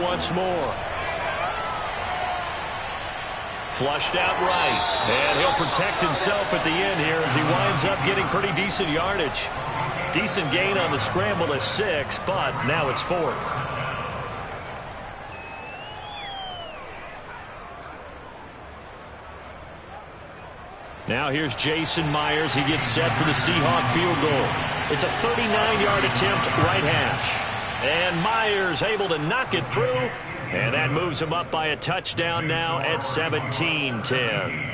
once more. Flushed out right, and he'll protect himself at the end here as he winds up getting pretty decent yardage. Decent gain on the scramble of 6, but now it's 4th. Now here's Jason Myers. He gets set for the Seahawk field goal. It's a 39-yard attempt, right hash. And Myers able to knock it through. And that moves him up by a touchdown now at 17-10.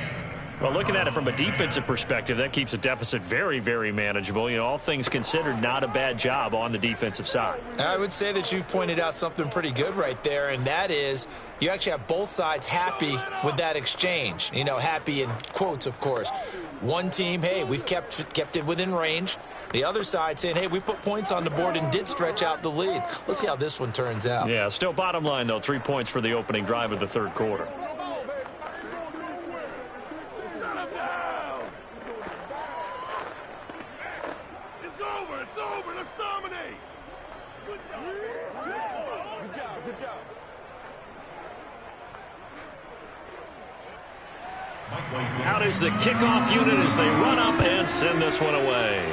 Well, looking at it from a defensive perspective, that keeps the deficit very, very manageable. You know, all things considered, not a bad job on the defensive side. I would say that you've pointed out something pretty good right there, and that is you actually have both sides happy with that exchange. You know, happy in quotes, of course. One team, hey, we've kept it within range. The other side saying, hey, we put points on the board and did stretch out the lead. Let's see how this one turns out. Yeah, still bottom line, though, 3 points for the opening drive of the third quarter. It's over. Let's dominate. Good job. Out is the kickoff unit as they run up and send this one away.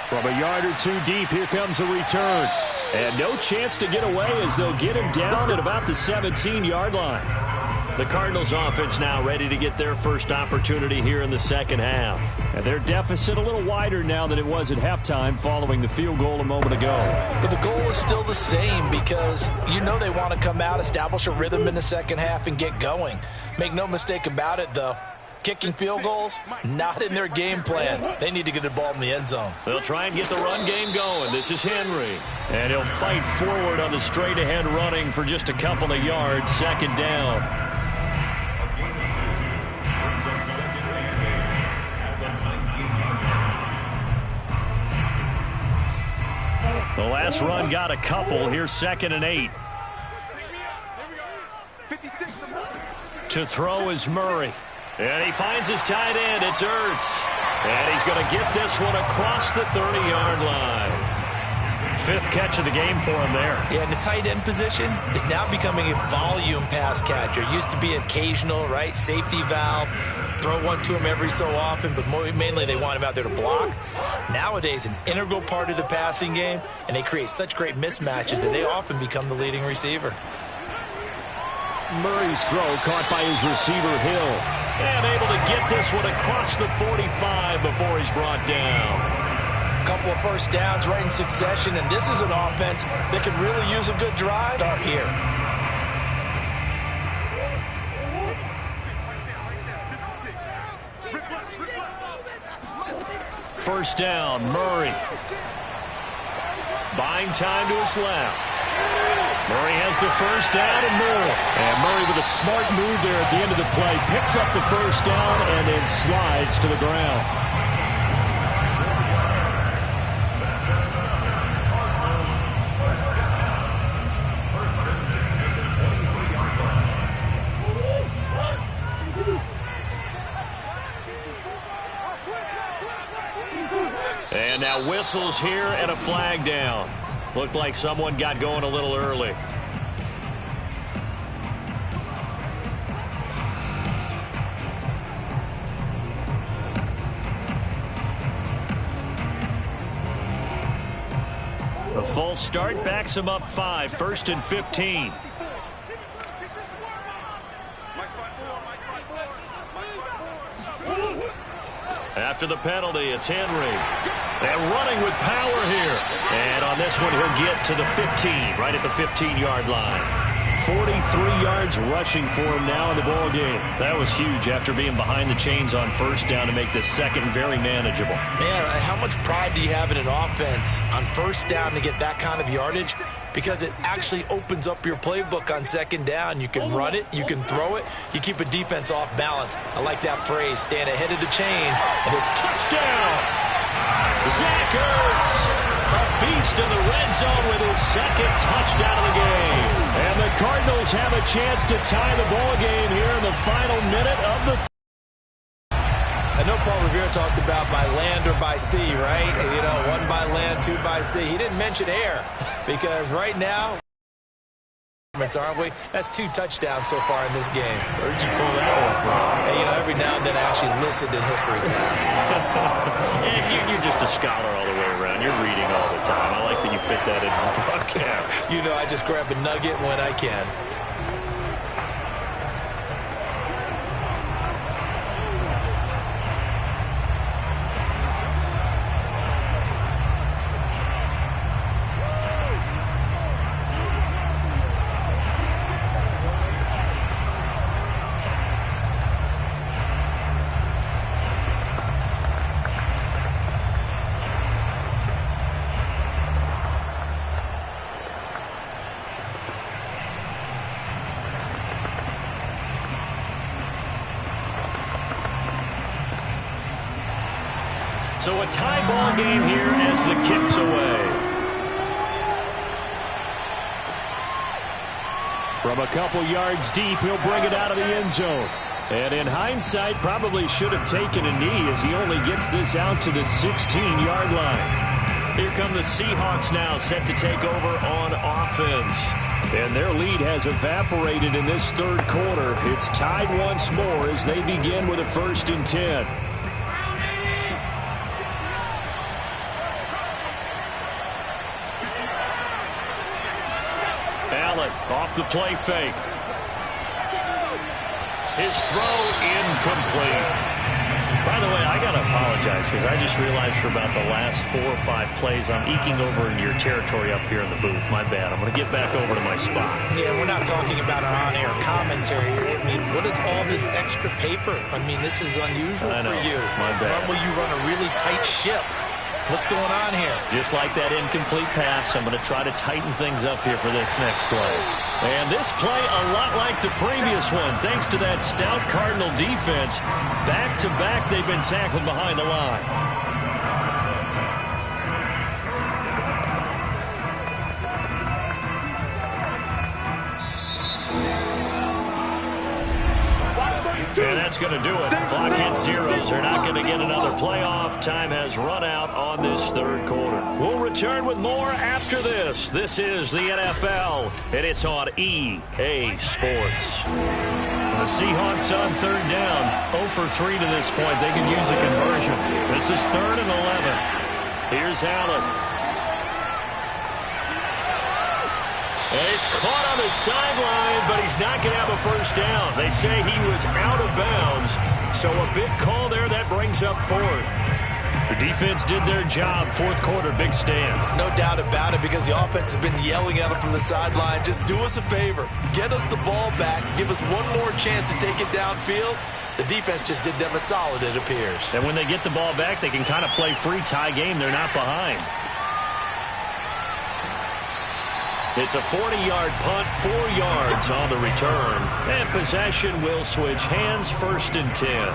From a yard or two deep, here comes a return. And no chance to get away as they'll get him down at about the 17-yard line. The Cardinals offense now ready to get their first opportunity here in the second half. And their deficit a little wider now than it was at halftime following the field goal a moment ago. But the goal is still the same because you know they want to come out, establish a rhythm in the second half, and get going. Make no mistake about it, though. Kicking field goals, not in their game plan. They need to get the ball in the end zone. They'll try and get the run game going. This is Henry. And he'll fight forward on the straight-ahead running for just a couple of yards. Second down. The last run got a couple. Here's 2nd and 8. To throw is Murray. And he finds his tight end. It's Ertz. And he's going to get this one across the 30-yard line. 5th catch of the game for him there. Yeah, and the tight end position is now becoming a volume pass catcher. It used to be occasional, right? Safety valve. Throw one to him every so often, but mainly they want him out there to block. Nowadays, an integral part of the passing game, and they create such great mismatches that they often become the leading receiver. Murray's throw caught by his receiver, Hill. And able to get this one across the 45 before he's brought down. A couple of first downs right in succession, and this is an offense that could really use a good drive. Start here. First down, Murray. Buying time to his left. Murray has the first down and more. And Murray with a smart move there at the end of the play. Picks up the first down and then slides to the ground. And now whistles here and a flag down. Looked like someone got going a little early. The false start backs him up 5, 1st and 15. After the penalty, it's Henry. And running with power here. And on this one, he'll get to the 15, right at the 15-yard line. 43 yards rushing for him now in the ball game. That was huge after being behind the chains on first down to make this second very manageable. Man, how much pride do you have in an offense on first down to get that kind of yardage? Because it actually opens up your playbook on second down. You can run it, you can throw it, you keep a defense off balance. I like that phrase, stand ahead of the chains, and then touchdown! Zach Ertz, a beast in the red zone with his second touchdown of the game. And the Cardinals have a chance to tie the ball game here in the final minute of the I know Paul Revere talked about by land or by sea, right? You know, 1 by land, 2 by sea. He didn't mention air because right now, aren't we? That's 2 touchdowns so far in this game. Where'd you pull that one from? Hey, you know, every now and then I actually listened in history class. And you're just a scholar all the way around. You're reading all the time. I like that you fit that in the broadcast. You know, I just grab a nugget when I can. So a tie ball game here as the kick's away. From a couple yards deep, he'll bring it out of the end zone. And in hindsight, probably should have taken a knee as he only gets this out to the 16-yard line. Here come the Seahawks now, set to take over on offense. And their lead has evaporated in this third quarter. It's tied once more as they begin with a 1st and 10. Allen off the play fake. His throw incomplete. By the way, I got to apologize because I just realized for about the last 4 or 5 plays I'm eking over into your territory up here in the booth. My bad. I'm going to get back over to my spot. Yeah, we're not talking about an on-air commentary here. I mean, what is all this extra paper? I mean, this is unusual for you. My bad. Normally you run a really tight ship. What's going on here? Just like that incomplete pass, I'm going to try to tighten things up here for this next play. And this play a lot like the previous one, thanks to that stout Cardinal defense. Back-to-back, they've been tackled behind the line. And that's going to do it. Clock hits zeros. They're not going to get another playoff. Time has run out on this third quarter. We'll return with more after this. This is the NFL, and it's on EA Sports. The Seahawks on third down. 0 for 3 to this point. They can use a conversion. This is 3rd and 11. Here's Allen. And he's caught on the sideline, but he's not going to have a first down. They say he was out of bounds, so a big call there. That brings up 4th. The defense did their job. 4th quarter, big stand. No doubt about it because the offense has been yelling at him from the sideline. Just do us a favor. Get us the ball back. Give us one more chance to take it downfield. The defense just did them a solid, it appears. And when they get the ball back, they can kind of play free tie game. They're not behind. It's a 40-yard punt, 4 yards on the return. And possession will switch hands, 1st and 10.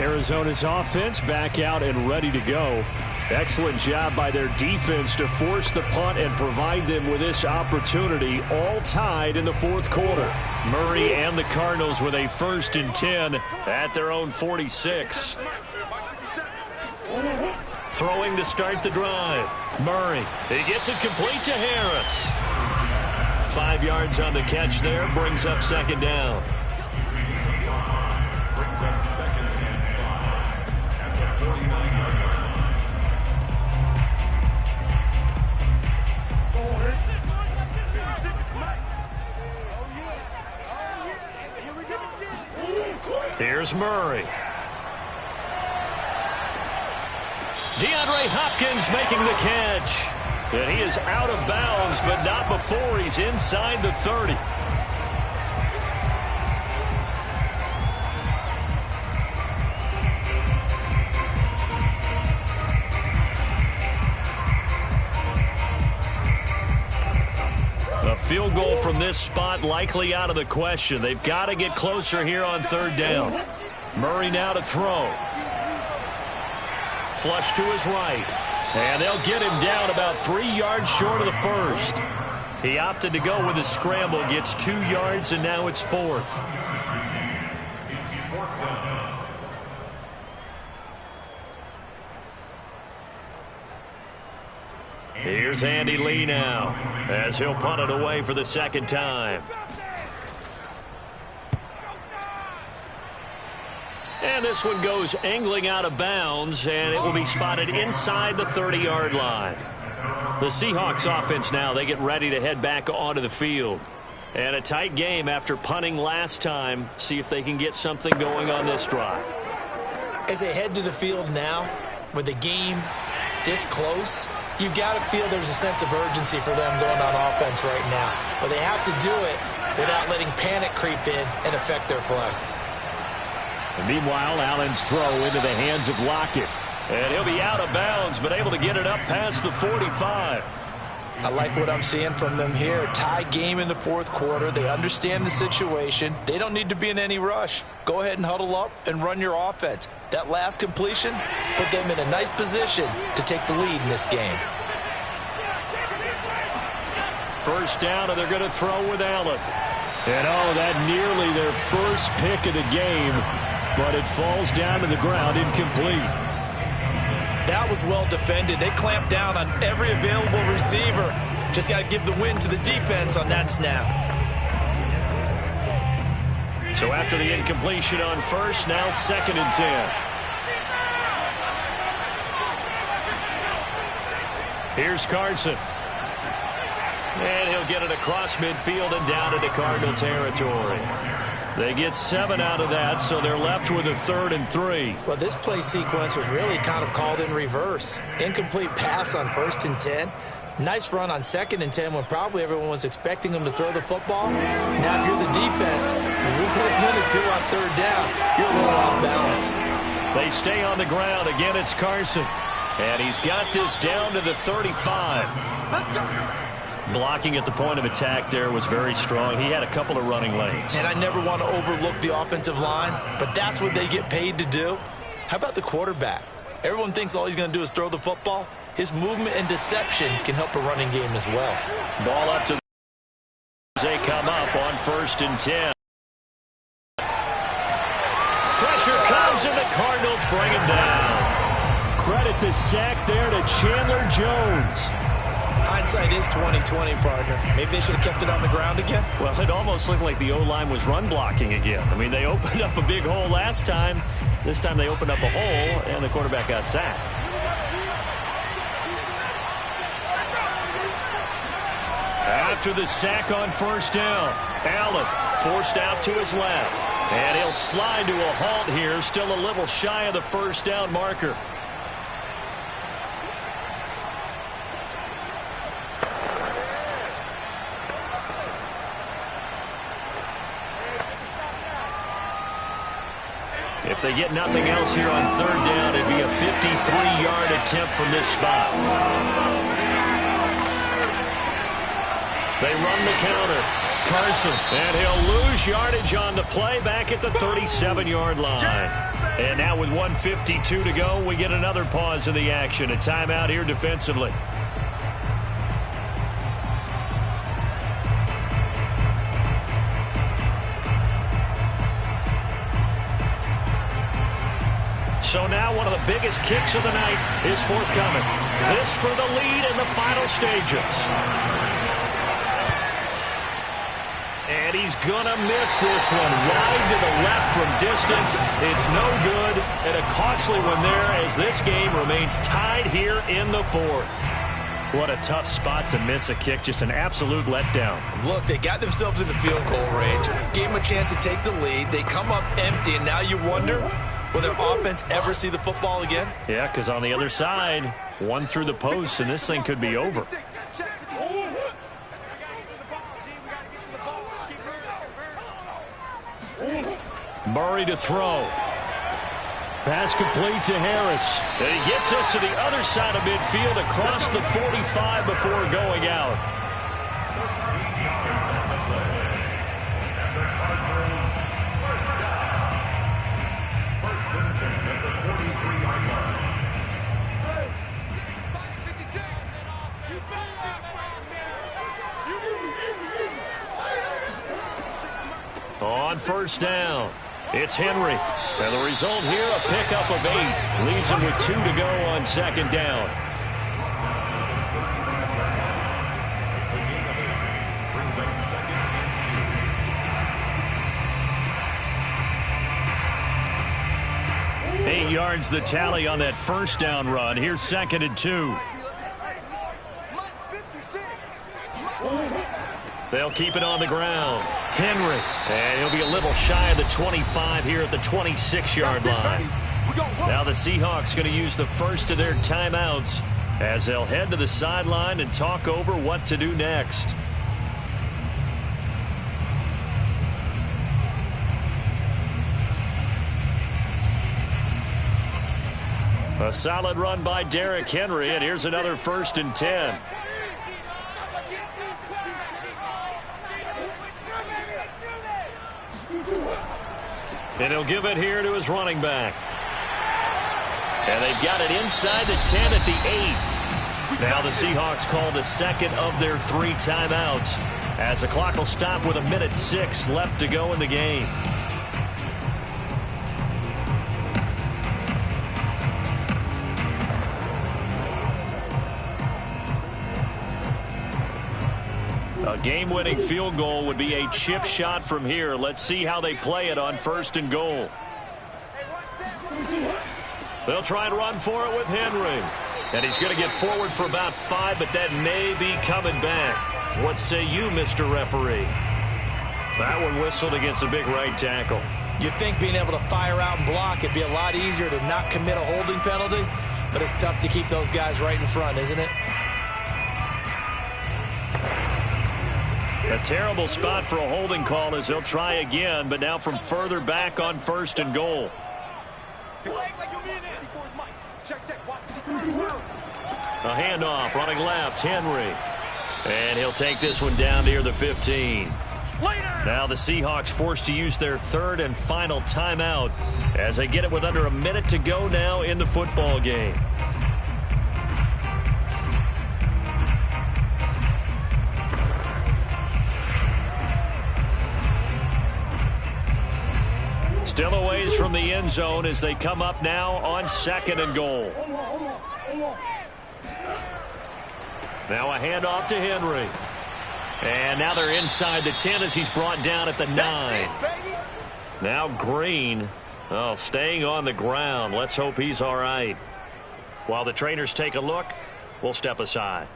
Arizona's offense back out and ready to go. Excellent job by their defense to force the punt and provide them with this opportunity, all tied in the 4th quarter. Murray and the Cardinals with a 1st and 10 at their own 46. Throwing to start the drive. Murray, he gets it complete to Harris. 5 yards on the catch there, brings up 2nd down. Brings up 2nd and 5 at the 49-yard Oh, yeah. Here's Murray. DeAndre Hopkins making the catch. And he is out of bounds, but not before he's inside the 30. A field goal from this spot likely out of the question. They've got to get closer here on 3rd down. Murray now to throw. Flush to his right. And they'll get him down about 3 yards short of the 1st. He opted to go with a scramble, gets 2 yards, and now it's 4th. Here's Andy Lee now as he'll punt it away for the second time. And this one goes angling out of bounds, and it will be spotted inside the 30-yard line. The Seahawks offense now, they get ready to head back onto the field. And a tight game after punting last time. See if they can get something going on this drive. As they head to the field now, with the game this close, you've got to feel there's a sense of urgency for them going on offense right now. But they have to do it without letting panic creep in and affect their play. And meanwhile, Allen's throw into the hands of Lockett. And he'll be out of bounds, but able to get it up past the 45. I like what I'm seeing from them here. Tie game in the fourth quarter. They understand the situation. They don't need to be in any rush. Go ahead and huddle up and run your offense. That last completion put them in a nice position to take the lead in this game. First down, and they're going to throw with Allen. And that nearly their first pick of the game, but it falls down to the ground incomplete. That was well defended. They clamped down on every available receiver. Just got to give the win to the defense on that snap. So after the incompletion on first, now 2nd and 10. Here's Carson. And he'll get it across midfield and down into Cardinal territory. They get 7 out of that, so they're left with a 3rd and 3. Well, this play sequence was really kind of called in reverse. Incomplete pass on 1st and 10. Nice run on 2nd and 10 when probably everyone was expecting them to throw the football. Now, if you're the defense, you're 1-2 on 3rd down. You're a little off balance. They stay on the ground. Again, it's Carson. And he's got this down to the 35. Let's go. Blocking at the point of attack there was very strong. He had a couple of running lanes. And I never want to overlook the offensive line, but that's what they get paid to do. How about the quarterback? Everyone thinks all he's going to do is throw the football. His movement and deception can help a running game as well. Ball up to the... They come up on 1st and 10. Pressure comes, and the Cardinals bring him down. Credit the sack there to Chandler Jones. Hindsight is 20/20, partner. Maybe they should have kept it on the ground again. Well, it almost looked like the O-line was run blocking again. I mean, they opened up a big hole last time. This time they opened up a hole, and the quarterback got sacked. After the sack on 1st down, Allen forced out to his left. And he'll slide to a halt here, still a little shy of the 1st down marker. If they get nothing else here on 3rd down, it'd be a 53-yard attempt from this spot. They run the counter. Carson, and he'll lose yardage on the play back at the 37-yard line. And now with 1:52 to go, we get another pause in the action. A timeout here defensively. So now one of the biggest kicks of the night is forthcoming. This for the lead in the final stages. And he's going to miss this one. Wide to the left from distance. It's no good, and a costly one there as this game remains tied here in the 4th. What a tough spot to miss a kick. Just an absolute letdown. Look, they got themselves in the field goal range. Gave them a chance to take the lead. They come up empty, and now you wonder, will their offense ever see the football again? Yeah, because on the other side, one through the post, and this thing could be over. Murray to throw. Pass complete to Harris. And he gets us to the other side of midfield across the 45 before going out. On 1st down, it's Henry. And the result here, a pickup of 8. Leaves him with 2 to go on 2nd down. yards the tally on that first down run. Here's 2nd and 2. They'll keep it on the ground. Henry. And he'll be a little shy of the 25 here at the 26-yard line. Now the Seahawks going to use the first of their timeouts as they'll head to the sideline and talk over what to do next. A solid run by Derrick Henry, and here's another 1st and 10. And he'll give it here to his running back. And they've got it inside the 10 at the 8. Now the Seahawks call the second of their 3 timeouts as the clock will stop with 1:06 left to go in the game. A game-winning field goal would be a chip shot from here. Let's see how they play it on 1st and goal. They'll try and run for it with Henry. And he's going to get forward for about 5, but that may be coming back. What say you, Mr. Referee? That one whistled against a big right tackle. You'd think being able to fire out and block, it'd be a lot easier to not commit a holding penalty, but it's tough to keep those guys right in front, isn't it? A terrible spot for a holding call as they'll try again, but now from further back on 1st and goal. A handoff, running left, Henry. And he'll take this one down near the 15. Now the Seahawks forced to use their 3rd and final timeout as they get it with under a minute to go now in the football game. Still a ways from the end zone as they come up now on 2nd and goal. Now a handoff to Henry. And now they're inside the 10 as he's brought down at the 9. Now Green, staying on the ground. Let's hope he's all right. While the trainers take a look, we'll step aside.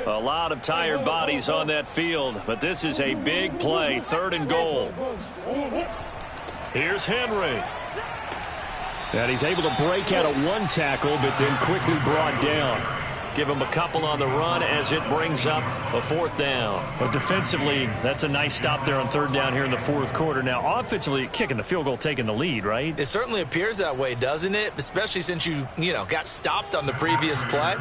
A lot of tired bodies on that field, but this is a big play, 3rd and goal. Here's Henry. And he's able to break out of 1 tackle, but then quickly brought down. Give him a couple on the run as it brings up a 4th down. But defensively, that's a nice stop there on 3rd down here in the 4th quarter. Now, offensively, kicking the field goal, taking the lead, right? It certainly appears that way, doesn't it? Especially since you got stopped on the previous play.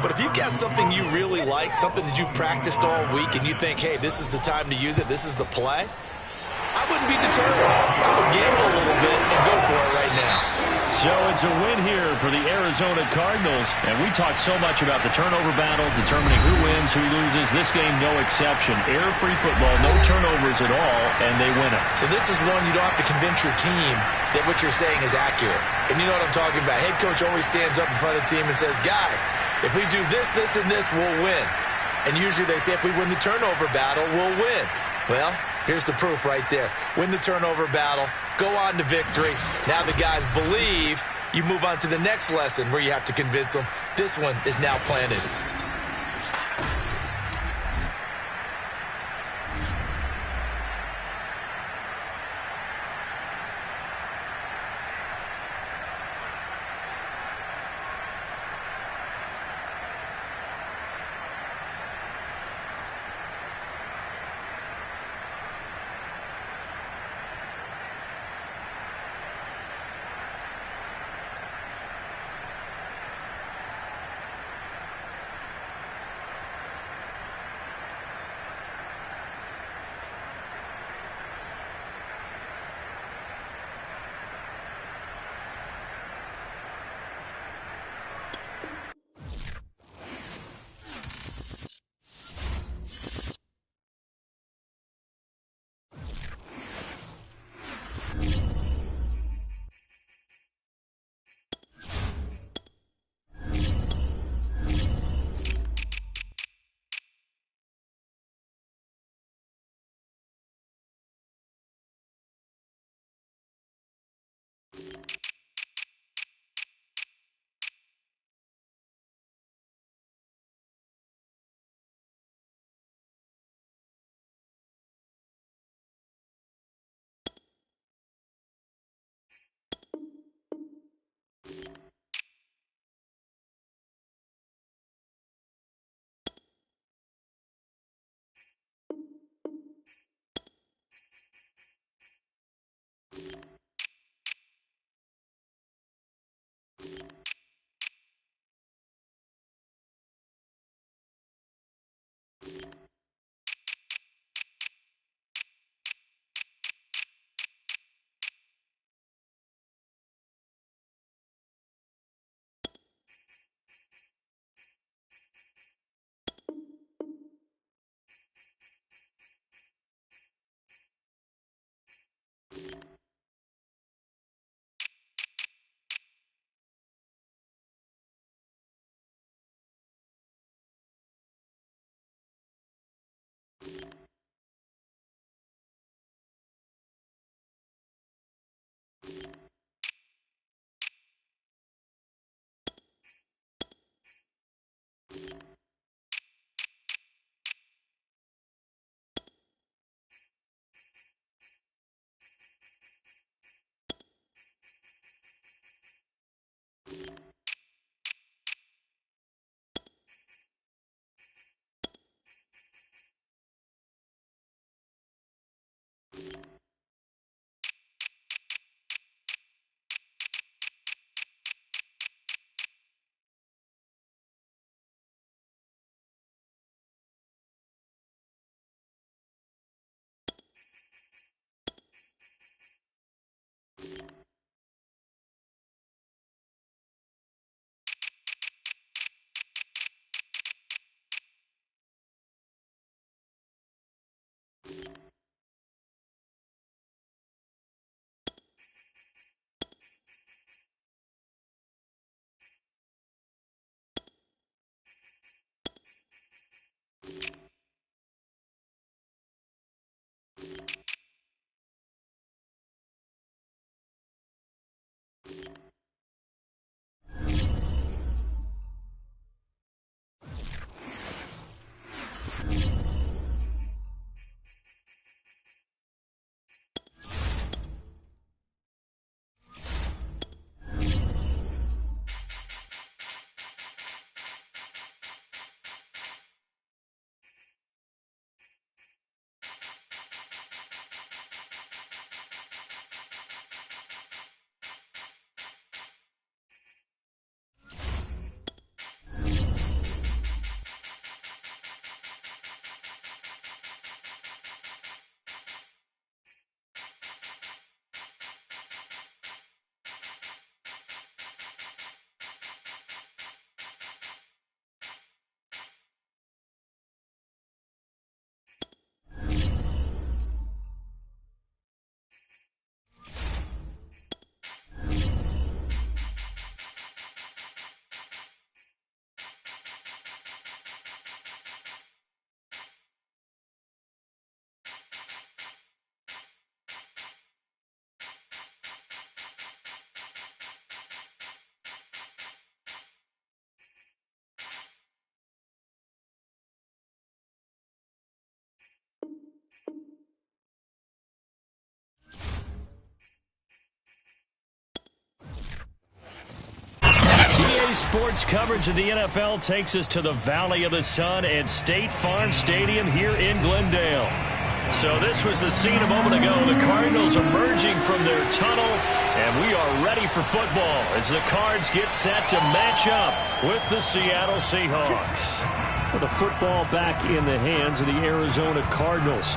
But if you've got something you really like, something that you've practiced all week, and you think, hey, this is the time to use it, this is the play, I wouldn't be deterred. I would gamble a little bit and go for it right now. So it's a win here for the Arizona Cardinals. And we talk so much about the turnover battle, determining who wins, who loses. This game, no exception. Error-free football, no turnovers at all, and they win it. So this is one you don't have to convince your team that what you're saying is accurate. And you know what I'm talking about. Head coach always stands up in front of the team and says, guys, if we do this, this, and this, we'll win. And usually they say if we win the turnover battle, we'll win. Well, here's the proof right there. Win the turnover battle. Go on to victory. Now the guys believe. You move on to the next lesson where you have to convince them. This one is now planted. sports coverage of the NFL takes us to the Valley of the Sun at State Farm Stadium here in Glendale. So this was the scene a moment ago. The Cardinals emerging from their tunnel, and we are ready for football as the Cards get set to match up with the Seattle Seahawks. With the football back in the hands of the Arizona Cardinals.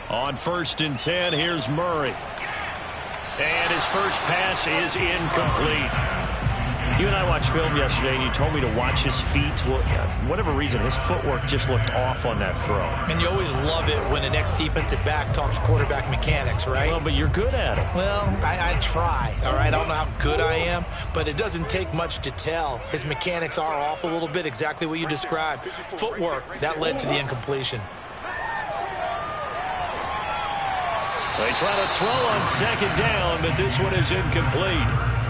On 1st and 10, here's Murray. And his first pass is incomplete. You and I watched film yesterday, and you told me to watch his feet. Well, for whatever reason, his footwork just looked off on that throw. And you always love it when the next defensive back talks quarterback mechanics, right? Well, but you're good at it. Well, I try, all right? I don't know how good I am, but it doesn't take much to tell. His mechanics are off a little bit, exactly what you described. Footwork, that led to the incompletion. They try to throw on 2nd down, but this one is incomplete.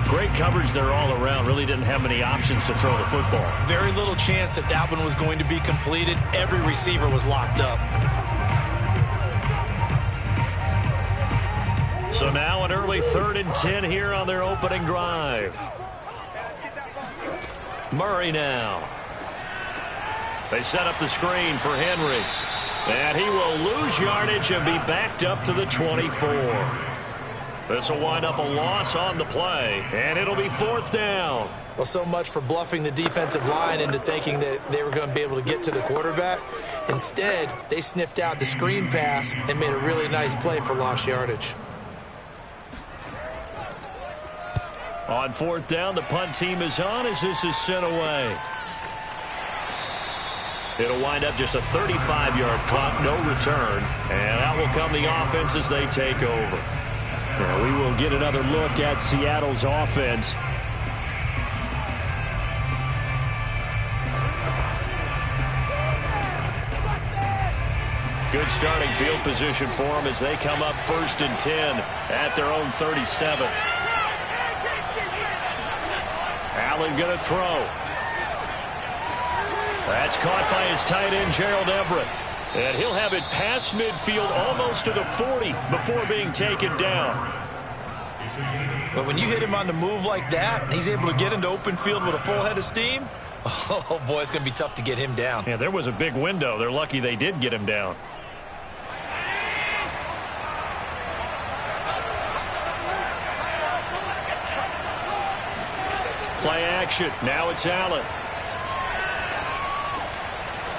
Great coverage there all around. Really didn't have many options to throw the football. Very little chance that that one was going to be completed. Every receiver was locked up. So now an early 3rd and 10 here on their opening drive. Murray now. They set up the screen for Henry. And he will lose yardage and be backed up to the 24. This will wind up a loss on the play, and it'll be 4th down. Well, so much for bluffing the defensive line into thinking that they were going to be able to get to the quarterback. Instead, they sniffed out the screen pass and made a really nice play for lost yardage. On 4th down, the punt team is on as this is sent away. It'll wind up just a 35-yard punt, no return. And out will come the offense as they take over. Now we will get another look at Seattle's offense. Good starting field position for them as they come up 1st and 10 at their own 37. Allen going to throw. That's caught by his tight end, Gerald Everett. And he'll have it past midfield almost to the 40 before being taken down. But when you hit him on the move like that, and he's able to get into open field with a full head of steam, oh, boy, it's going to be tough to get him down. Yeah, there was a big window. They're lucky they did get him down. Play action. Now it's Allen.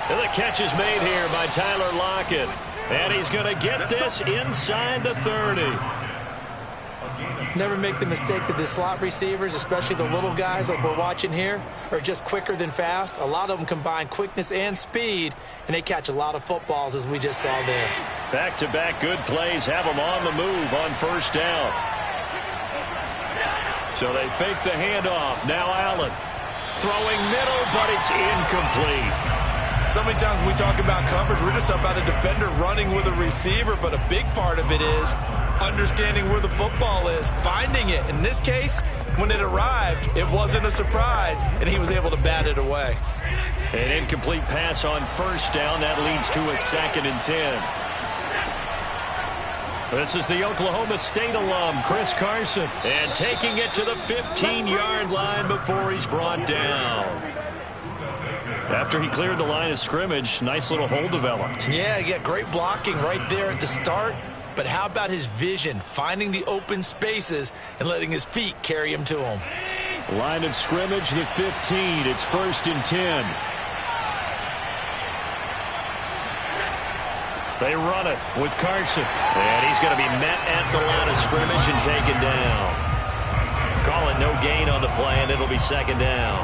And the catch is made here by Tyler Lockett. And he's going to get this inside the 30. Never make the mistake that the slot receivers, especially the little guys like we're watching here, are just quicker than fast. A lot of them combine quickness and speed, and they catch a lot of footballs, as we just saw there. Back-to-back good plays have them on the move on 1st down. So they fake the handoff. Now Allen throwing middle, but it's incomplete. So many times when we talk about coverage, we're just about a defender running with a receiver, but a big part of it is understanding where the football is, finding it. In this case, when it arrived, it wasn't a surprise, and he was able to bat it away. An incomplete pass on 1st down. That leads to a 2nd and 10. This is the Oklahoma State alum, Chris Carson, and taking it to the 15-yard line before he's brought down. After he cleared the line of scrimmage, nice little hole developed. Yeah, great blocking right there at the start. But how about his vision, finding the open spaces and letting his feet carry him to him? Line of scrimmage, the 15. It's 1st and 10. They run it with Carson. And he's going to be met at the line of scrimmage and taken down. Call it no gain on the play, and it'll be 2nd down.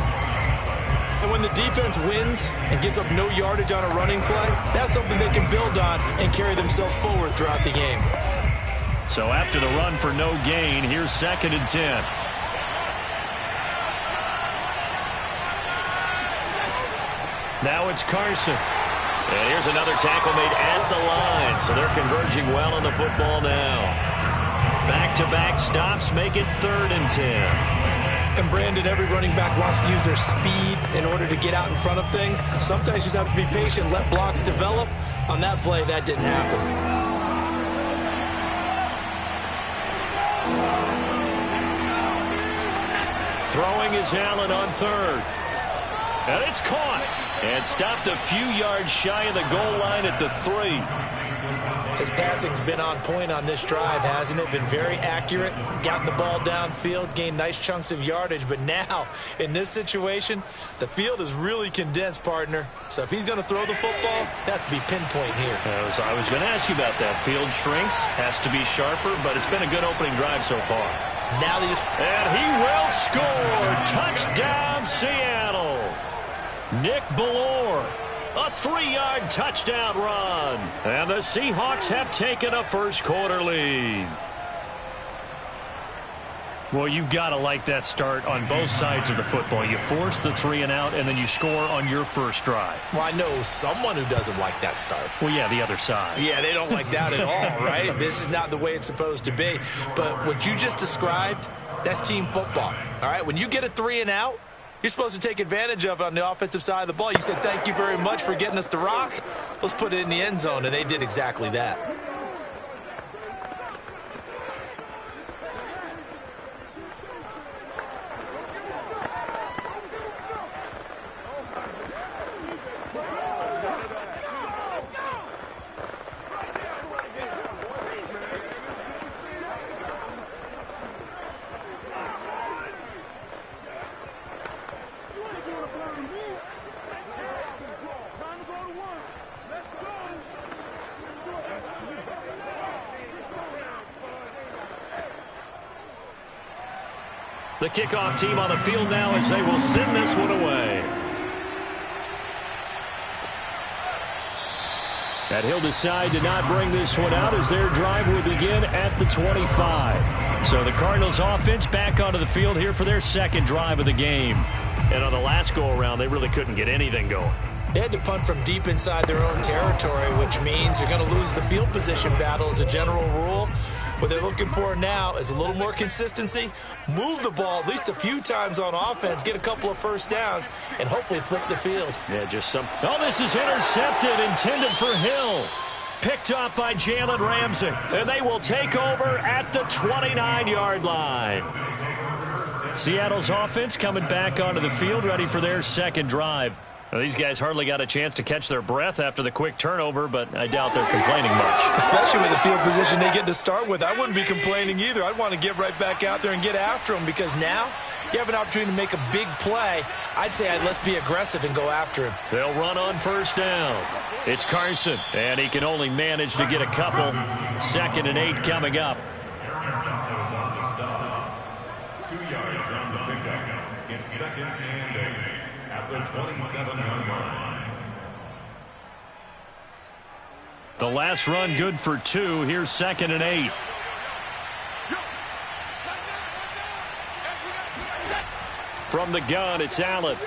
And when the defense wins and gives up no yardage on a running play, that's something they can build on and carry themselves forward throughout the game. So after the run for no gain, here's 2nd and 10. Now it's Carson. And here's another tackle made at the line. So they're converging well on the football now. Back-to-back stops make it 3rd and 10. And Brandon, every running back wants to use their speed in order to get out in front of things. Sometimes you just have to be patient, let blocks develop. On that play, that didn't happen. Throwing is Allen on 3rd. And it's caught. And stopped a few yards shy of the goal line at the 3. His passing's been on point on this drive, hasn't it? Been very accurate, gotten the ball downfield, gained nice chunks of yardage. But now, in this situation, the field is really condensed, partner. So if he's going to throw the football, that has to be pinpoint here. I was going to ask you about that. Field shrinks, has to be sharper, but it's been a good opening drive so far. Now they just... And he will score. Touchdown, Seattle. Nick Bellore. A 3-yard touchdown run. And the Seahawks have taken a first-quarter lead. Well, you've got to like that start on both sides of the football. You force the 3-and-out, and then you score on your first drive. Well, I know someone who doesn't like that start. Well, yeah, the other side. Yeah, they don't like that at all, right? This is not the way it's supposed to be. But what you just described, that's team football, all right? When you get a 3-and-out, you're supposed to take advantage of it on the offensive side of the ball. You said, thank you very much for getting us the rock. Let's put it in the end zone, and they did exactly that. The kickoff team on the field now as they will send this one away. And he'll decide to not bring this one out as their drive will begin at the 25. So the Cardinals offense back onto the field here for their second drive of the game. And on the last go-around, they really couldn't get anything going. They had to punt from deep inside their own territory, which means you're going to lose the field position battle as a general rule. What they're looking for now is a little more consistency, move the ball at least a few times on offense, get a couple of first downs, and hopefully flip the field. Yeah, just some. Oh, this is intercepted, intended for Hill. Picked off by Jalen Ramsey. And they will take over at the 29-yard line. Seattle's offense coming back onto the field, ready for their second drive. Well, these guys hardly got a chance to catch their breath after the quick turnover, but I doubt they're complaining much. Especially with the field position they get to start with. I wouldn't be complaining either. I'd want to get right back out there and get after them because now you have an opportunity to make a big play. I'd say let's be aggressive and go after him. They'll run on first down. It's Carson, and he can only manage to get a couple. 2nd and 8 coming up. 2 yards on the pickup. It's 2nd and 8 at the 27-yard line. The last run good for 2. Here's 2nd and 8. From the gun, it's Allen.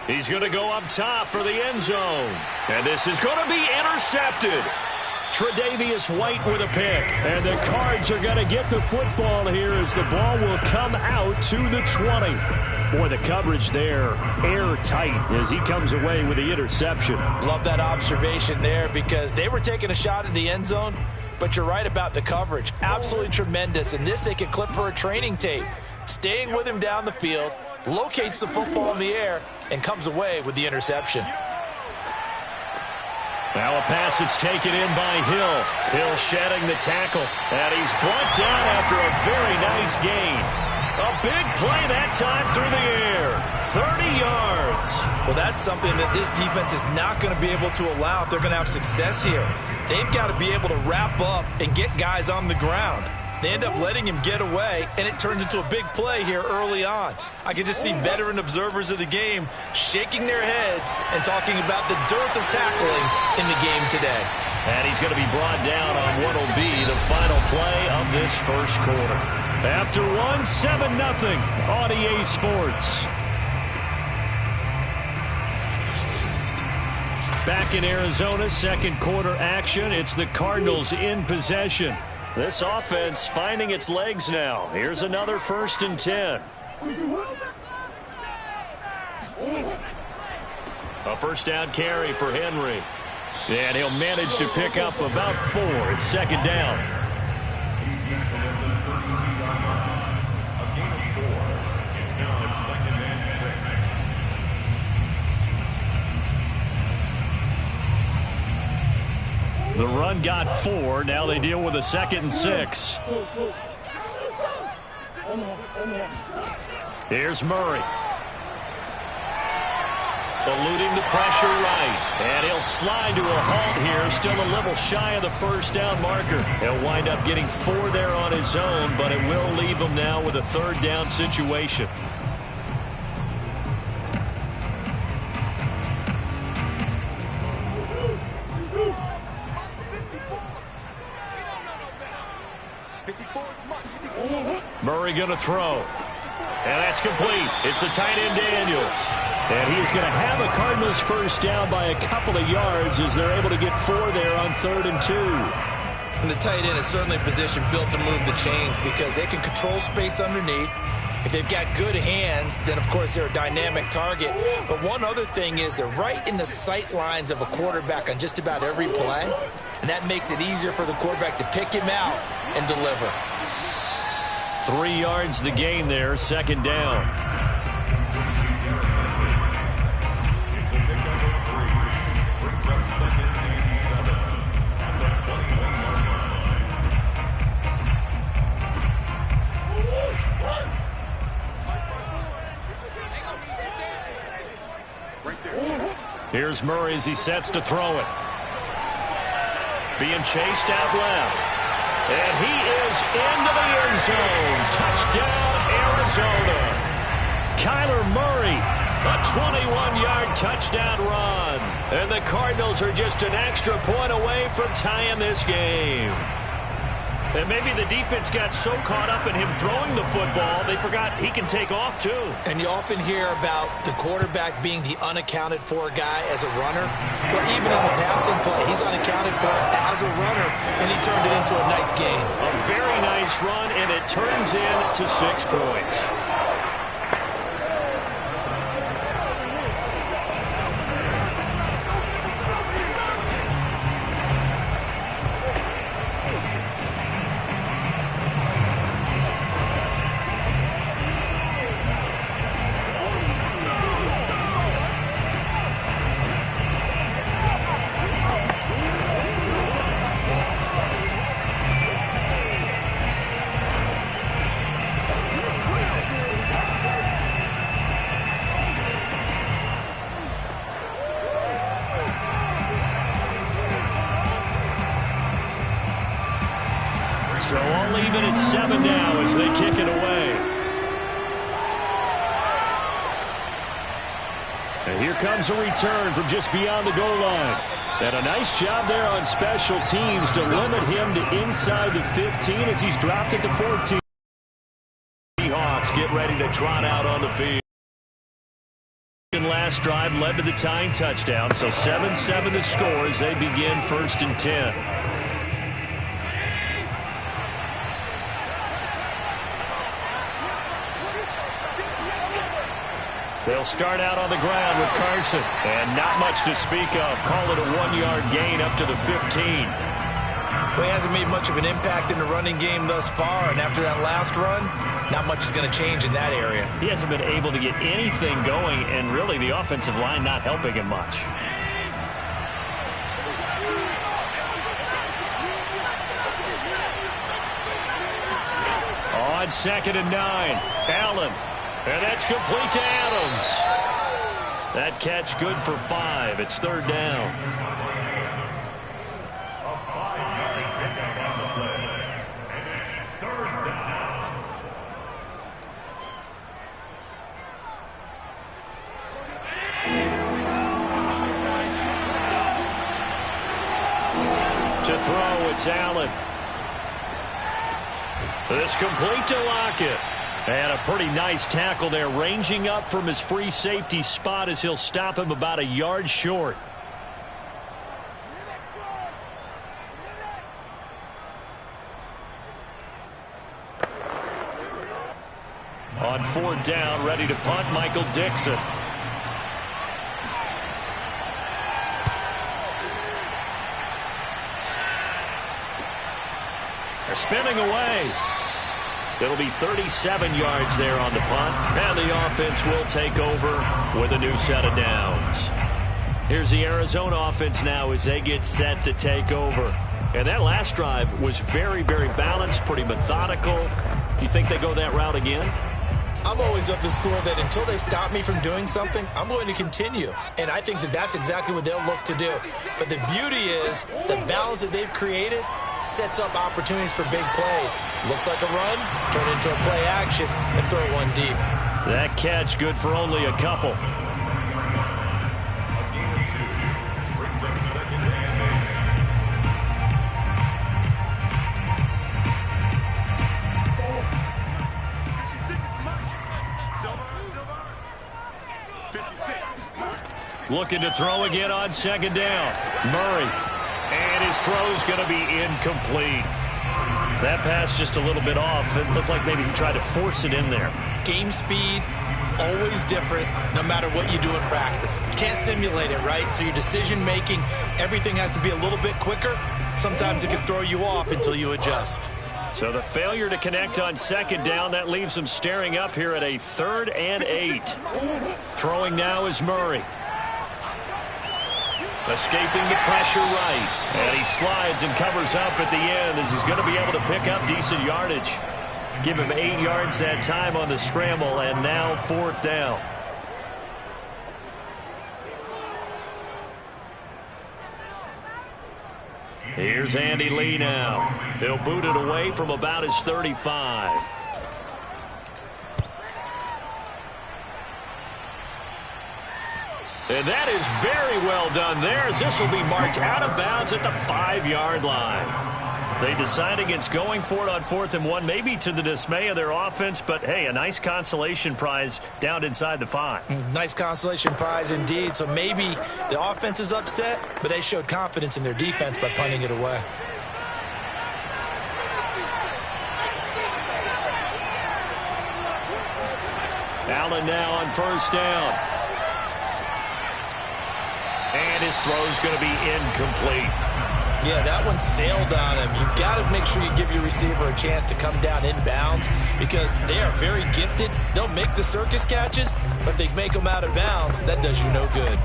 He's going to go up top for the end zone. And this is going to be intercepted. Tre'Davious White with a pick. And the Cards are going to get the football here as the ball will come out to the 20. Boy, the coverage there, airtight as he comes away with the interception. Love that observation there because they were taking a shot at the end zone, but you're right about the coverage. Absolutely tremendous. And this they could clip for a training tape. Staying with him down the field, locates the football in the air, and comes away with the interception. Now a pass that's taken in by Hill. Hill shedding the tackle, and he's brought down after a very nice gain. A big play that time through the air. 30 yards. Well, that's something that this defense is not going to be able to allow if they're going to have success here. They've got to be able to wrap up and get guys on the ground. They end up letting him get away, and it turns into a big play here early on. I can just see veteran observers of the game shaking their heads and talking about the dearth of tackling in the game today. And he's going to be brought down on what will be the final play of this first quarter. After one, 7-0 on EA Sports. Back in Arizona, second quarter action. It's the Cardinals in possession. This offense finding its legs now. Here's another 1st and 10. A first down carry for Henry. And he'll manage to pick up about 4. It's 2nd down. He's tackled at the 32-yard line. A gain of 4. It's now 2nd and 6. The run got 4. Now they deal with a 2nd and 6. Here's Murray. Eluding the pressure right. And he'll slide to a halt here. Still a little shy of the first down marker. He'll wind up getting 4 there on his own, but it will leave him now with a 3rd down situation. Murray going to throw. And that's complete. It's the tight end Daniels. And he's going to have a Cardinals first down by a couple of yards as they're able to get 4 there on 3rd and 2. And the tight end is certainly a position built to move the chains because they can control space underneath. If they've got good hands, then, of course, they're a dynamic target. But one other thing is they're right in the sight lines of a quarterback on just about every play. And that makes it easier for the quarterback to pick him out and deliver. 3 yards the gain there, 2nd down. It's a pickup of 3. Brings up 2nd and 7 at the 21-yard Right there. Here's Murray as he sets to throw it. Being chased out left. And he is into the end zone. Touchdown, Arizona. Kyler Murray, a 21-yard touchdown run. And the Cardinals are just an extra point away from tying this game. And maybe the defense got so caught up in him throwing the football, they forgot he can take off too. And you often hear about the quarterback being the unaccounted for guy as a runner. Well, even in the passing play, he's unaccounted for as a runner, and he turned it into a nice game. A very nice run, and it turns into 6 points. So all even at 7 now as they kick it away. And here comes a return from just beyond the goal line. And a nice job there on special teams to limit him to inside the 15 as he's dropped it to 14. Seahawks get ready to trot out on the field. Last drive led to the tying touchdown, so 7-7 the score as they begin 1st and 10. They'll start out on the ground with Carson. And not much to speak of. Call it a 1-yard gain up to the 15. Well, he hasn't made much of an impact in the running game thus far, and after that last run, not much is going to change in that area. He hasn't been able to get anything going, and really the offensive line not helping him much. On 2nd and 9, Allen. And that's complete to Adams. That catch good for 5. It's 3rd down. A 5-yard pickup on the play. And it's 3rd down. To throw, it's Allen. This complete to Lockett. And a pretty nice tackle there, ranging up from his free safety spot as he'll stop him about a yard short. third down, ready to punt, Michael Dixon. Spinning away. It'll be 37 yards there on the punt, and the offense will take over with a new set of downs. Here's the Arizona offense now as they get set to take over. And that last drive was very, very balanced, pretty methodical. You think they go that route again? I'm always of the school that until they stop me from doing something, I'm going to continue. And I think that that's exactly what they'll look to do. But the beauty is the balance that they've created sets up opportunities for big plays. Looks like a run, turn it into a play action, and throw one deep. That catch good for only a couple. Looking to throw again on second down. Murray. And his throw's going to be incomplete. That pass just a little bit off. It looked like maybe he tried to force it in there. Game speed, always different, no matter what you do in practice. You can't simulate it, right? So your decision-making, everything has to be a little bit quicker. Sometimes it can throw you off until you adjust. So the failure to connect on second down, that leaves them staring up here at a 3rd and 8. Throwing now is Murray. Escaping the pressure right. And he slides and covers up at the end as he's going to be able to pick up decent yardage. Give him 8 yards that time on the scramble, and now 4th down. Here's Andy Lee now. He'll boot it away from about his 35. And that is very well done there, as this will be marked out of bounds at the 5-yard line. They decide against going for it on 4th and 1, maybe to the dismay of their offense, but hey, a nice consolation prize down inside the 5. Nice consolation prize indeed. So maybe the offense is upset, but they showed confidence in their defense by punting it away. Allen now on 1st down. And his throw's going to be incomplete. Yeah, that one sailed on him. You've got to make sure you give your receiver a chance to come down inbounds because they are very gifted. They'll make the circus catches, but they make them out of bounds. That does you no good.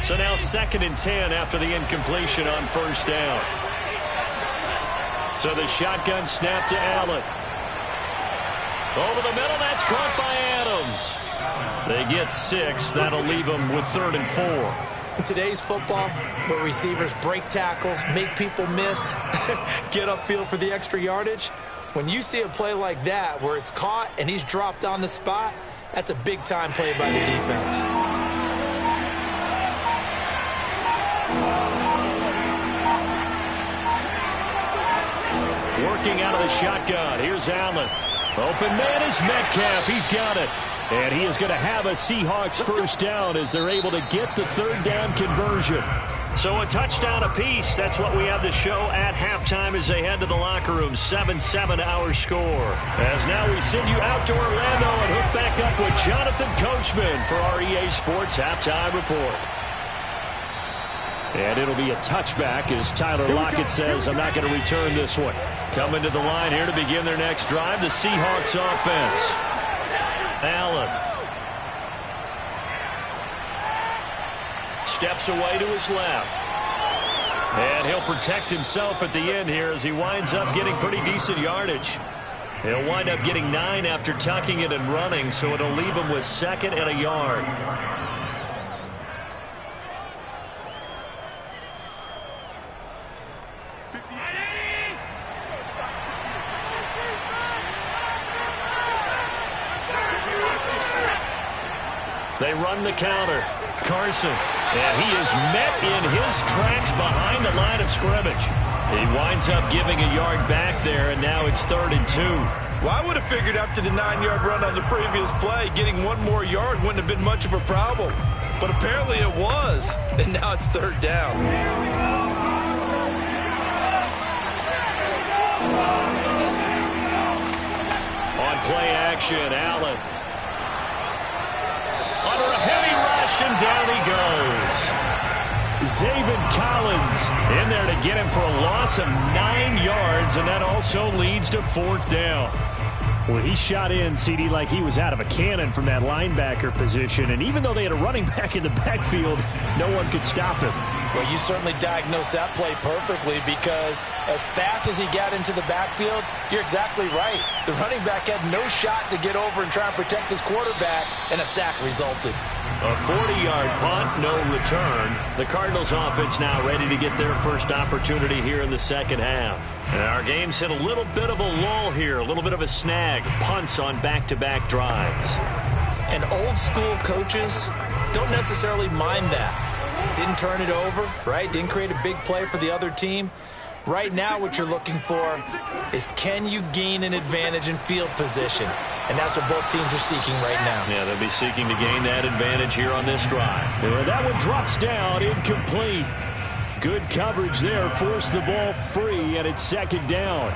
So now 2nd and 10 after the incompletion on 1st down. So the shotgun snap to Allen. Over the middle, that's caught by Adams. They get 6. That'll leave them with 3rd and 4. In today's football, where receivers break tackles, make people miss, get upfield for the extra yardage, when you see a play like that where it's caught and he's dropped on the spot, that's a big-time play by the defense. Working out of the shotgun. Here's Allen. Open man is Metcalf. He's got it. And he is going to have a Seahawks 1st down as they're able to get the 3rd down conversion. So a touchdown apiece. That's what we have to show at halftime as they head to the locker room. 7-7 our score. As now we send you out to Orlando and hook back up with Jonathan Coachman for our EA Sports Halftime Report. And it'll be a touchback as Tyler Lockett says, I'm not going to return this one. Coming to the line here to begin their next drive, the Seahawks offense. Allen. Steps away to his left. And he'll protect himself at the end here as he winds up getting pretty decent yardage. He'll wind up getting 9 after tucking it and running, so it'll leave him with 2nd and a yard. They run the counter. Carson. And he is met in his tracks behind the line of scrimmage. He winds up giving a yard back there, and now it's 3rd and 2. Well, I would have figured after the 9-yard run on the previous play, getting 1 more yard wouldn't have been much of a problem. But apparently it was, and now it's 3rd down. On play action. Allen. Under a heavy rush, and down he goes. Zaven Collins in there to get him for a loss of 9 yards, and that also leads to 4th down. Well, he shot in, CD, like he was out of a cannon from that linebacker position. And even though they had a running back in the backfield, no one could stop him. Well, you certainly diagnosed that play perfectly, because as fast as he got into the backfield, you're exactly right. The running back had no shot to get over and try and protect his quarterback, and a sack resulted. A 40-yard punt, no return. The Cardinals offense now ready to get their first opportunity here in the second half. And our game's hit a little bit of a lull here, a little bit of a snag. Punts on back-to-back drives. And old school coaches don't necessarily mind that. Didn't turn it over, right? Didn't create a big play for the other team. Right now what you're looking for is, can you gain an advantage in field position? And that's what both teams are seeking right now. Yeah, they'll be seeking to gain that advantage here on this drive. And that one drops down, incomplete. Good coverage there, forced the ball free, and it's 2nd down.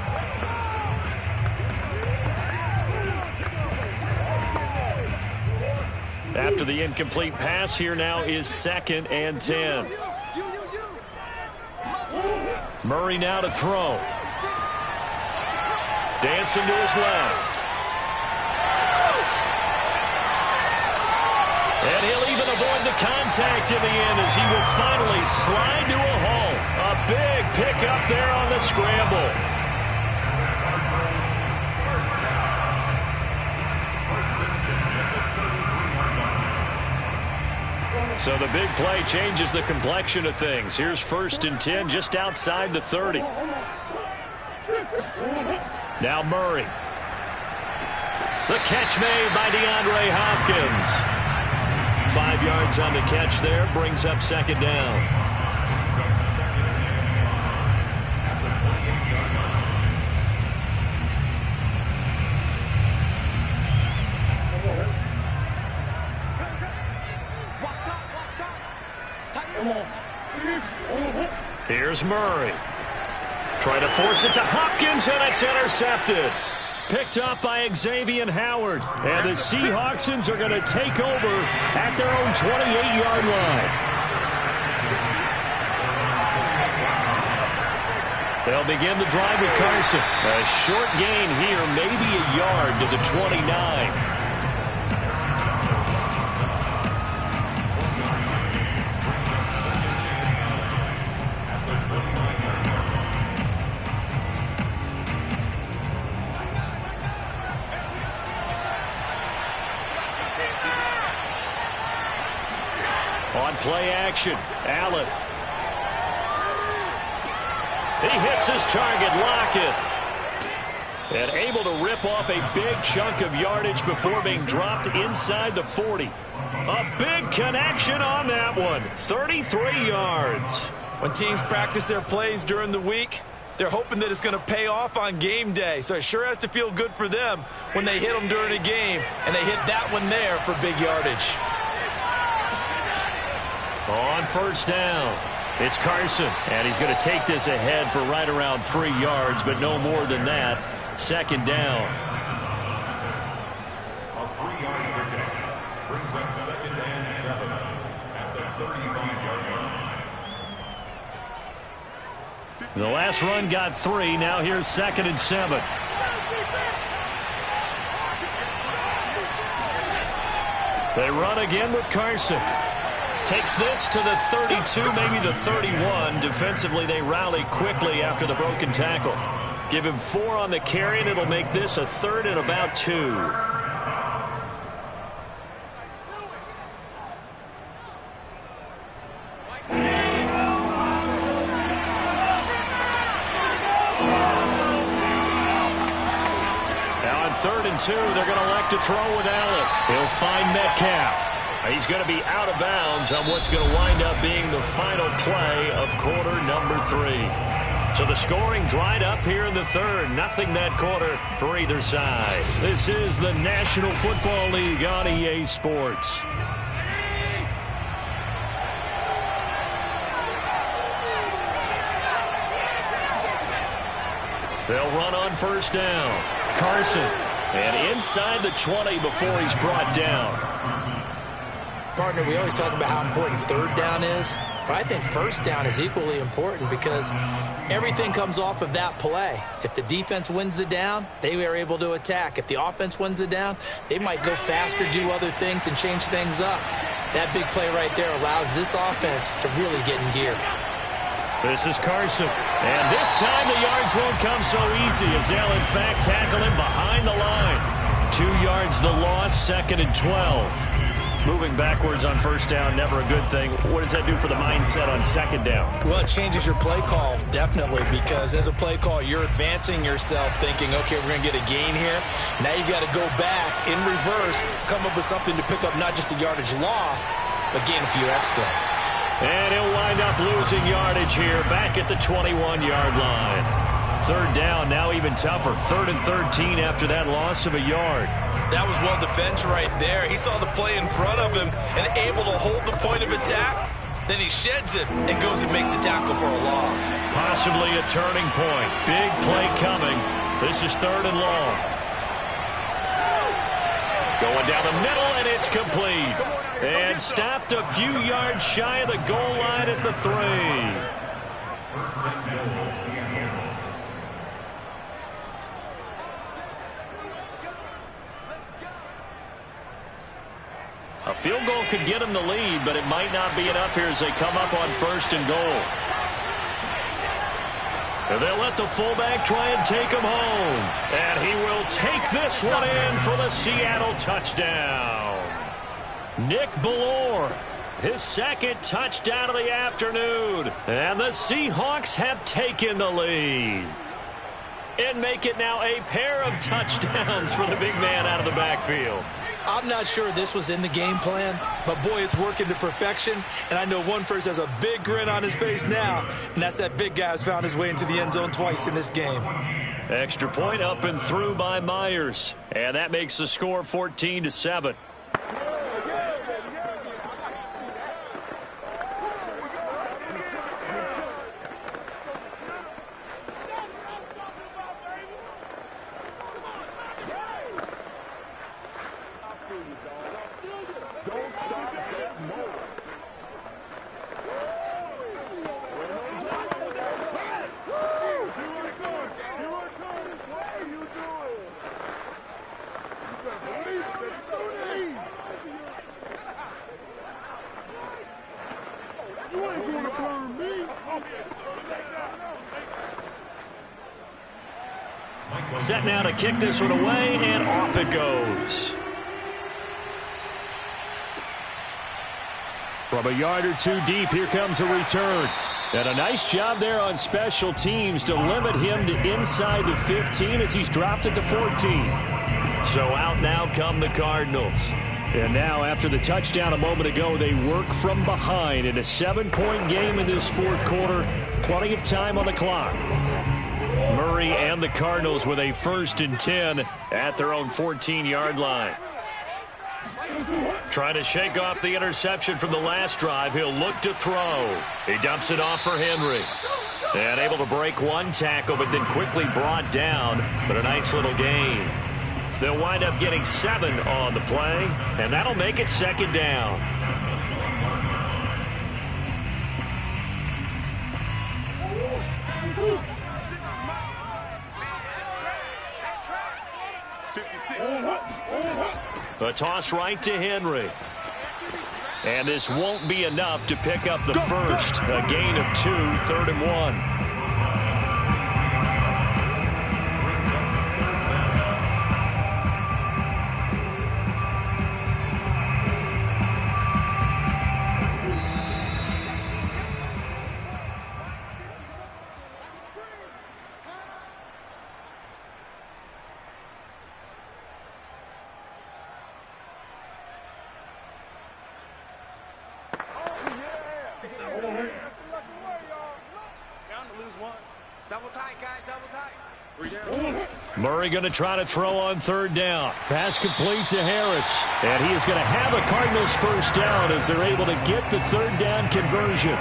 After the incomplete pass, here now is 2nd and 10. Murray now to throw. Dancing to his left. And he'll even avoid the contact in the end as he will finally slide to a halt. A big pickup there on the scramble. So the big play changes the complexion of things. Here's 1st and 10 just outside the 30. Now Murray. The catch made by DeAndre Hopkins. 5 yards on the catch there, brings up 2nd down. Here's Murray. Trying to force it to Hopkins, and it's intercepted. Picked up by Xavier Howard. And the Seahawksons are going to take over at their own 28-yard line. They'll begin the drive with Carson. A short gain here, maybe a yard to the 29. On play action, Allen. He hits his target, Lockett. And able to rip off a big chunk of yardage before being dropped inside the 40. A big connection on that one. 33 yards. When teams practice their plays during the week, they're hoping that it's going to pay off on game day. So it sure has to feel good for them when they hit them during a game, and they hit that one there for big yardage. On 1st down, it's Carson, and he's going to take this ahead for right around 3 yards, but no more than that. 2nd down. A 3-yard pickup brings up 2nd and 7 at the 35-yard line. The last run got 3. Now here's 2nd and 7. They run again with Carson. Takes this to the 32, maybe the 31. Defensively, they rally quickly after the broken tackle. Give him 4 on the carry, and it'll make this a 3rd and about 2. Now on 3rd and 2, they're going to elect to throw with Allen. He'll find Metcalf. He's going to be out of bounds on what's going to wind up being the final play of quarter number 3. So the scoring dried up here in the 3rd. Nothing that quarter for either side. This is the National Football League on EA Sports. They'll run on 1st down. Carson And inside the 20 before he's brought down. Partner, we always talk about how important third down is, but I think first down is equally important because everything comes off of that play. If the defense wins the down, they are able to attack. If the offense wins the down, they might go faster, do other things, and change things up. That big play right there allows this offense to really get in gear. This is Carson. And this time the yards won't come so easy as they'll, in fact, tackle him behind the line. 2 yards the loss, 2nd and 12. Moving backwards on first down, never a good thing. What does that do for the mindset on 2nd down? Well, it changes your play call, definitely, because as a play call, you're advancing yourself thinking, okay, we're going to get a gain here. Now you've got to go back in reverse, come up with something to pick up not just the yardage lost, but gain a few extra. And he'll wind up losing yardage here back at the 21-yard line. 3rd down, now even tougher. 3rd and 13 after that loss of a yard. That was well defense right there. He saw the play in front of him and able to hold the point of attack. Then he sheds it and goes and makes a tackle for a loss. Possibly a turning point. Big play coming. This is 3rd and long. Going down the middle, and it's complete. And stopped a few yards shy of the goal line at the 3. A field goal could get them the lead, but it might not be enough here as they come up on 1st and goal. And they'll let the fullback try and take him home. And he will take this one in for the Seattle touchdown. Nick Bellore, his 2nd touchdown of the afternoon. And the Seahawks have taken the lead. And make it now a pair of touchdowns for the big man out of the backfield. I'm not sure this was in the game plan, but boy, it's working to perfection. And I know one person has a big grin on his face now, and that's that big guy who's found his way into the end zone twice in this game. Extra point up and through by Myers. And that makes the score 14-7. Set now to kick this one away, and off it goes. From a yard or two deep, here comes a return. And a nice job there on special teams to limit him to inside the 15 as he's dropped it to 14. So out now come the Cardinals. And now after the touchdown a moment ago, they work from behind in a 7-point game in this 4th quarter. Plenty of time on the clock. Murray and the Cardinals with a 1st and 10 at their own 14-yard line. Trying to shake off the interception from the last drive. He'll look to throw. He dumps it off for Henry. And able to break one tackle, but then quickly brought down. But a nice little gain. They'll wind up getting 7 on the play, and that'll make it 2nd down. A toss right to Henry. And this won't be enough to pick up the first. A gain of 2, 3rd and 1. Murray going to try to throw on 3rd down. Pass complete to Harris. And he is going to have a Cardinals 1st down as they're able to get the 3rd down conversion.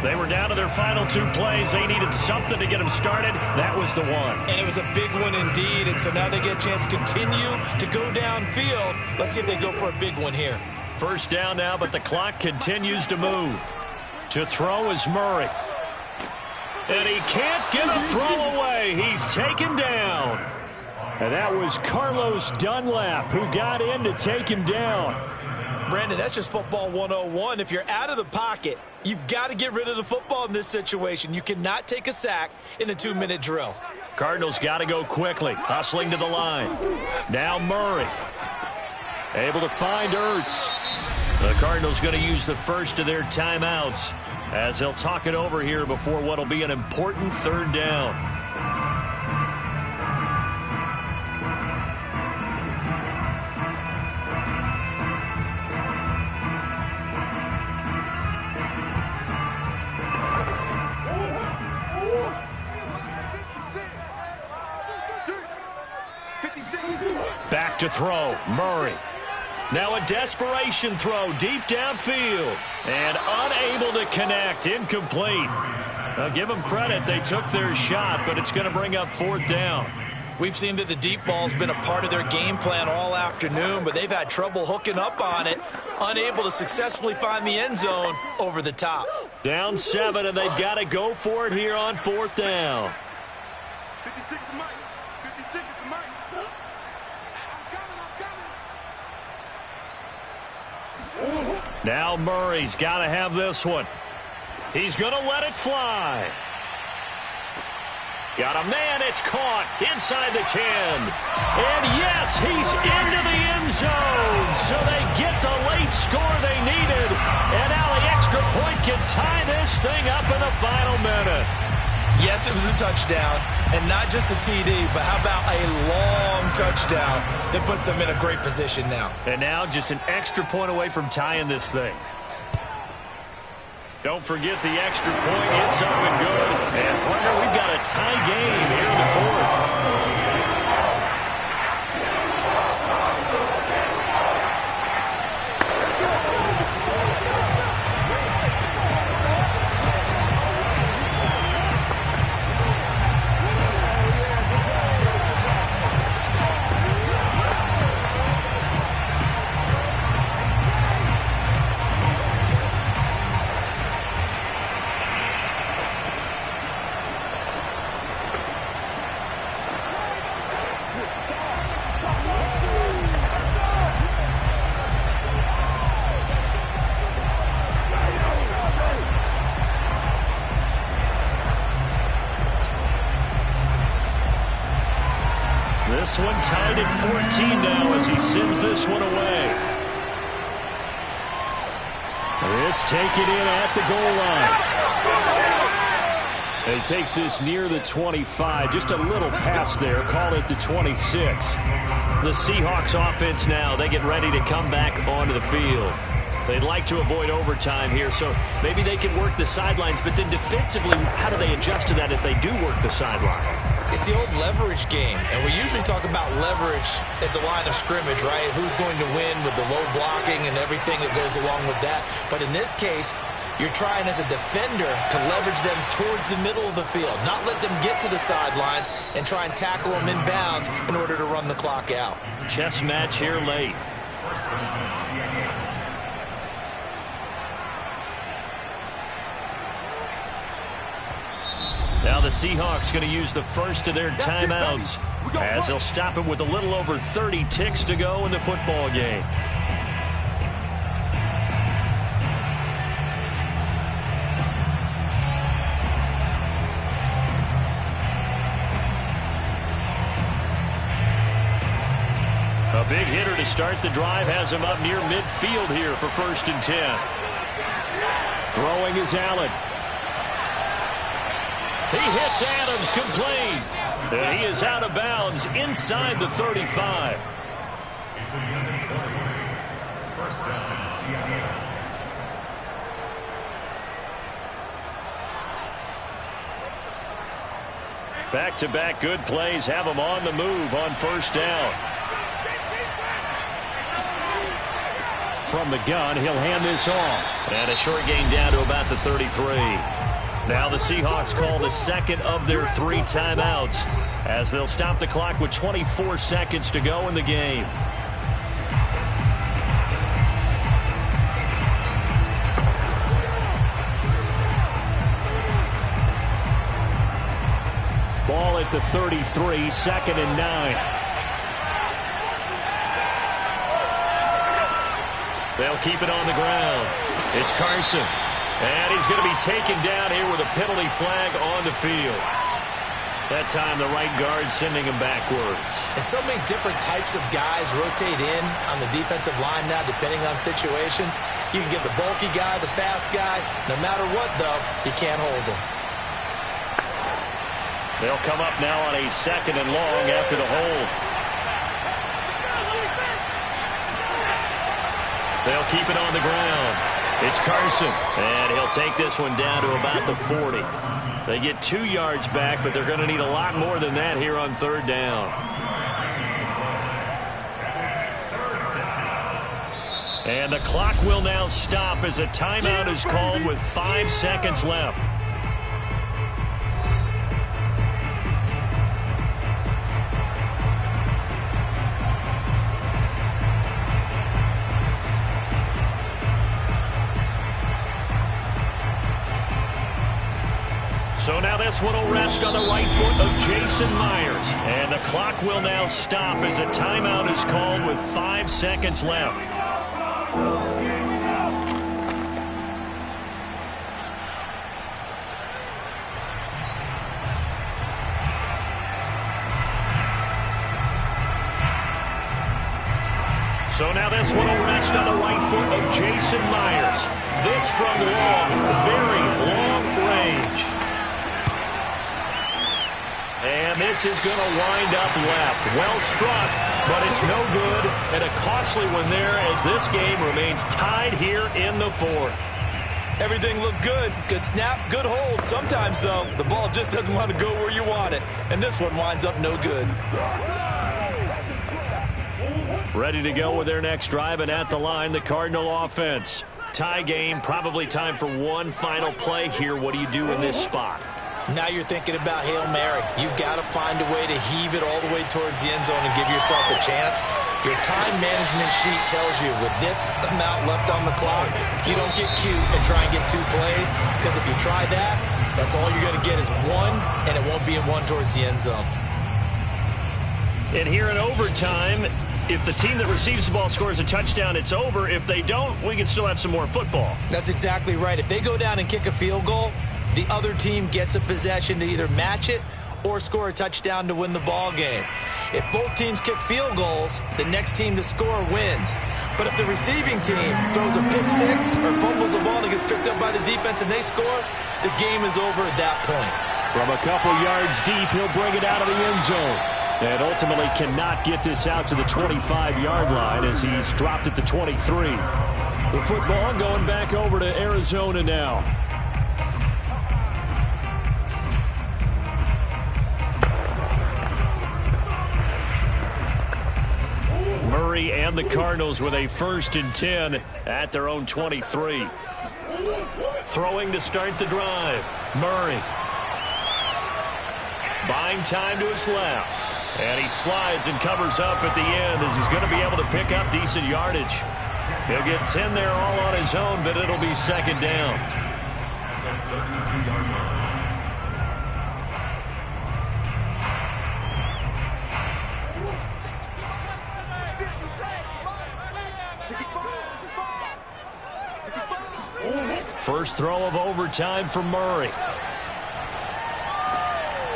They were down to their final 2 plays. They needed something to get them started. That was the one. And it was a big one indeed, and so now they get a chance to continue to go downfield. Let's see if they go for a big one here. First down now, but the clock continues to move. To throw is Murray. And he can't get a throw away. He's taken down. And that was Carlos Dunlap who got in to take him down. Brandon, that's just football 101. If you're out of the pocket, you've got to get rid of the football in this situation. You cannot take a sack in a 2-minute drill. Cardinals got to go quickly, hustling to the line. Now Murray. Able to find Ertz. The Cardinals going to use the first of their timeouts as they'll talk it over here before what will be an important 3rd down. Back to throw, Murray. Now a desperation throw deep downfield. And unable to connect, incomplete. Now give them credit, they took their shot, but it's going to bring up 4th down. We've seen that the deep ball's been a part of their game plan all afternoon, but they've had trouble hooking up on it, unable to successfully find the end zone over the top. Down 7, and they've got to go for it here on 4th down. 56 is Mike. 56 is Mike. I'm coming. Now Murray's got to have this one. He's going to let it fly. Got a man, it's caught inside the 10. And yes, he's into the end zone. So they get the late score they needed. And now the extra point can tie this thing up in the final minute. Yes, it was a touchdown, and not just a TD, but how about a long touchdown that puts them in a great position now. And now just an extra point away from tying this thing. Don't forget the extra point. It's up and good. And, partner, we've got a tie game here in the 4th. This one tied at 14 now as he sends this one away. This taken in at the goal line. He takes this near the 25. Just a little pass there. Call it the 26. The Seahawks offense now, they get ready to come back onto the field. They'd like to avoid overtime here, so maybe they can work the sidelines, but then defensively, how do they adjust to that if they do work the sideline? It's the old leverage game, and we usually talk about leverage at the line of scrimmage, right? Who's going to win with the low blocking and everything that goes along with that. But in this case, you're trying as a defender to leverage them towards the middle of the field, not let them get to the sidelines and try and tackle them inbounds in order to run the clock out. Chess match here late. Now the Seahawks going to use the first of their timeouts as they'll stop it with a little over 30 ticks to go in the football game. A big hitter to start the drive has him up near midfield here for 1st and 10. Throwing is Allen. He hits Adams complete. And he is out of bounds inside the 35. Back-to-back good plays have him on the move on 1st down. from the gun. He'll hand this off. And a short gain down to about the 33. Now the Seahawks call the second of their 3 timeouts as they'll stop the clock with 24 seconds to go in the game. Ball at the 33, 2nd and 9. They'll keep it on the ground. It's Carson. And he's going to be taken down here with a penalty flag on the field. That time the right guard sending him backwards. And so many different types of guys rotate in on the defensive line now depending on situations. You can get the bulky guy, the fast guy. No matter what, though, you can't hold him. They'll come up now on a 2nd and long after the hold. They'll keep it on the ground. It's Carson, and he'll take this one down to about the 40. They get 2 yards back, but they're going to need a lot more than that here on 3rd down. And the clock will now stop as a timeout is called with 5 seconds left. So now this one will rest on the right foot of Jason Myers. And the clock will now stop as a timeout is called with 5 seconds left. So now this one will rest on the right foot of Jason Myers. This from long, very long range. And this is going to wind up left. Well struck, but it's no good. And a costly one there as this game remains tied here in the 4th. Everything looked good. Good snap, good hold. Sometimes, though, the ball just doesn't want to go where you want it. And this one winds up no good. Ready to go with their next drive, and at the line, the Cardinal offense. Tie game, probably time for one final play here. What do you do in this spot? Now you're thinking about Hail Mary. You've got to find a way to heave it all the way towards the end zone and give yourself a chance. Your time management sheet tells you with this amount left on the clock, you don't get cute and try and get 2 plays, because if you try that, that's all you're going to get is 1, and it won't be a 1 towards the end zone. And here in overtime, if the team that receives the ball scores a touchdown, it's over. If they don't, we can still have some more football. That's exactly right. If they go down and kick a field goal, the other team gets a possession to either match it or score a touchdown to win the ball game. If both teams kick field goals, the next team to score wins. But if the receiving team throws a pick 6 or fumbles the ball and it gets picked up by the defense and they score, the game is over at that point. From a couple yards deep, he'll bring it out of the end zone. And ultimately cannot get this out to the 25-yard line as he's dropped at the 23. The football going back over to Arizona now. Murray and the Cardinals with a 1st and 10 at their own 23. Throwing to start the drive. Murray. Buying time to his left. And he slides and covers up at the end as he's going to be able to pick up decent yardage. He'll get 10 there all on his own, but it'll be 2nd down. First throw of overtime for Murray.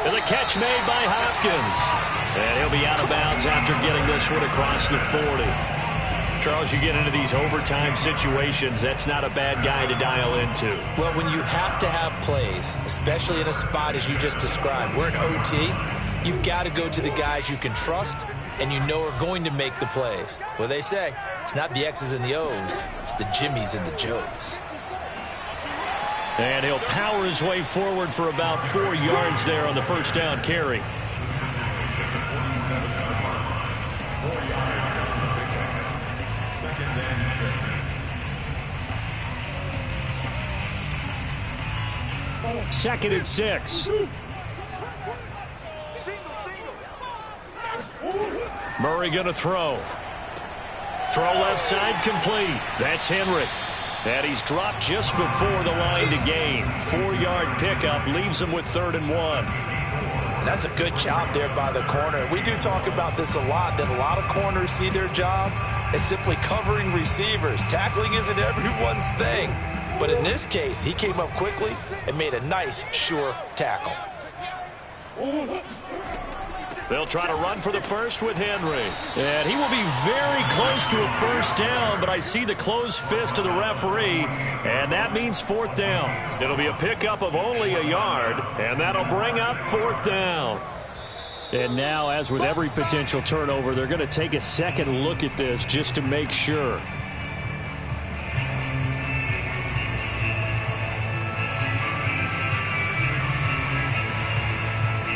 And the catch made by Hopkins. And he'll be out of bounds after getting this one across the 40. Charles, you get into these overtime situations, that's not a bad guy to dial into. Well, when you have to have plays, especially in a spot as you just described, we're in OT, you've got to go to the guys you can trust and you know are going to make the plays. Well, they say, it's not the X's and the O's, it's the Jimmies and the Joes. And he'll power his way forward for about 4 yards there on the first down carry. 4 yards on the pickup. 2nd and 6. 2nd and 6. Single. Murray going to throw. Throw left side complete. That's Henry. And he's dropped just before the line to gain. 4-yard pickup leaves him with 3rd and 1. That's a good job there by the corner. We do talk about this a lot, that a lot of corners see their job as simply covering receivers. Tackling isn't everyone's thing. But in this case, he came up quickly and made a nice, sure tackle. They'll try to run for the first with Henry. And he will be very close to a first down, but I see the closed fist of the referee, and that means 4th down. It'll be a pickup of only a yard, and that'll bring up 4th down. And now, as with every potential turnover, they're going to take a second look at this just to make sure.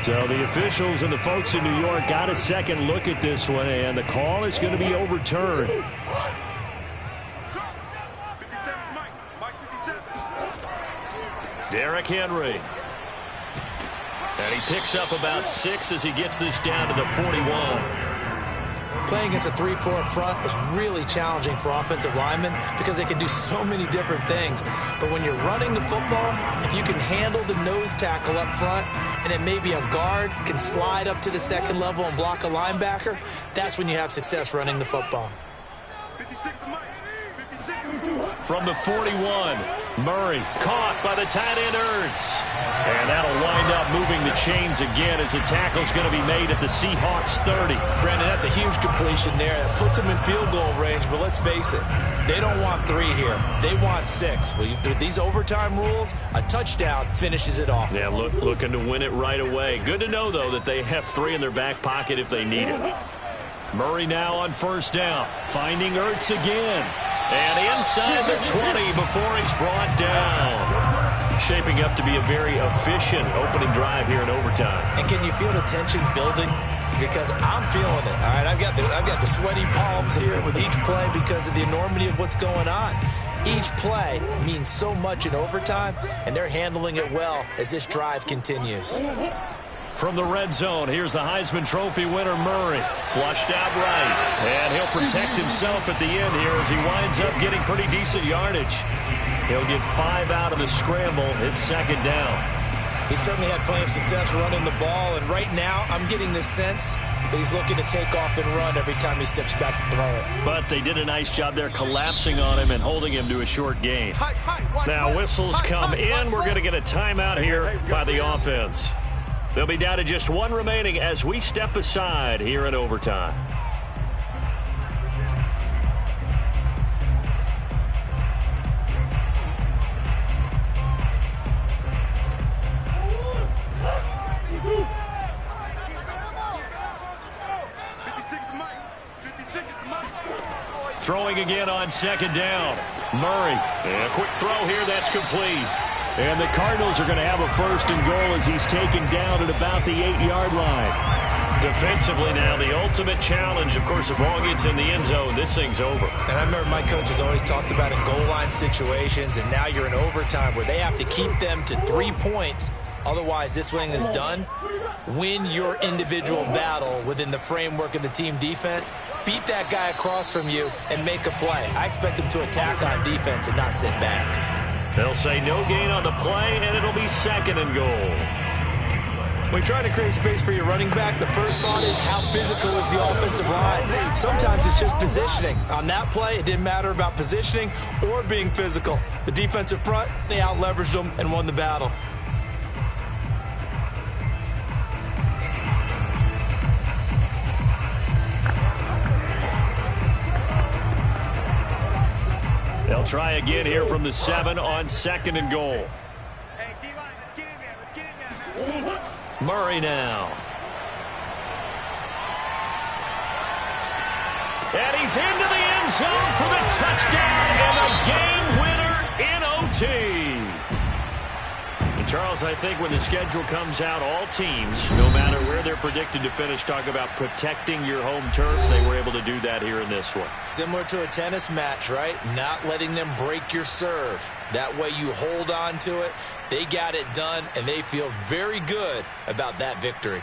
So the officials and the folks in New York got a second look at this one, and the call is going to be overturned. 57 Mike. Mike 57. Derrick Henry. And he picks up about 6 as he gets this down to the 41. Playing against a 3-4 front is really challenging for offensive linemen because they can do so many different things. But when you're running the football, if you can handle the nose tackle up front, and then maybe a guard can slide up to the second level and block a linebacker, that's when you have success running the football. 56 Mike. 56. From the 41, Murray caught by the tight end Ertz. And that'll wind up moving the chains again as the tackle's going to be made at the Seahawks 30. Brandon, that's a huge completion there. It puts them in field goal range, but let's face it, they don't want 3 here. They want 6. Well, through these overtime rules, a touchdown finishes it off. Yeah, looking to win it right away. Good to know, though, that they have 3 in their back pocket if they need it. Murray now on first down, finding Ertz again. And inside the 20 before he's brought down. Shaping up to be a very efficient opening drive here in overtime. And can you feel the tension building? Because I'm feeling it. All right, I've got the sweaty palms here with each play because of the enormity of what's going on. Each play means so much in overtime, and they're handling it well as this drive continues. From the red zone, here's the Heisman Trophy winner, Murray. Flushed out right. And he'll protect himself at the end here as he winds up getting pretty decent yardage. He'll get 5 out of the scramble. It's 2nd down. He certainly had plenty of success running the ball, and right now I'm getting the sense that he's looking to take off and run every time he steps back to throw it. But they did a nice job there collapsing on him and holding him to a short gain. Now whistles come in. We're going to get a timeout here by the offense. They'll be down to just 1 remaining as we step aside here in overtime. Throwing again on 2nd down. Murray. And a quick throw here. That's complete. And the Cardinals are going to have a 1st and goal as he's taken down at about the 8-yard line. Defensively now, the ultimate challenge. Of course, the ball gets in the end zone, this thing's over. And I remember my coaches always talked about in goal line situations, and now you're in overtime where they have to keep them to 3 points. Otherwise, this thing is done. Win your individual battle within the framework of the team defense. Beat that guy across from you and make a play. I expect them to attack on defense and not sit back. They'll say no gain on the play, and it'll be 2nd and goal. When you're trying to create space for your running back, the first thought is how physical is the offensive line. Sometimes it's just positioning. On that play, it didn't matter about positioning or being physical. The defensive front, they out-leveraged them and won the battle. They'll try again here from the 7 on 2nd and goal. Hey, D-line, let's get in there. Let's get in there, man. Murray now. And he's into the end zone for the touchdown and a game winner in OT. Charles, I think when the schedule comes out, all teams, no matter where they're predicted to finish, talk about protecting your home turf. They were able to do that here in this one. Similar to a tennis match, right? Not letting them break your serve. That way you hold on to it. They got it done, and they feel very good about that victory.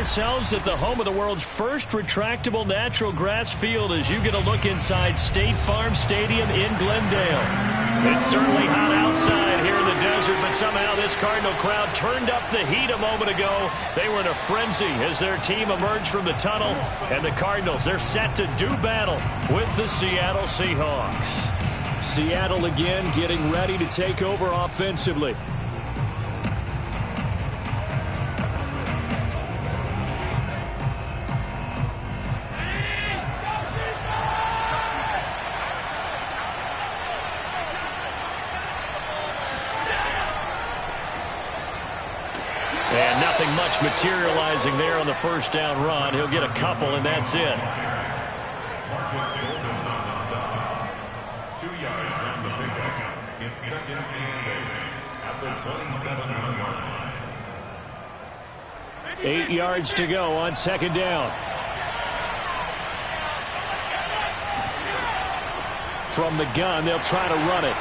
ourselves at the home of the world's first retractable natural grass field as you get a look inside State Farm Stadium in Glendale. It's certainly hot outside here in the desert, but somehow this Cardinal crowd turned up the heat a moment ago. They were in a frenzy as their team emerged from the tunnel, and the Cardinals, they're set to do battle with the Seattle Seahawks. Seattle again getting ready to take over offensively. And nothing much materializing there on the first down run. He'll get a couple, and that's it. Marcus Golden on the stop. 2 yards on the pickup. It's second and 8 at the 27-yard line. 8 yards to go on second down. From the gun, they'll try to run it.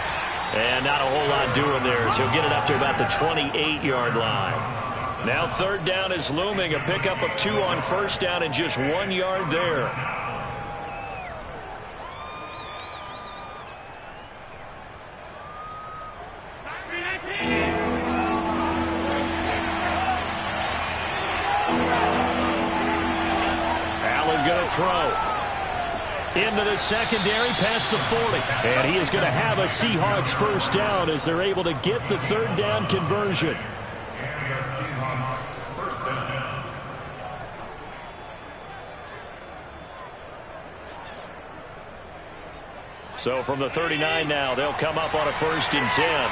And not a whole lot doing there, so he'll get it up to about the 28-yard line. Now third down is looming. A pickup of 2 on first down and just 1 yard there. Allen going to throw. Into the secondary past the 40. And he is going to have a Seahawks first down as they're able to get the third down conversion. So from the 39 now, they'll come up on a 1st and 10.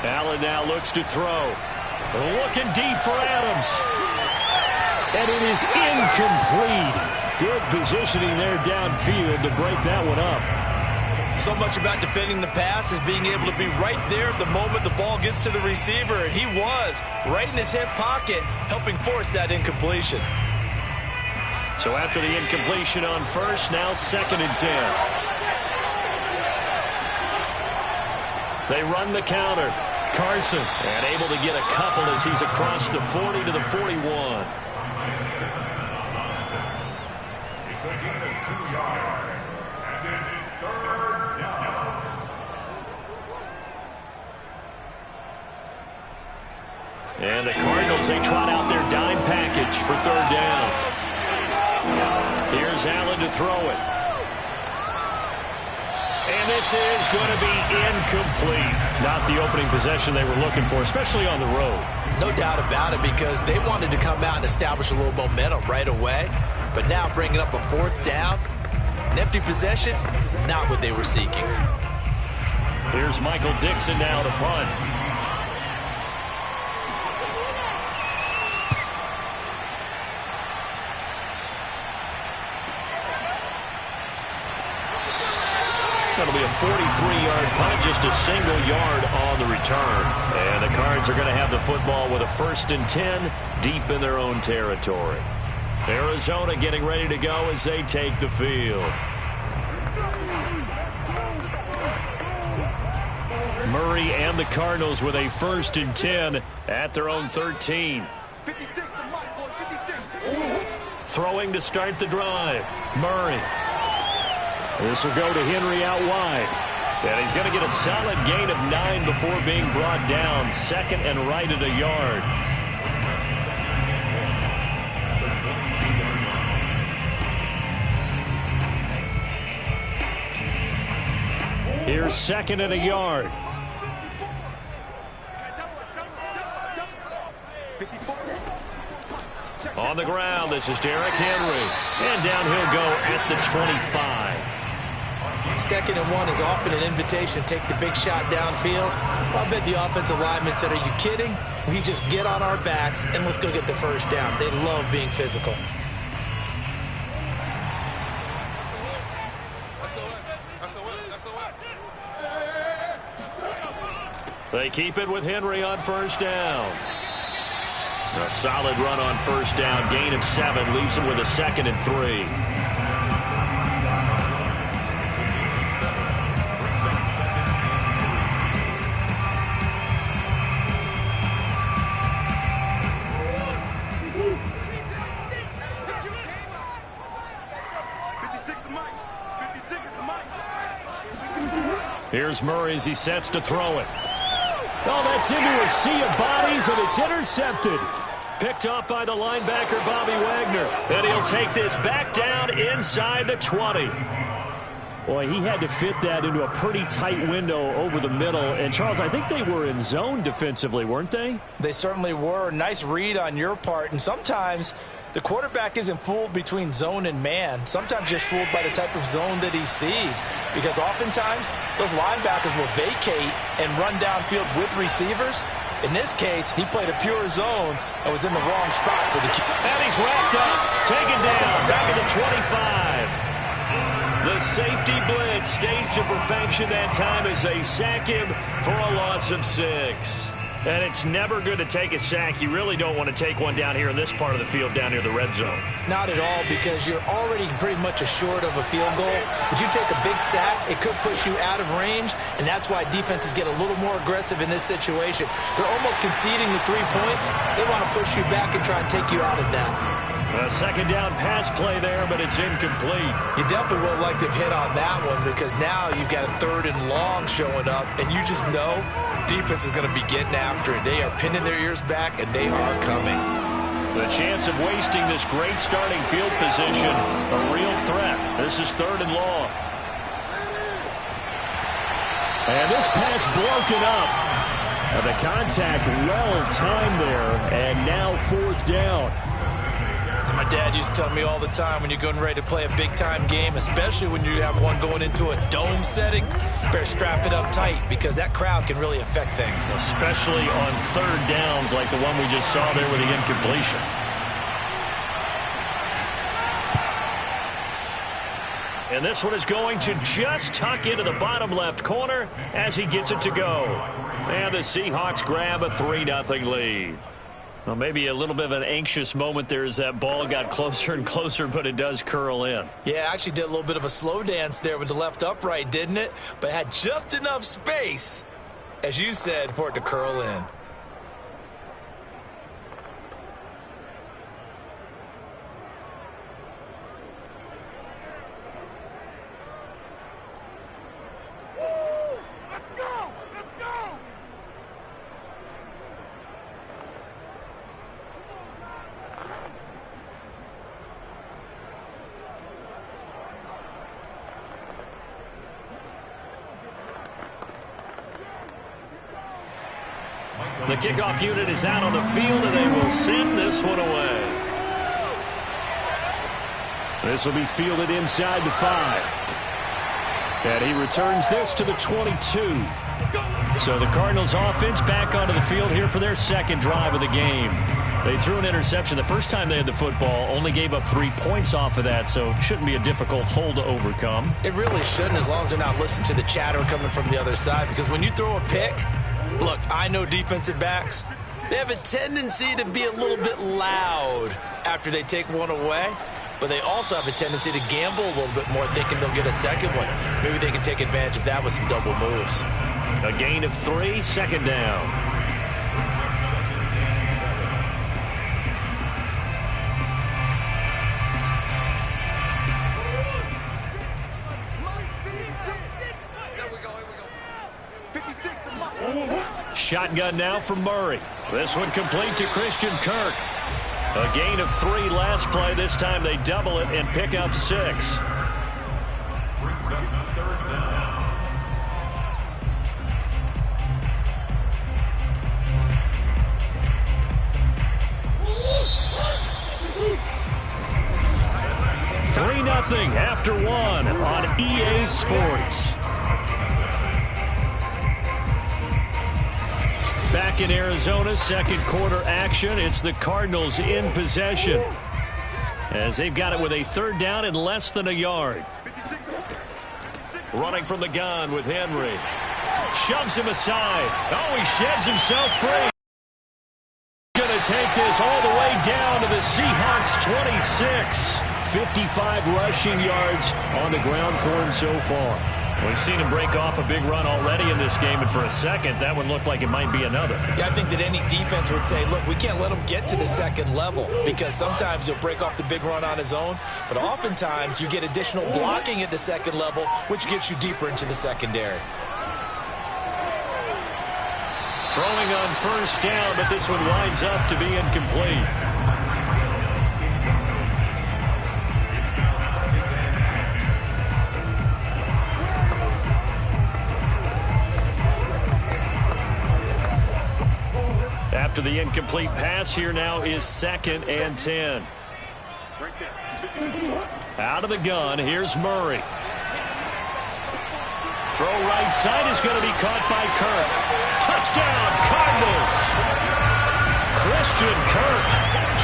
Allen now looks to throw. Looking deep for Adams. And it is incomplete. Good positioning there downfield to break that one up. So much about defending the pass is being able to be right there at the moment the ball gets to the receiver, and he was right in his hip pocket, helping force that incompletion. So after the incompletion on first, now 2nd and 10. They run the counter. Carson, and able to get a couple as he's across the 40 to the 41. It's a gain of 2 yards, and it's third down. And the Cardinals, they trot out their dime package for third down. Here's Allen to throw it. And this is going to be incomplete. Not the opening possession they were looking for, especially on the road. No doubt about it, because they wanted to come out and establish a little momentum right away. But now bringing up a 4th down, an empty possession, not what they were seeking. Here's Michael Dixon now to punt. That'll be a 43-yard punt, just a single yard on the return. And the Cards are going to have the football with a 1st and 10 deep in their own territory. Arizona getting ready to go as they take the field. Murray and the Cardinals with a 1st and 10 at their own 13. 56 to Mike, boy, 56. Throwing to start the drive. Murray. This will go to Henry out wide. And he's going to get a solid gain of 9 before being brought down. 2nd and right at a yard. Here's 2nd and a yard. 54. On the ground, this is Derrick Henry. And down he'll go at the 25. 2nd and 1 is often an invitation to take the big shot downfield. I'll bet the offensive linemen said, are you kidding? We just get on our backs and let's go get the first down. They love being physical. They keep it with Henry on first down. A solid run on first down. Gain of 7 leaves him with a 2nd and 3. Here's Murray as he sets to throw it. Oh, that's into a sea of bodies, and it's intercepted. Picked off by the linebacker, Bobby Wagner. And he'll take this back down inside the 20. Boy, he had to fit that into a pretty tight window over the middle. And, Charles, I think they were in zone defensively, weren't they? They certainly were. Nice read on your part. And sometimes the quarterback isn't fooled between zone and man. Sometimes just fooled by the type of zone that he sees. Because oftentimes, those linebackers will vacate and run downfield with receivers. In this case, he played a pure zone and was in the wrong spot for the kick. And he's wrapped up, taken down, back at the 25. The safety blitz staged to perfection that time as they sack him for a loss of 6. And it's never good to take a sack. You really don't want to take one down here in this part of the field down near the red zone. Not at all, because you're already pretty much assured of a field goal. But you take a big sack, it could push you out of range, and that's why defenses get a little more aggressive in this situation. They're almost conceding the 3 points. They want to push you back and try and take you out of that. A second down pass play there, but it's incomplete. You definitely would like to hit on that one, because now you've got a 3rd and long showing up, and you just know defense is going to be getting after it. They are pinning their ears back, and they are coming. The chance of wasting this great starting field position, a real threat. This is 3rd and long. And this pass broken up. The contact well timed there, and now 4th down. As my dad used to tell me all the time, when you're getting ready to play a big-time game, especially when you have one going into a dome setting, better strap it up tight, because that crowd can really affect things. Especially on 3rd downs like the one we just saw there with the incompletion. And this one is going to just tuck into the bottom left corner as he gets it to go. And the Seahawks grab a 3-0 lead. Well, maybe a little bit of an anxious moment there as that ball got closer and closer, but it does curl in. Yeah, actually did a little bit of a slow dance there with the left upright, didn't it? But had just enough space, as you said, for it to curl in. The kickoff unit is out on the field, and they will send this one away. This will be fielded inside the 5. And he returns this to the 22. So the Cardinals offense back onto the field here for their 2nd drive of the game. They threw an interception the first time they had the football, only gave up 3 points off of that, so it shouldn't be a difficult hole to overcome. It really shouldn't, as long as they're not listening to the chatter coming from the other side, because when you throw a pick, look, I know defensive backs, they have a tendency to be a little bit loud after they take one away, but they also have a tendency to gamble a little bit more, thinking they'll get a second one. Maybe they can take advantage of that with some double moves. A gain of 3, 2nd down. Shotgun now for Murray. This one complete to Christian Kirk. A gain of 3 last play. This time they double it and pick up 6. Brings up 3rd down. $3-0 after 1 on EA Sports. Back in Arizona, 2nd quarter action. It's the Cardinals in possession, as they've got it with a 3rd down and less than a yard. Running from the gun with Henry. Shoves him aside. Oh, he sheds himself free. Going to take this all the way down to the Seahawks 26. 55 rushing yards on the ground for him so far. We've seen him break off a big run already in this game, and for a second, that one looked like it might be another. Yeah, I think that any defense would say, look, we can't let him get to the 2nd level, because sometimes he'll break off the big run on his own, but oftentimes you get additional blocking at the 2nd level, which gets you deeper into the secondary. Throwing on first down, but this one winds up to be incomplete. After the incomplete pass, here now is 2nd and 10. Out of the gun, here's Murray. Throw right side is going to be caught by Kirk. Touchdown, Cardinals! Christian Kirk,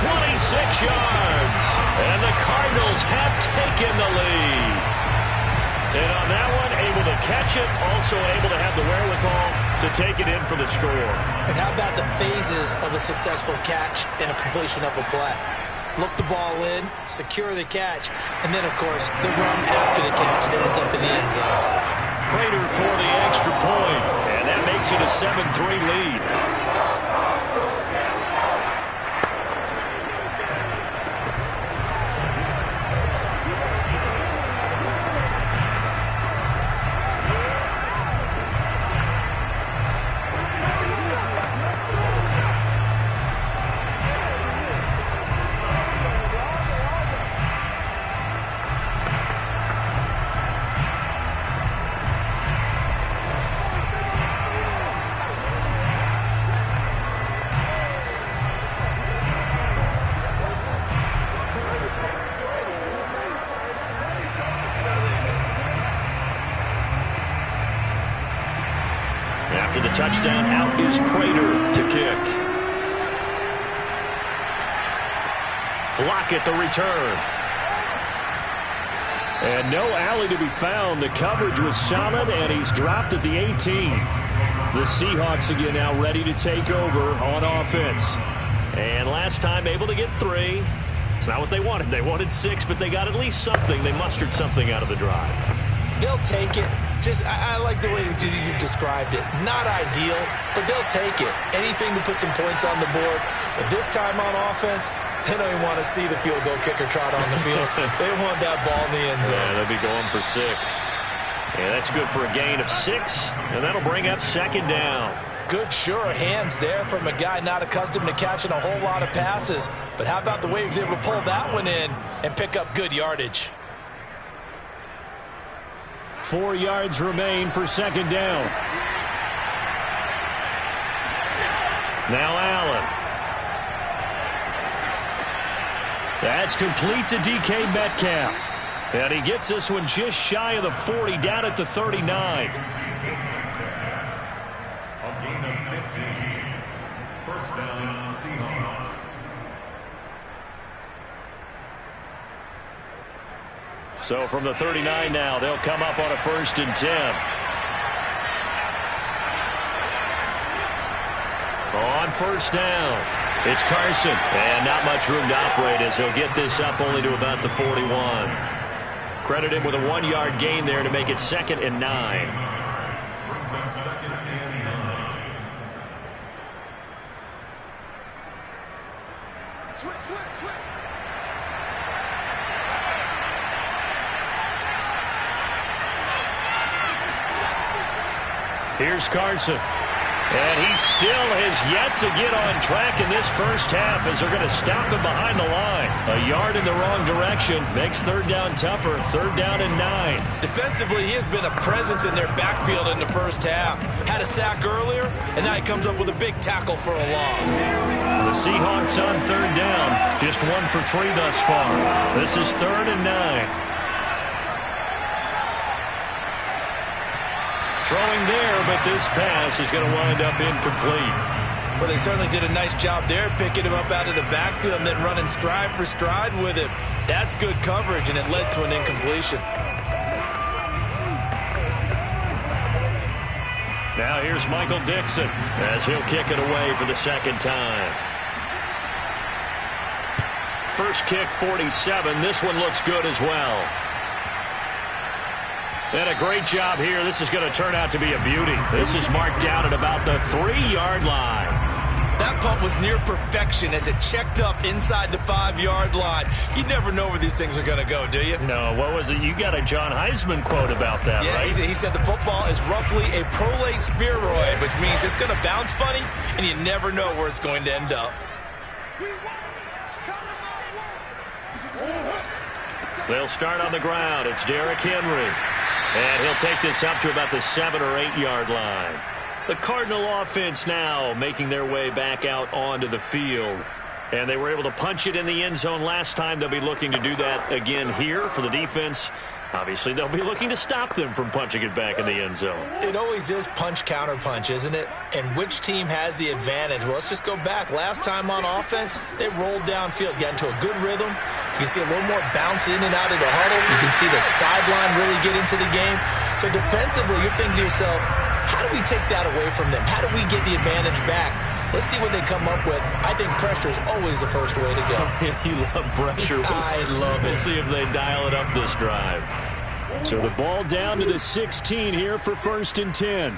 26 yards. And the Cardinals have taken the lead. And on that one, able to catch it, also able to have the wherewithal to take it in for the score. And how about the phases of a successful catch and a completion of a play? Look the ball in, secure the catch, and then, of course, the run after the catch that ends up in the end zone. Prater for the extra point, and that makes it a 7-3 lead. After the touchdown, out is Prater to kick. Lockett the return. And no alley to be found. The coverage was solid, and he's dropped at the 18. The Seahawks again now ready to take over on offense. And last time able to get 3. It's not what they wanted. They wanted 6, but they got at least something. They mustered something out of the drive. They'll take it. I like the way you've described it. Not ideal, but they'll take it. Anything to put some points on the board. But this time on offense, they don't even want to see the field goal kicker trot on the field. They want that ball in the end zone. Yeah, they'll be going for 6. Yeah, that's good for a gain of 6, and that'll bring up 2nd down. Good, sure hands there from a guy not accustomed to catching a whole lot of passes. But how about the way he was able to pull that one in and pick up good yardage? 4 yards remain for 2nd down. Now Allen. That's complete to DK Metcalf. And he gets this one just shy of the 40, down at the 39. A gain of 15. First down, Seahawks. So from the 39 now, they'll come up on a 1st and 10. On 1st down, it's Carson. And not much room to operate as he'll get this up only to about the 41. Credit him with a 1-yard gain there to make it 2nd and 9. Brings up 2nd and 9. Switch. Here's Carson. And he still has yet to get on track in this first half as they're going to stop him behind the line. A yard in the wrong direction makes 3rd down tougher. 3rd down and 9. Defensively, he has been a presence in their backfield in the first half. Had a sack earlier, and now he comes up with a big tackle for a loss. The Seahawks on 3rd down. Just 1 for 3 thus far. This is 3rd and 9. Throwing there, but this pass is going to wind up incomplete. Well, they certainly did a nice job there, picking him up out of the backfield and then running stride for stride with him. That's good coverage, and it led to an incompletion. Now here's Michael Dixon as he'll kick it away for the 2nd time. First kick, 47. This one looks good as well. And a great job here. This is going to turn out to be a beauty. This is marked down at about the 3-yard line. That punt was near perfection as it checked up inside the 5-yard line. You never know where these things are going to go, do you? No, what was it? You got a John Heisman quote about that, yeah, right? He said the football is roughly a prolate spheroid, which means it's going to bounce funny, and you never know where it's going to end up. They'll start on the ground. It's Derrick Henry. And he'll take this up to about the 7 or 8 yard line. The Cardinal offense now making their way back out onto the field. And they were able to punch it in the end zone last time. They'll be looking to do that again here for the defense. Obviously, they'll be looking to stop them from punching it back in the end zone. It always is punch-counter-punch, isn't it? And which team has the advantage? Well, let's just go back. Last time on offense, they rolled downfield, got into a good rhythm. You can see a little more bounce in and out of the huddle. You can see the sideline really get into the game. So defensively, you're thinking to yourself, how do we take that away from them? How do we get the advantage back? Let's see what they come up with. I think pressure is always the first way to go. You love pressure. I love it. We'll see if they dial it up this drive. So the ball down to the 16 here for 1st and 10.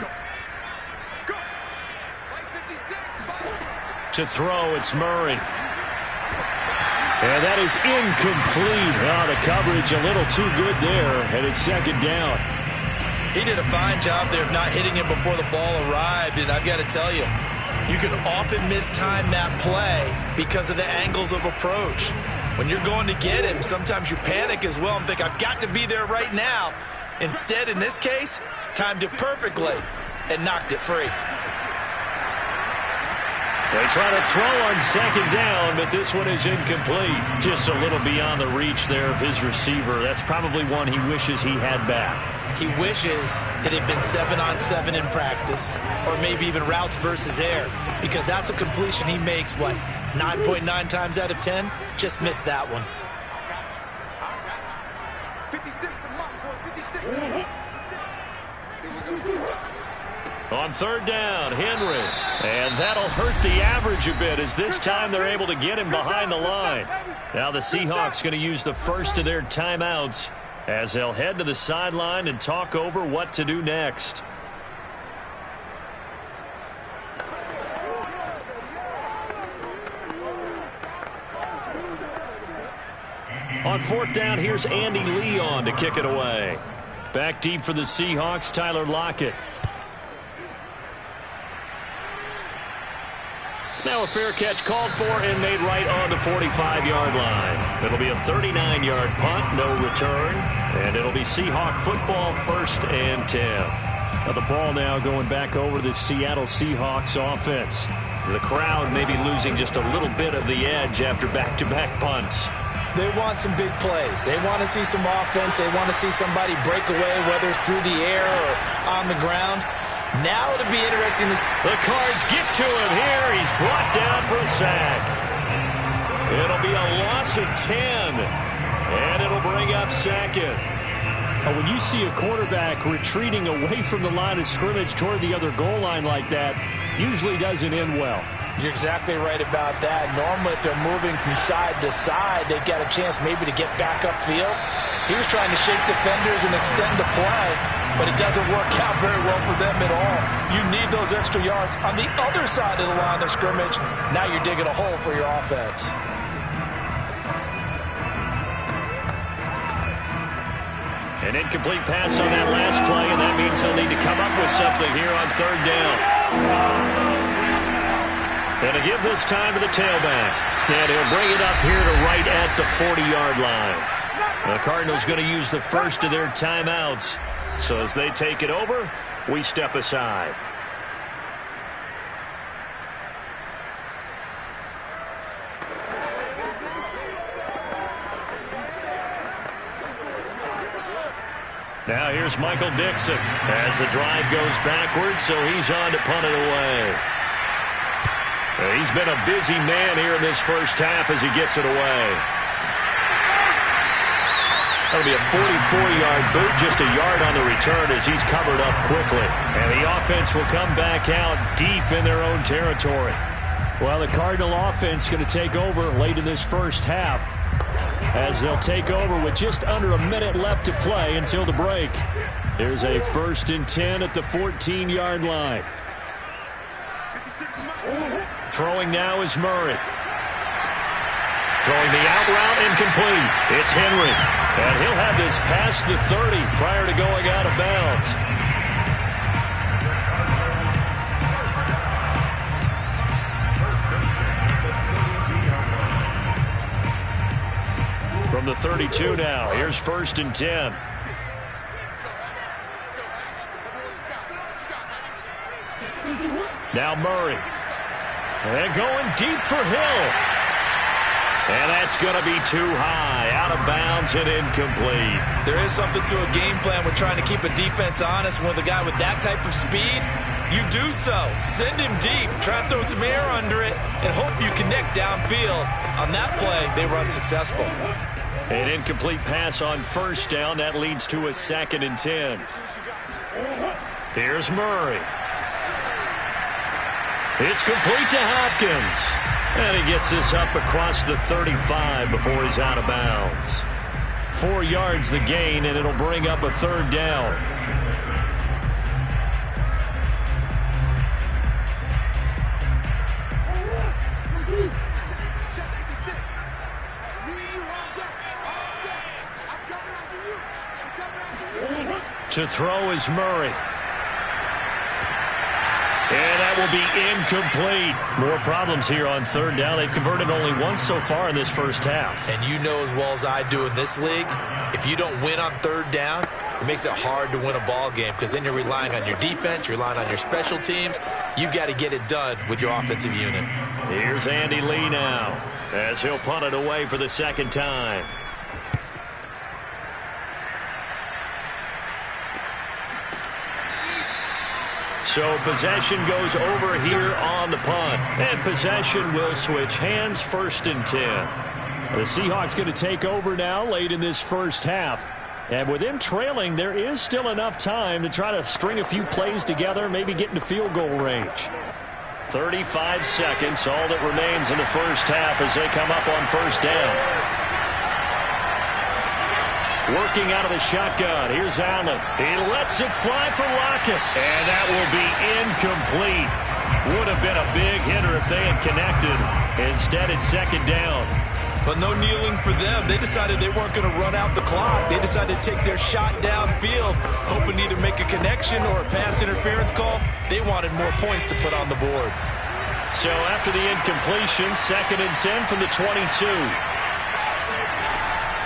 To throw, it's Murray. And that is incomplete. Oh, the coverage a little too good there, and it's 2nd down. He did a fine job there of not hitting him before the ball arrived, and I've got to tell you, you can often mistime that play because of the angles of approach. When you're going to get him, sometimes you panic as well and think, I've got to be there right now. Instead, in this case, timed it perfectly and knocked it free. They try to throw on 2nd down, but this one is incomplete. Just a little beyond the reach there of his receiver. That's probably one he wishes he had back. He wishes it had been 7-on-7 in practice, or maybe even routes versus air, because that's a completion he makes, 9.9 times out of 10? Just missed that one. 56 to Mark, boys, 56. On 3rd down, Henry. And that'll hurt the average a bit as this time they're able to get him behind the line. Now the Seahawks going to use the first of their timeouts as they'll head to the sideline and talk over what to do next. On 4th down, here's Andy Leon to kick it away. Back deep for the Seahawks, Tyler Lockett. Now a fair catch called for and made right on the 45-yard line. It'll be a 39-yard punt, no return, and it'll be Seahawk football 1st and 10. Now the ball now going back over to the Seattle Seahawks offense. The crowd may be losing just a little bit of the edge after back-to-back punts. They want some big plays. They want to see some offense. They want to see somebody break away, whether it's through the air or on the ground. Now it'll be interesting. The Cards get to him here. He's brought down for a sack. It'll be a loss of 10, and it'll bring up 2nd. When you see a quarterback retreating away from the line of scrimmage toward the other goal line like that, usually doesn't end well. You're exactly right about that. Normally, if they're moving from side to side, they've got a chance maybe to get back upfield. He was trying to shake defenders and extend the play, but it doesn't work out very well for them at all. You need those extra yards on the other side of the line of scrimmage. Now you're digging a hole for your offense. An incomplete pass on that last play, and that means they'll need to come up with something here on 3rd down. And to give this time to the tailback. And he'll bring it up here to right at the 40-yard line. The Cardinals going to use the first of their timeouts. So as they take it over, we step aside. Now here's Michael Dixon as the drive goes backwards, so he's on to punt it away. He's been a busy man here in this first half as he gets it away. That'll be a 44-yard boot, just a yard on the return as he's covered up quickly. And the offense will come back out deep in their own territory. Well, the Cardinal offense going to take over late in this first half as they'll take over with just under a minute left to play until the break. There's a 1st and 10 at the 14-yard line. Throwing now is Murray. Throwing the out route, incomplete. It's Henry. And he'll have this past the 30 prior to going out of bounds. From the 32 now, here's 1st and 10. Now Murray. And going deep for Hill. And that's going to be too high. Out of bounds and incomplete. There is something to a game plan with trying to keep a defense honest. When with a guy with that type of speed, you do so. Send him deep. Try to throw some air under it and hope you connect downfield. On that play, they were unsuccessful. An incomplete pass on 1st down. That leads to a 2nd and 10. Here's Murray. It's complete to Hopkins. And he gets this up across the 35 before he's out of bounds. 4 yards the gain, and it'll bring up a 3rd down. To throw is Murray. And that will be incomplete. More problems here on 3rd down. They've converted only once so far in this first half. And you know as well as I do in this league, if you don't win on 3rd down, it makes it hard to win a ball game because then you're relying on your defense, you're relying on your special teams. You've got to get it done with your offensive unit. Here's Andy Lee now as he'll punt it away for the 2nd time. So possession goes over here on the punt. And possession will switch hands, 1st and 10. The Seahawks going to take over now late in this first half. And with them trailing, there is still enough time to try to string a few plays together, maybe get into field goal range. 35 seconds, all that remains in the first half as they come up on 1st down. Working out of the shotgun. Here's Allen. He lets it fly for Lockett. And that will be incomplete. Would have been a big hitter if they had connected. Instead, it's 2nd down. But no kneeling for them. They decided they weren't going to run out the clock. They decided to take their shot downfield, hoping to either make a connection or a pass interference call. They wanted more points to put on the board. So after the incompletion, 2nd and 10 from the 22.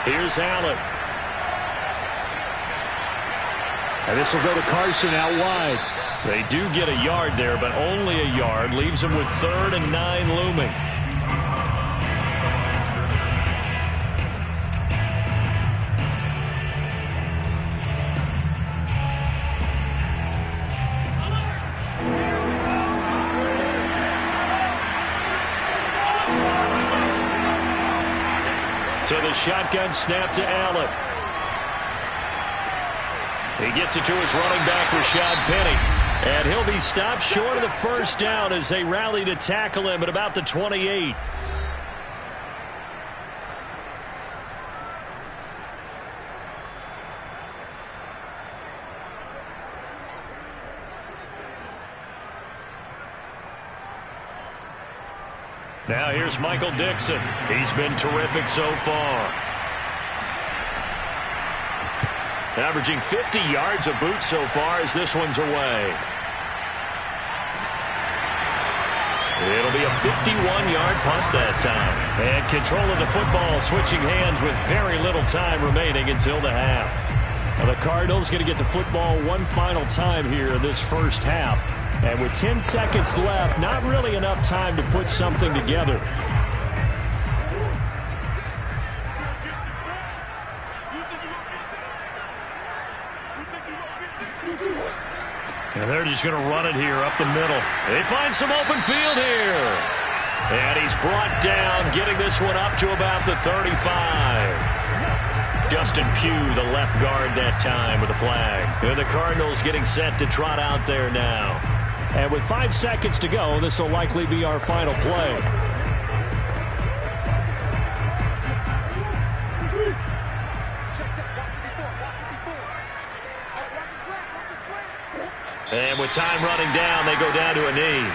Here's Allen. And this will go to Carson out wide. They do get a yard there, but only a yard. Leaves them with 3rd and 9 looming. To the shotgun snap to Allen. He gets it to his running back, Rashad Penny. And he'll be stopped short of the 1st down as they rally to tackle him at about the 28. Now here's Michael Dixon. He's been terrific so far. Averaging 50 yards a boot so far as this one's away. It'll be a 51-yard punt that time. And control of the football switching hands with very little time remaining until the half. Now the Cardinals going to get the football one final time here in this first half. And with 10 seconds left, not really enough time to put something together. And they're just going to run it here up the middle. They find some open field here. And he's brought down, getting this one up to about the 35. Justin Pugh, the left guard that time with a flag. And the Cardinals getting set to trot out there now. And with 5 seconds to go, this will likely be our final play. And with time running down, they go down to a knee.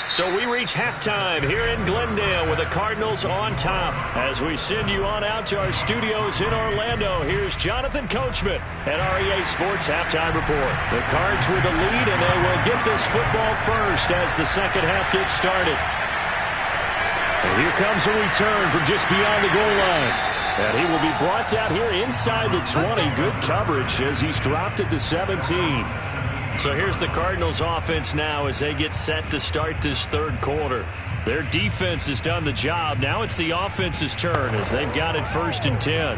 So we reach halftime here in Glendale with the Cardinals on top. As we send you on out to our studios in Orlando, here's Jonathan Coachman at REA Sports Halftime Report. The Cards with the lead, and they will get this football first as the second half gets started. And here comes a return from just beyond the goal line. And he will be brought down here inside the 20. Good coverage as he's dropped at the 17. So here's the Cardinals offense now as they get set to start this third quarter. Their defense has done the job. Now it's the offense's turn as they've got it 1st and 10.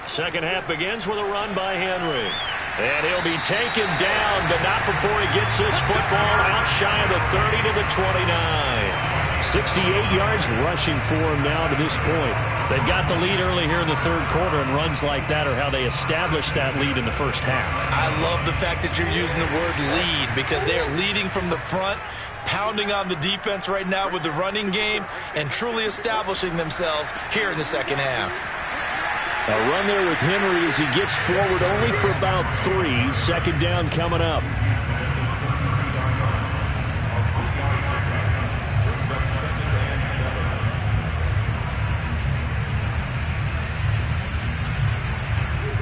Second half begins with a run by Henry. And he'll be taken down, but not before he gets this football out shy of the 30 to the 29. 68 yards rushing for him now to this point. They've got the lead early here in the third quarter, and runs like that are how they establish that lead in the first half. I love the fact that you're using the word lead because they are leading from the front, pounding on the defense right now with the running game, and truly establishing themselves here in the second half. A run there with Henry as he gets forward only for about 3. Second down coming up.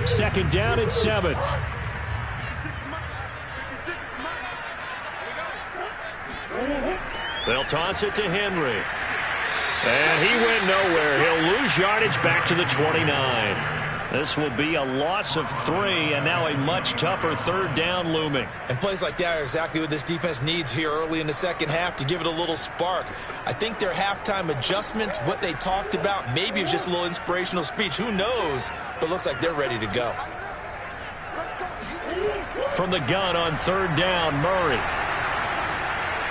Second down and 7. They'll toss it to Henry. And he went nowhere. He'll lose yardage back to the 29. This will be a loss of 3, and now a much tougher third down looming. And plays like that are exactly what this defense needs here early in the second half to give it a little spark. I think their halftime adjustments, what they talked about, maybe it was just a little inspirational speech. Who knows? But looks like they're ready to go. From the gun on third down, Murray.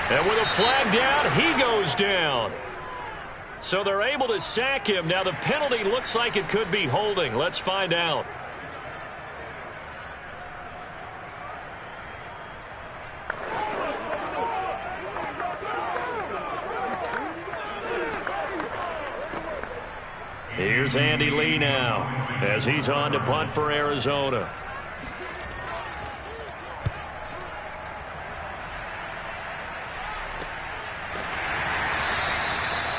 And with a flag down, he goes down. So they're able to sack him. Now the penalty looks like it could be holding. Let's find out. Here's Andy Lee now as he's on to punt for Arizona.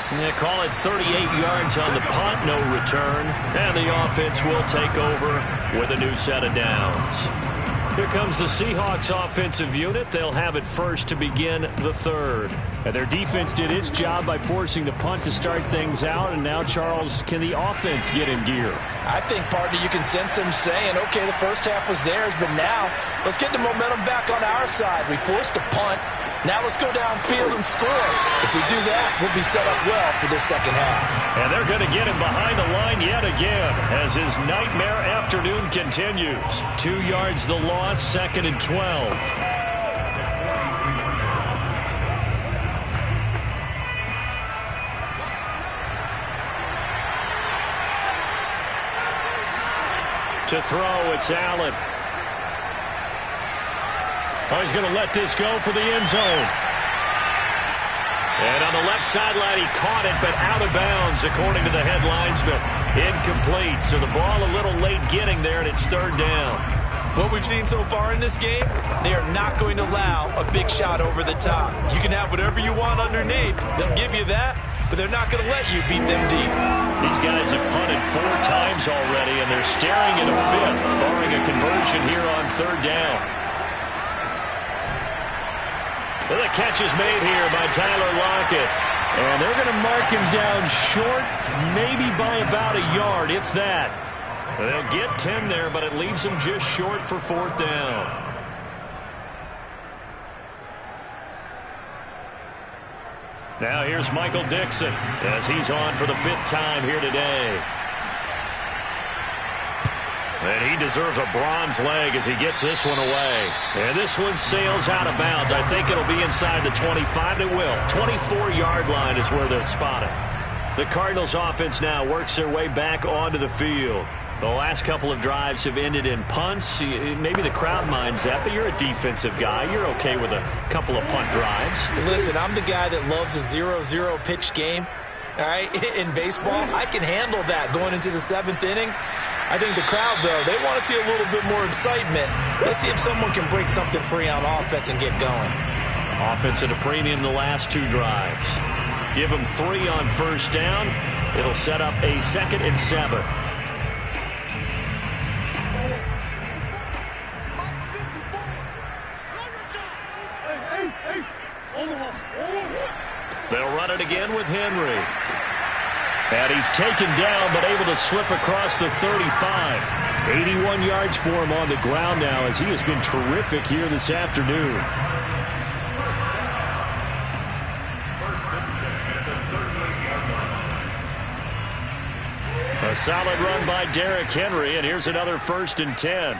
They call it 38 yards on the punt, no return. And the offense will take over with a new set of downs. Here comes the Seahawks offensive unit. They'll have it first to begin the third. And their defense did its job by forcing the punt to start things out. And now, Charles, can the offense get in gear? I think, partner, you can sense them saying, okay, the first half was theirs, but now let's get the momentum back on our side. We forced a punt. Now let's go downfield and score. If we do that, we'll be set up well for this second half. And they're going to get him behind the line yet again as his nightmare afternoon continues. 2 yards the loss, 2nd and 12. To throw, it's Allen. Oh, he's going to let this go for the end zone. And on the left sideline, he caught it, but out of bounds, according to the head linesman. Incomplete, so the ball a little late getting there, and it's third down. What we've seen so far in this game, they are not going to allow a big shot over the top. You can have whatever you want underneath. They'll give you that, but they're not going to let you beat them deep. These guys have punted 4 times already, and they're staring at a 5th, barring a conversion here on third down. So the catch is made here by Tyler Lockett. And they're going to mark him down short, maybe by about a yard, if that. They'll get 10 there, but it leaves them just short for 4th down. Now here's Michael Dixon as he's on for the 5th time here today. And he deserves a bronze leg as he gets this one away. And this one sails out of bounds. I think it'll be inside the 25. It will. 24-yard line is where they're spotted. The Cardinals offense now works their way back onto the field. The last couple of drives have ended in punts. Maybe the crowd minds that, but you're a defensive guy. You're okay with a couple of punt drives. Listen, I'm the guy that loves a 0-0 pitch game. All right, in baseball, I can handle that going into the 7th inning. I think the crowd, though, they want to see a little bit more excitement. Let's see if someone can break something free on offense and get going. Offense at a premium the last 2 drives. Give them 3 on first down. It'll set up a 2nd and 7. They'll run it again with Henry. And he's taken down, but able to slip across the 35. 81 yards for him on the ground now, as he has been terrific here this afternoon. A solid run by Derrick Henry, and here's another 1st and 10.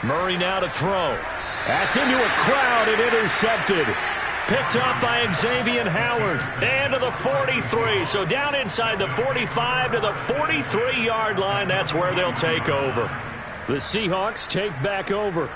Murray now to throw. That's into a crowd and intercepted. Picked up by Xavier Howard. And to the 43. So down inside the 45 to the 43-yard line. That's where they'll take over. The Seahawks take back over.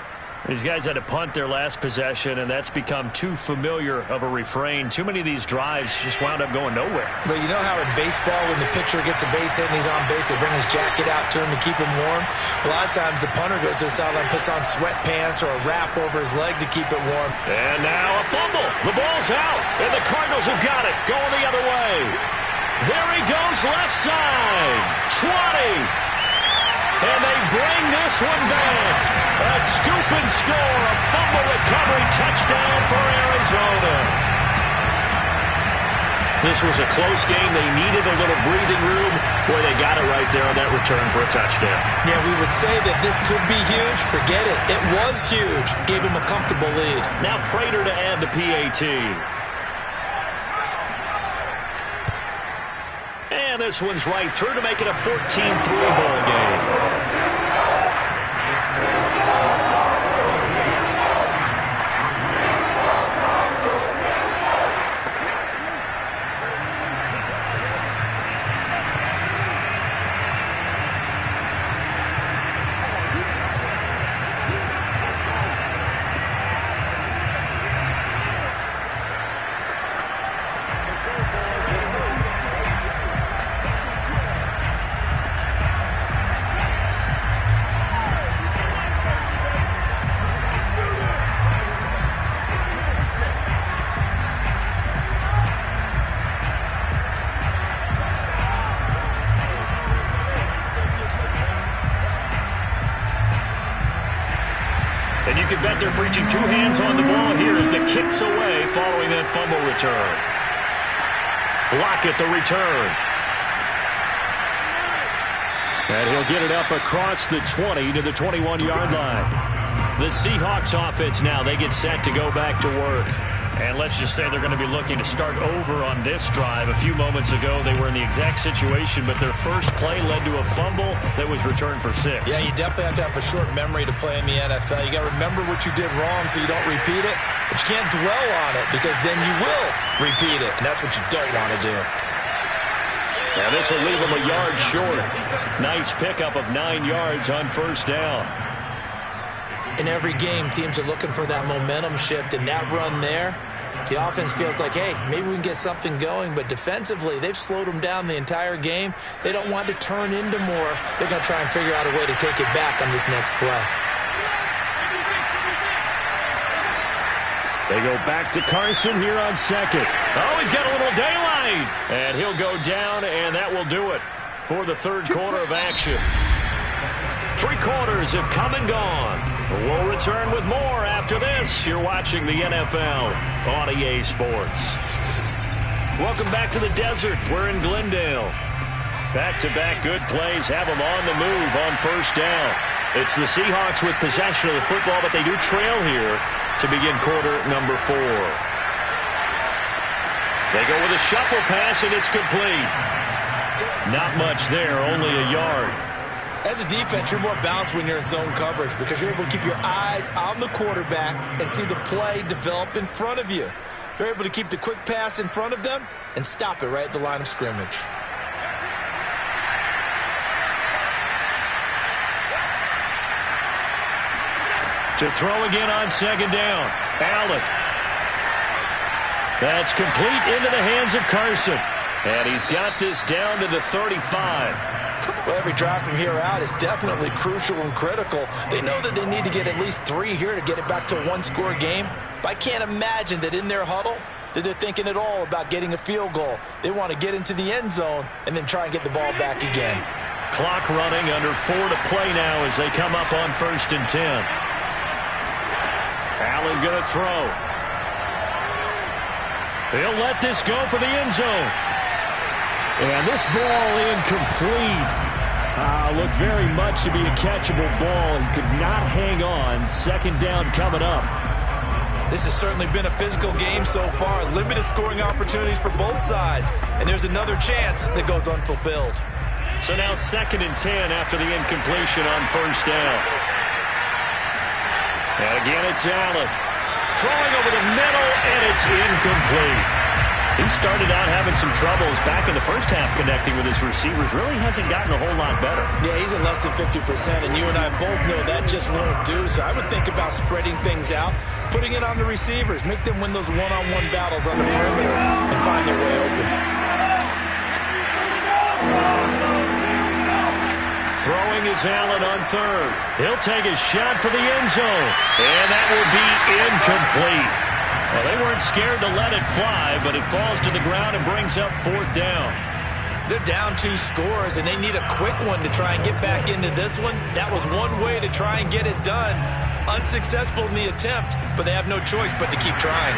These guys had to punt their last possession, and that's become too familiar of a refrain. Too many of these drives just wound up going nowhere. But you know how in baseball, when the pitcher gets a base hit and he's on base, they bring his jacket out to him to keep him warm? A lot of times the punter goes to the sideline, puts on sweatpants or a wrap over his leg to keep it warm. And now a fumble. The ball's out, and the Cardinals have got it. Going the other way. There he goes, left side. 20. And they bring this one back. A scoop and score, a fumble recovery touchdown for Arizona. This was a close game. They needed a little breathing room. Boy, they got it right there on that return for a touchdown. Yeah, we would say that this could be huge. Forget it. It was huge. Gave him a comfortable lead. Now Prater to add the PAT. And this one's right through to make it a 14-3 ball game. And you can bet they're preaching 2 hands on the ball here as the kick's away following that fumble return. Lockett the return. And he'll get it up across the 20 to the 21-yard line. The Seahawks offense now, they get set to go back to work. And let's just say they're going to be looking to start over on this drive. A few moments ago, they were in the exact situation, but their first play led to a fumble that was returned for 6. Yeah, you definitely have to have a short memory to play in the NFL. You got to remember what you did wrong so you don't repeat it, but you can't dwell on it because then you will repeat it, and that's what you don't want to do. Now this will leave them a yard short. Nice pickup of 9 yards on first down. In every game, teams are looking for that momentum shift, and that run there, the offense feels like, hey, maybe we can get something going, but defensively, they've slowed them down the entire game. They don't want to turn into more. They're going to try and figure out a way to take it back on this next play. They go back to Carson here on second. Oh, he's got a little daylight. And he'll go down, and that will do it for the third quarter of action. 3 quarters have come and gone. We'll return with more after this. You're watching the NFL on EA Sports. Welcome back to the desert. We're in Glendale. Back-to-back good plays have them on the move on first down. It's the Seahawks with possession of the football, but they do trail here to begin quarter number 4. They go with a shuffle pass, and it's complete. Not much there, only a yard. As a defense, you're more balanced when you're in zone coverage because you're able to keep your eyes on the quarterback and see the play develop in front of you. You're able to keep the quick pass in front of them and stop it right at the line of scrimmage. To throw again on second down. Allen. That's complete into the hands of Carson. And he's got this down to the 35. Well, every drive from here out is definitely crucial and critical. They know that they need to get at least 3 here to get it back to a one-score game. But I can't imagine that in their huddle that they're thinking at all about getting a field goal. They want to get into the end zone and then try and get the ball back again. Clock running, under 4 to play now as they come up on 1st and 10. Allen going to throw. He'll let this go for the end zone. And this ball incomplete. Looked very much to be a catchable ball and could not hang on. 2nd down coming up. This has certainly been a physical game so far. Limited scoring opportunities for both sides. And there's another chance that goes unfulfilled. So now 2nd and 10 after the incompletion on 1st down. And again it's Allen. Throwing over the middle, and it's incomplete. He started out having some troubles back in the first half connecting with his receivers. Really hasn't gotten a whole lot better. Yeah, he's at less than 50%, and you and I both know that just won't do. So I would think about spreading things out, putting it on the receivers, make them win those one-on-one battles on the perimeter and find their way open. Throwing is Allen on 3rd. He'll take a shot for the end zone. And that will be incomplete. Well, they weren't scared to let it fly, but it falls to the ground and brings up 4th down. They're down 2 scores, and they need a quick one to try and get back into this one. That was one way to try and get it done. Unsuccessful in the attempt, but they have no choice but to keep trying.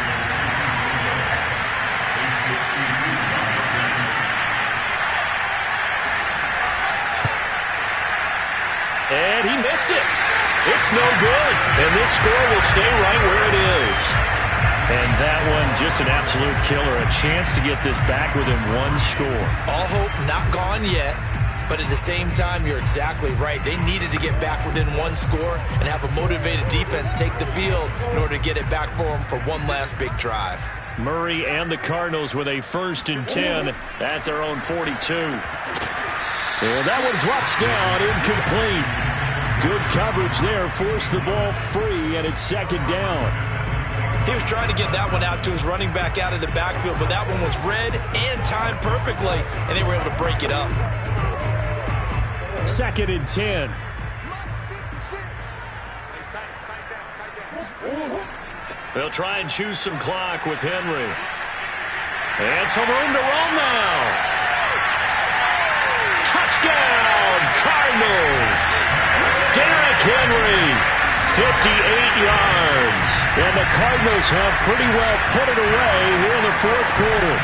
And he missed it. It's no good. And this score will stay right where it is. And that one just an absolute killer. A chance to get this back within 1 score. All hope not gone yet. But at the same time, you're exactly right. They needed to get back within 1 score and have a motivated defense take the field in order to get it back for them for one last big drive. Murray and the Cardinals with a 1st and 10 at their own 42. And that one drops down, incomplete. Good coverage there, forced the ball free, and it's 2nd down. He was trying to get that one out to his running back out of the backfield, but that one was read and timed perfectly, and they were able to break it up. 2nd and 10. They'll try and choose some clock with Henry. And some room to roll now. Touchdown, Cardinals. Derrick Henry, 58 yards. And the Cardinals have pretty well put it away here in the 4th quarter.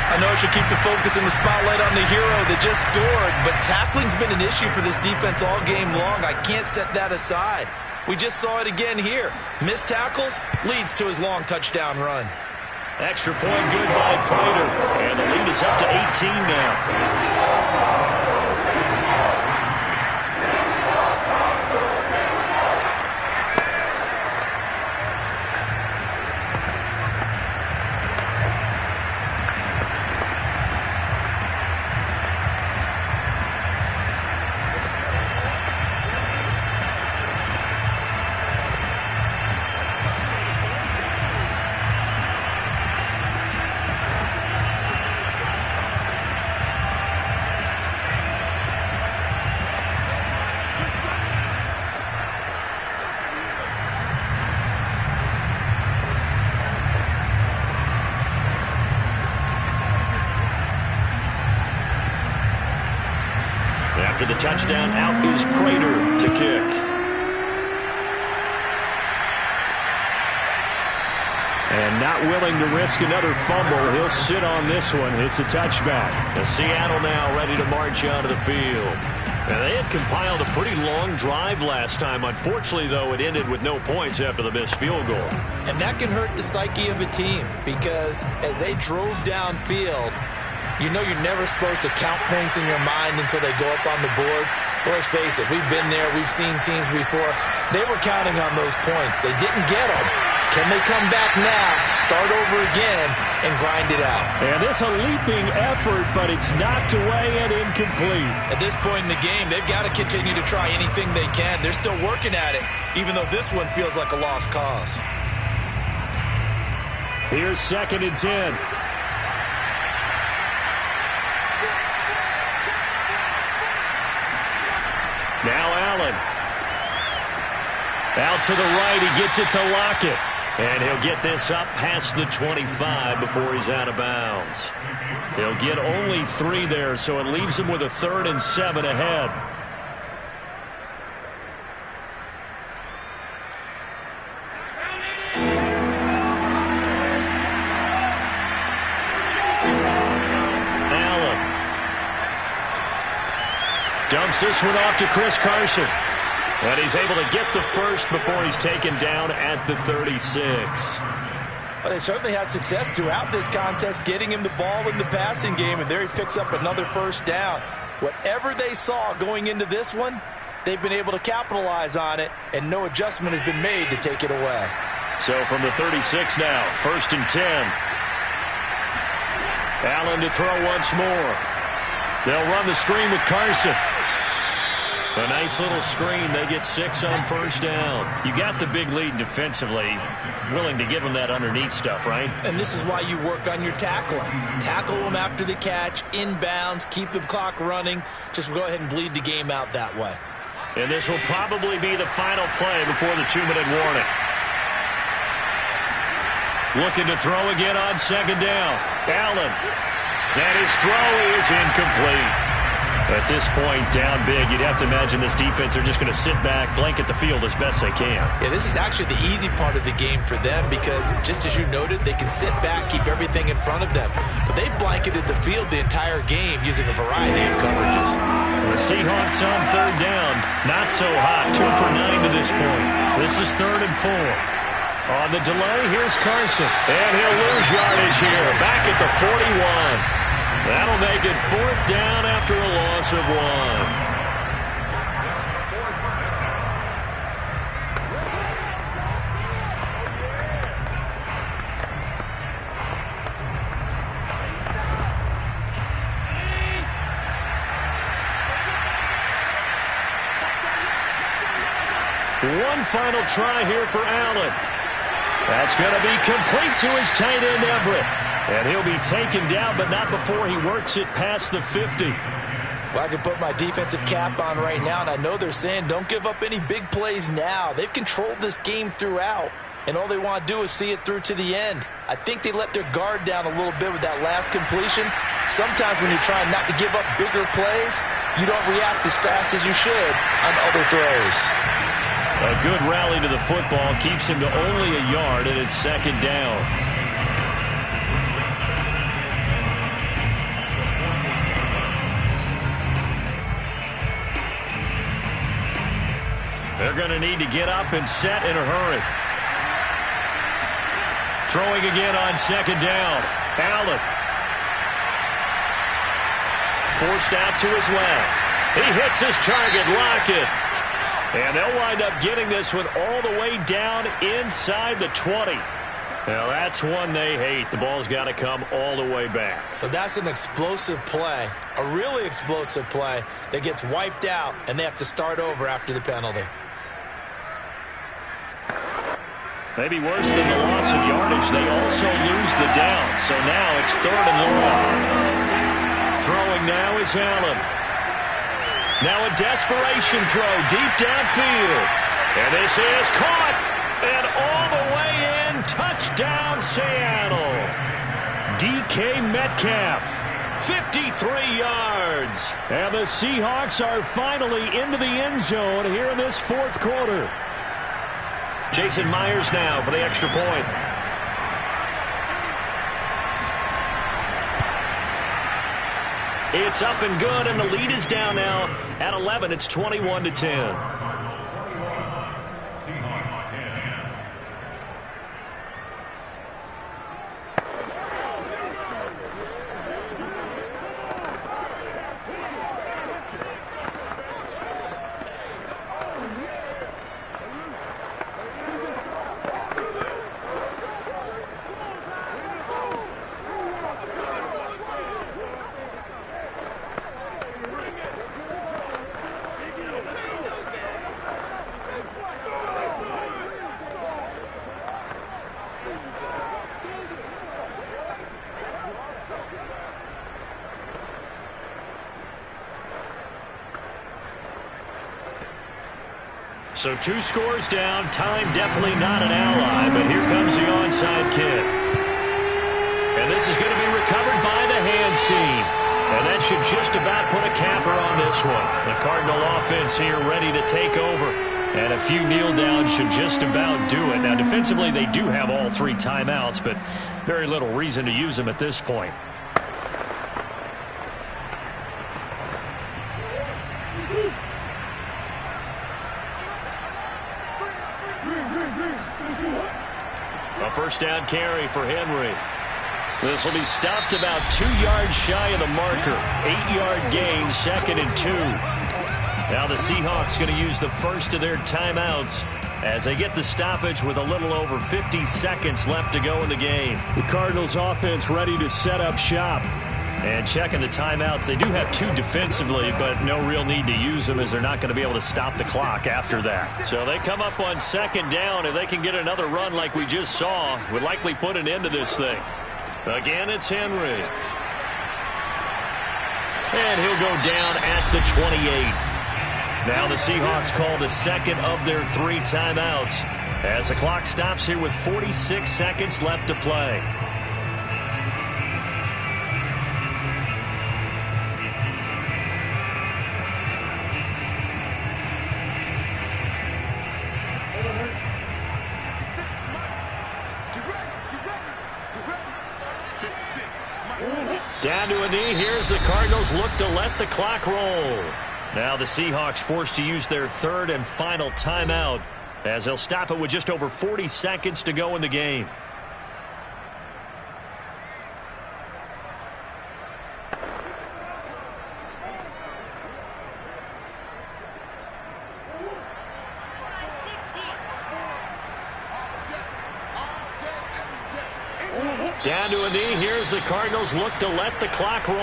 I know I should keep the focus and the spotlight on the hero that just scored, but tackling's been an issue for this defense all game long. I can't set that aside. We just saw it again here. Missed tackles leads to his long touchdown run. Extra point good by Prater. And the lead is up to 18 now. After the touchdown, out is Prater to kick. And not willing to risk another fumble, he'll sit on this one. It's a touchback. And Seattle now ready to march out of the field. And they had compiled a pretty long drive last time. Unfortunately, though, it ended with no points after the missed field goal. And that can hurt the psyche of a team because as they drove downfield, you know you're never supposed to count points in your mind until they go up on the board. Well, let's face it, we've been there. We've seen teams before. They were counting on those points. They didn't get them. Can they come back now, start over again, and grind it out? And it's a leaping effort, but it's knocked away and incomplete. At this point in the game, they've got to continue to try anything they can. They're still working at it, even though this one feels like a lost cause. Here's 2nd and 10. Out to the right, he gets it to Lockett. And he'll get this up past the 25 before he's out of bounds. He'll get only 3 there, so it leaves him with a 3rd and 7 ahead. Allen dumps this one off to Chris Carson. And he's able to get the first before he's taken down at the 36. Well, they certainly had success throughout this contest, getting him the ball in the passing game, and there he picks up another first down. Whatever they saw going into this one, they've been able to capitalize on it, and no adjustment has been made to take it away. So from the 36 now, 1st and 10. Allen to throw once more. They'll run the screen with Carson. A nice little screen. They get 6 on first down. You got the big lead defensively. Willing to give them that underneath stuff, right? And this is why you work on your tackling. Tackle them after the catch, inbounds, keep the clock running. Just go ahead and bleed the game out that way. And this will probably be the final play before the 2-minute warning. Looking to throw again on 2nd down. Allen. And his throw is incomplete. At this point, down big, you'd have to imagine this defense are just going to sit back, blanket the field as best they can. Yeah, this is actually the easy part of the game for them because, just as you noted, they can sit back, keep everything in front of them. But they've blanketed the field the entire game using a variety of coverages. The Seahawks on 3rd down. Not so hot. 2 for 9 to this point. This is 3rd and 4. On the delay, here's Carson. And he'll lose yardage here. Back at the 41. That'll make it 4th down after a loss of 1. One final try here for Allen. That's going to be complete to his tight end, Everett. And he'll be taken down, but not before he works it past the 50. Well, I can put my defensive cap on right now, and I know they're saying don't give up any big plays now. They've controlled this game throughout, and all they want to do is see it through to the end. I think they let their guard down a little bit with that last completion. Sometimes when you're trying not to give up bigger plays, you don't react as fast as you should on other throws. A good rally to the football keeps him to only a yard, and it's 2nd down. They're going to need to get up and set in a hurry. Throwing again on 2nd down. Allen. Forced out to his left. He hits his target, Lockett. And they'll wind up getting this one all the way down inside the 20. Now, that's one they hate. The ball's got to come all the way back. So that's an explosive play, a really explosive play that gets wiped out, and they have to start over after the penalty. Maybe worse than the loss of yardage, they also lose the down. So now it's 3rd and long. Throwing now is Allen. Now a desperation throw deep downfield. And this is caught. And all the way in. Touchdown, Seattle. DK Metcalf. 53 yards. And the Seahawks are finally into the end zone here in this 4th quarter. Jason Myers now for the extra point. It's up and good, and the lead is down now at 11. It's 21-10. So 2 scores down. Time definitely not an ally, but here comes the onside kick. And this is going to be recovered by the hands team. And that should just about put a capper on this one. The Cardinal offense here ready to take over. And a few kneel downs should just about do it. Now, defensively, they do have all 3 timeouts, but very little reason to use them at this point. A first down carry for Henry. This will be stopped about 2 yards shy of the marker. 8-yard gain, 2nd and 2. Now the Seahawks going to use the first of their timeouts as they get the stoppage with a little over 50 seconds left to go in the game. The Cardinals offense ready to set up shop. And checking the timeouts, they do have 2 defensively, but no real need to use them as they're not going to be able to stop the clock after that. So they come up on 2nd down. If they can get another run like we just saw, would likely put an end to this thing. Again, it's Henry. And he'll go down at the 28. Now the Seahawks call the second of their 3 timeouts as the clock stops here with 46 seconds left to play. Down to a knee. Here's the Cardinals look to let the clock roll. Now the Seahawks forced to use their 3rd and final timeout as they'll stop it with just over 40 seconds to go in the game. Down to a knee. Here's the Cardinals look to let the clock roll.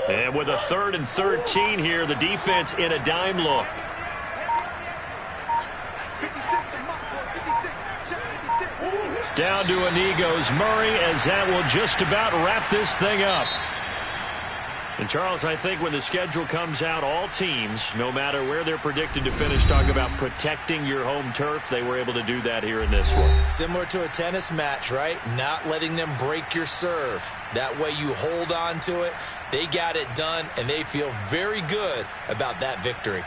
And with a 3rd and 13 here, the defense in a dime look. Down to a knee goes Murray as that will just about wrap this thing up. And Charles, I think when the schedule comes out, all teams, no matter where they're predicted to finish, talk about protecting your home turf. They were able to do that here in this one. Similar to a tennis match, right? Not letting them break your serve. That way you hold on to it. They got it done, and they feel very good about that victory.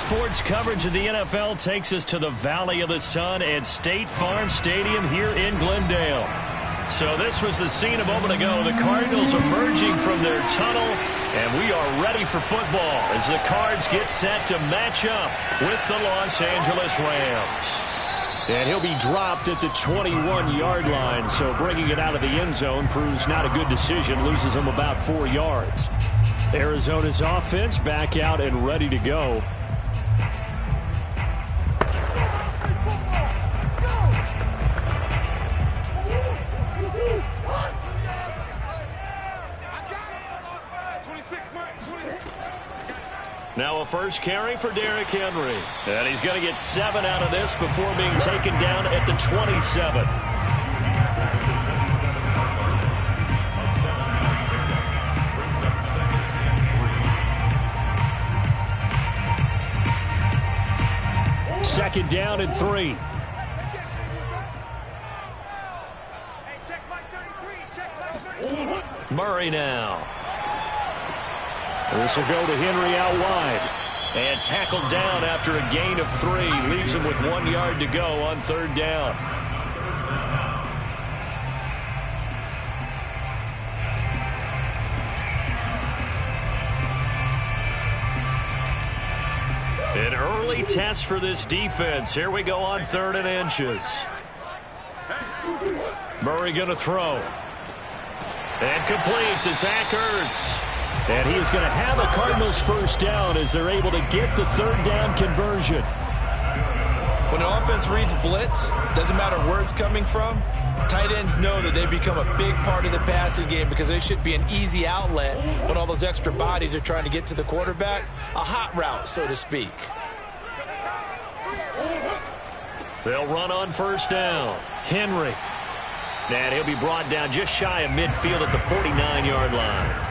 Sports coverage of the NFL takes us to the Valley of the Sun at State Farm Stadium here in Glendale. So this was the scene a moment ago. The Cardinals emerging from their tunnel, and we are ready for football as the Cards get set to match up with the Los Angeles Rams. And he'll be dropped at the 21-yard line, so bringing it out of the end zone proves not a good decision, loses him about 4 yards. Arizona's offense back out and ready to go. Now a first carry for Derrick Henry. And he's going to get 7 out of this before being taken down at the 27. Second down and 3. Murray now. This will go to Henry out wide. And tackled down after a gain of 3. Leaves him with 1 yard to go on third down. An early test for this defense. Here we go on 3rd and inches. Murray going to throw. And complete to Zach Ertz. And he is going to have a Cardinals first down as they're able to get the third down conversion. When an offense reads blitz, doesn't matter where it's coming from, tight ends know that they become a big part of the passing game because they should be an easy outlet when all those extra bodies are trying to get to the quarterback. A hot route, so to speak. They'll run on first down. Henry. And he'll be brought down just shy of midfield at the 49-yard line.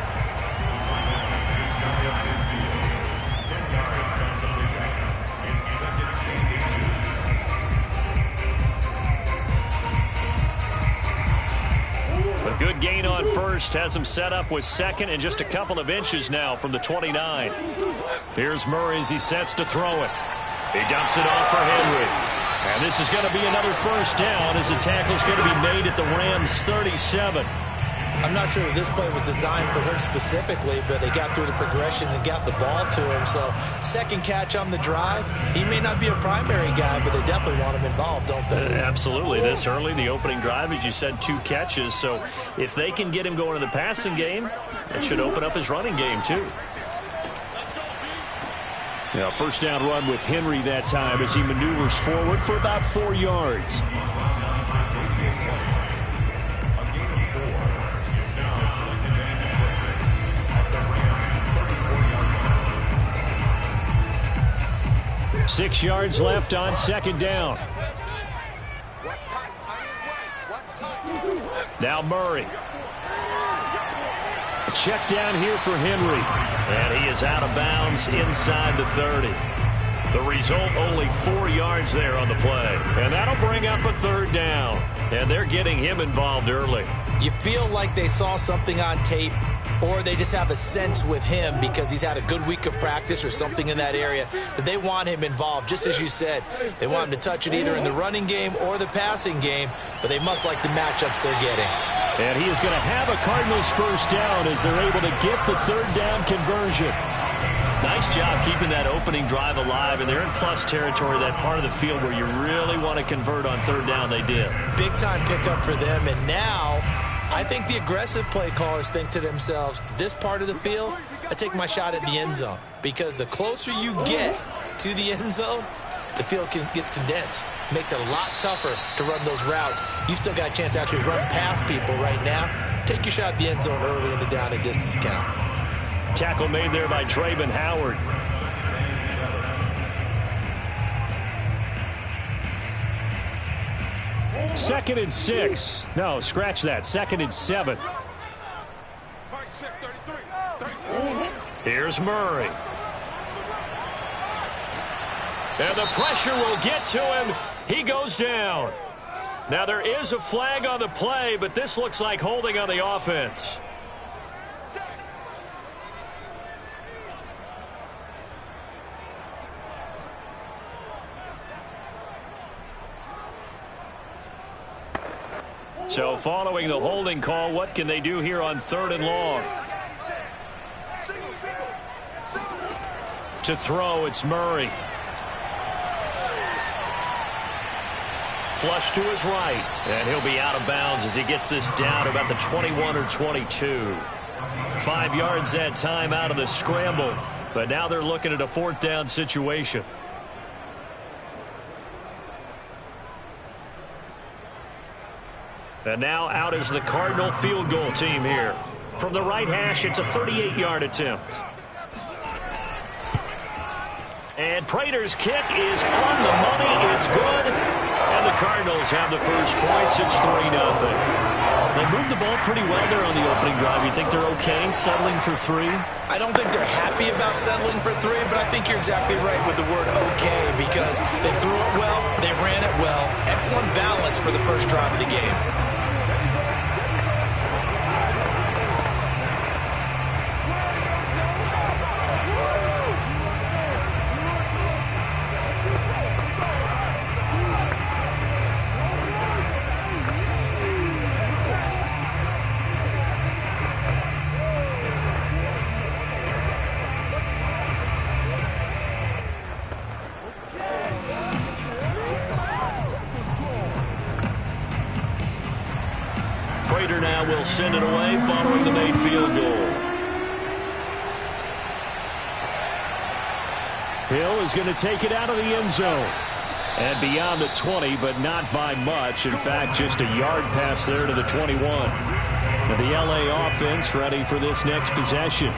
A good gain on first has him set up with second and just a couple of inches now from the 29. Here's Murray as he sets to throw it. He dumps it off for Henry. And this is going to be another first down as the tackle is going to be made at the Rams' 37. I'm not sure that this play was designed for him specifically, but they got through the progressions and got the ball to him. So second catch on the drive. He may not be a primary guy, but they definitely want him involved, don't they? Absolutely. This early, the opening drive, as you said, 2 catches. So if they can get him going in the passing game, that should open up his running game too. Now, first down run with Henry that time as he maneuvers forward for about 4 yards. Six yards left on second down. Now Murray. A check down here for Henry. And he is out of bounds inside the 30. The result, only 4 yards there on the play. And that'll bring up a third down. And they're getting him involved early. You feel like they saw something on tape, or they just have a sense with him because he's had a good week of practice or something in that area that they want him involved. Just as you said, they want him to touch it either in the running game or the passing game, but they must like the matchups they're getting. And he is going to have a Cardinals first down as they're able to get the third down conversion. Nice job keeping that opening drive alive, and they're in plus territory, that part of the field where you really want to convert on third down. They did. Big time pickup for them, and now I think the aggressive play callers think to themselves, this part of the field, I take my shot at the end zone, because the closer you get to the end zone, the field gets condensed. Makes it a lot tougher to run those routes. You still got a chance to actually run past people right now. Take your shot at the end zone early in the down and distance count. Tackle made there by Travin Howard. Second and 6. No, scratch that. Second and 7. Here's Murray. And the pressure will get to him. He goes down. Now there is a flag on the play, but this looks like holding on the offense. So following the holding call, what can they do here on 3rd and long? To throw, it's Murray. Flush to his right, and he'll be out of bounds as he gets this down about the 21 or 22. 5 yards that time out of the scramble, but now they're looking at a 4th down situation. And now out is the Cardinal field goal team here. From the right hash, it's a 38-yard attempt. And Prater's kick is on the money. It's good. And the Cardinals have the first points. It's 3-0. They moved the ball pretty well there on the opening drive. You think they're okay settling for 3? I don't think they're happy about settling for 3, but I think you're exactly right with the word okay because they threw it well, they ran it well. Excellent balance for the first drive of the game. Prater now will send it away following the made field goal. Hill is going to take it out of the end zone. And beyond the 20, but not by much. In fact, just a yard pass there to the 21. And the LA offense ready for this next possession.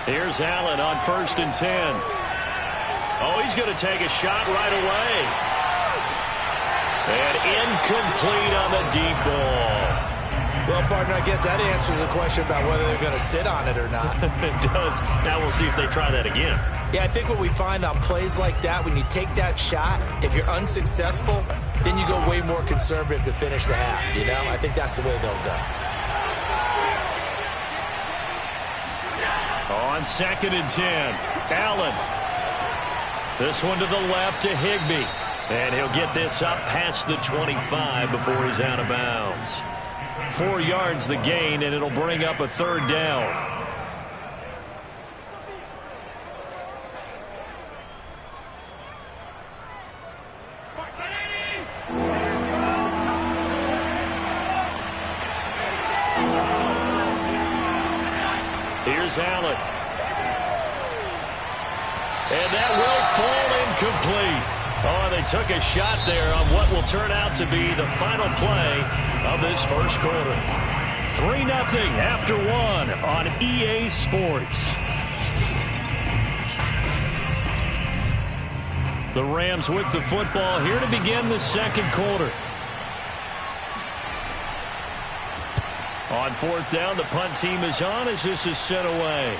Here's Allen on 1st and 10. Oh, he's going to take a shot right away. And incomplete on the deep ball. Well, partner, I guess that answers the question about whether they're going to sit on it or not. It does. Now we'll see if they try that again. Yeah, I think what we find on plays like that, when you take that shot, if you're unsuccessful, then you go way more conservative to finish the half, you know? I think that's the way they'll go. On 2nd and 10, Allen. This one to the left to Higbee. And he'll get this up past the 25 before he's out of bounds. 4 yards the gain, and it'll bring up a 3rd down. Here's Allen. And that will fall incomplete. Oh, they took a shot there on what will turn out to be the final play of this first quarter. 3-0 after 1 on EA Sports. The Rams with the football here to begin the second quarter. On 4th down, the punt team is on as this is sent away.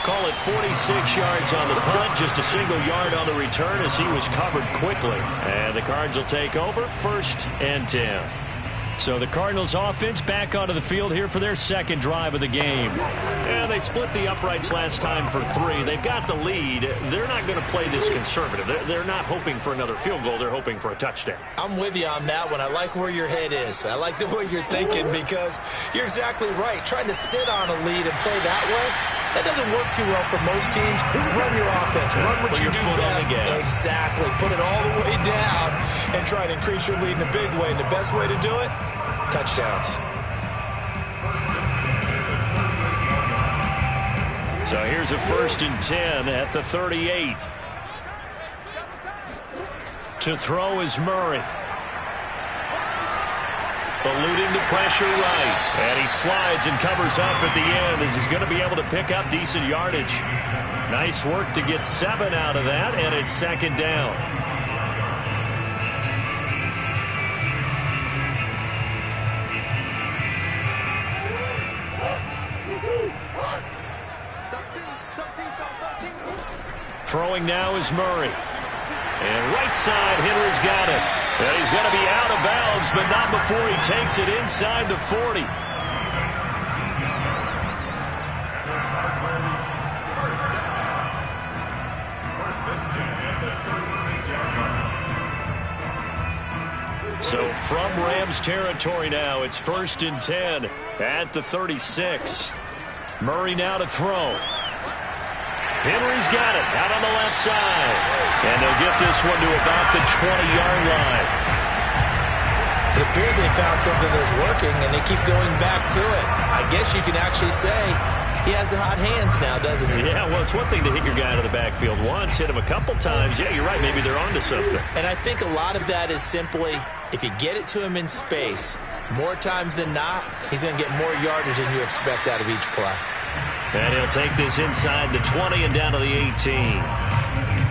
Call it 46 yards on the punt, just a single yard on the return as he was covered quickly. And the Cards will take over 1st and 10. So the Cardinals offense back onto the field here for their second drive of the game. And they split the uprights last time for 3. They've got the lead. They're not going to play this conservative. They're not hoping for another field goal. They're hoping for a touchdown. I'm with you on that one. I like where your head is. I like the way you're thinking because you're exactly right. Trying to sit on a lead and play that way, that doesn't work too well for most teams. Run your offense. Run what you do best. Exactly. Put it all the way down and try to increase your lead in a big way. And the best way to do it, touchdowns. So here's a 1st and 10 at the 38. To throw is Murray. Eluding the pressure right. And he slides and covers up at the end as he's going to be able to pick up decent yardage. Nice work to get 7 out of that, and it's 2nd down. Throwing now is Murray. And right side, Henry's got it. And he's going to be out of bounds, but not before he takes it inside the 40. So from Rams territory now, it's 1st and 10 at the 36. Murray now to throw. Henry's got it out on the left side. And they'll get this one to about the 20-yard line. It appears they found something that's working, and they keep going back to it. I guess you can actually say he has the hot hands now, doesn't he? Yeah, well, it's one thing to hit your guy out of the backfield once, hit him a couple times. Yeah, you're right. Maybe they're onto something. And I think a lot of that is simply if you get it to him in space, more times than not, he's going to get more yardage than you expect out of each play. And he'll take this inside the 20 and down to the 18.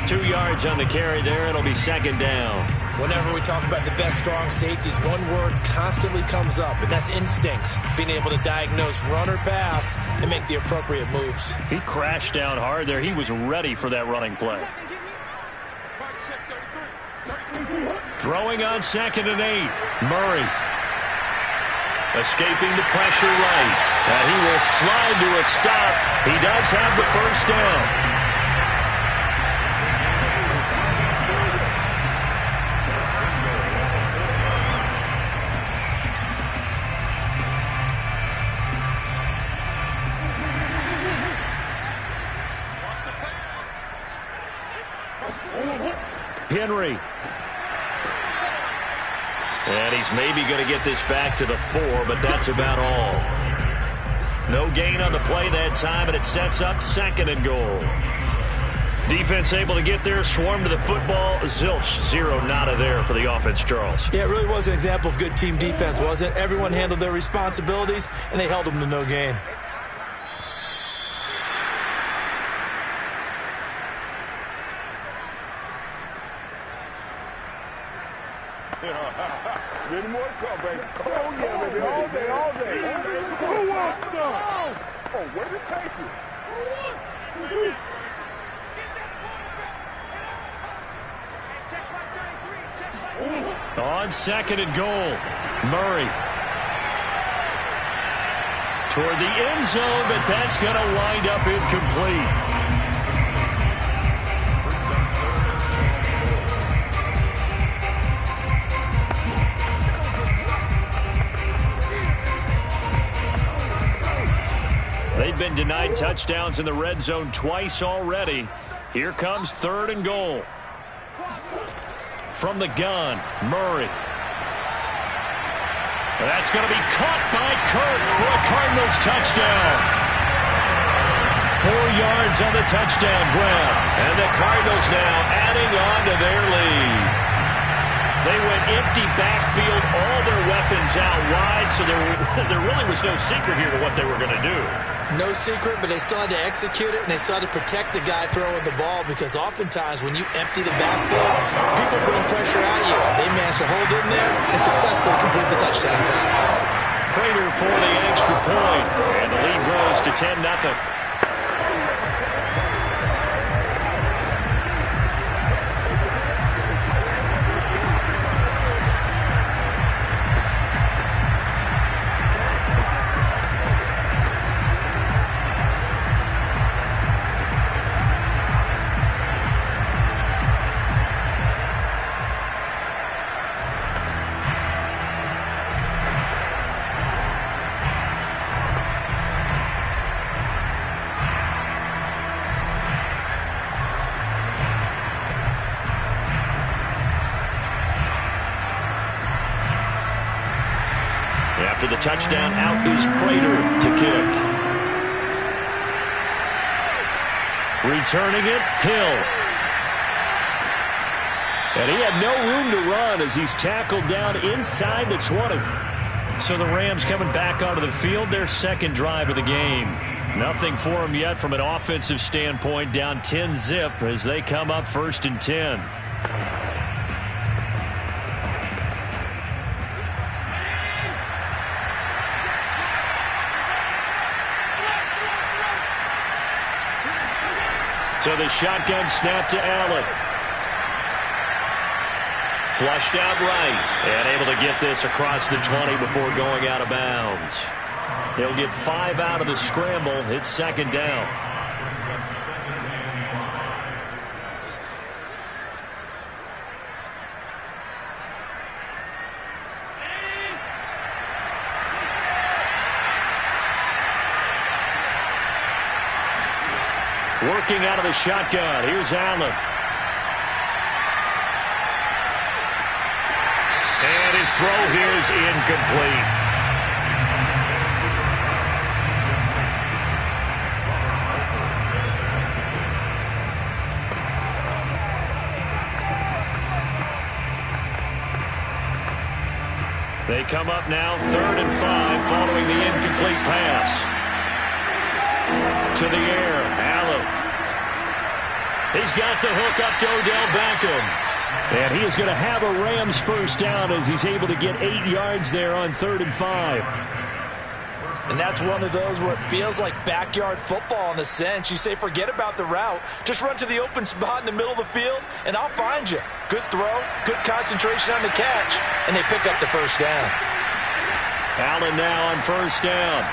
2 yards on the carry there. It'll be 2nd down. Whenever we talk about the best strong safeties, one word constantly comes up, and that's instincts. Being able to diagnose run or pass and make the appropriate moves. He crashed down hard there. He was ready for that running play. Throwing on 2nd and 8. Murray. Escaping the pressure right. And he will slide to a stop. He does have the 1st down. Henry. And he's maybe going to get this back to the 4, but that's about all. No gain on the play that time, and it sets up 2nd and goal. Defense able to get there, swarm to the football. Zilch, 0 nada there for the offense, Charles. Yeah, it really was an example of good team defense, wasn't it? Everyone handled their responsibilities, and they held them to no gain. Many more to come, baby. Oh, yeah, baby. All day, all day. Who wants some? Oh, where did it take you? On 2nd and goal, Murray. Toward the end zone, but that's going to wind up incomplete. They've been denied touchdowns in the red zone twice already. Here comes 3rd and goal. From the gun, Murray. That's going to be caught by Kirk for a Cardinals touchdown. 4 yards on the touchdown grab. And the Cardinals now adding on to their lead. They went empty backfield, all their weapons out wide, so there really was no secret here to what they were going to do. No secret, but they still had to execute it, and they still had to protect the guy throwing the ball, because oftentimes when you empty the backfield, people bring pressure at you. They managed to hold in there and successfully complete the touchdown pass. Prater for the extra point, and the lead grows to 10-0. After the touchdown, out is Prater to kick. Returning it, Hill. And he had no room to run as he's tackled down inside the 20. So the Rams coming back onto the field, their 2nd drive of the game. Nothing for them yet from an offensive standpoint, down 10-zip as they come up 1st and 10. So the shotgun snap to Allen. Flushed out right. And able to get this across the 20 before going out of bounds. He'll get 5 out of the scramble. It's second down. Working out of the shotgun. Here's Allen. And his throw here is incomplete. They come up now 3rd and 5 following the incomplete pass. To the air, Allen. He's got the hook up to Odell Beckham. And he is going to have a Rams first down as he's able to get 8 yards there on 3rd and 5. And that's one of those where it feels like backyard football in a sense. You say forget about the route. Just run to the open spot in the middle of the field, and I'll find you. Good throw, good concentration on the catch, and they pick up the first down. Allen now on first down.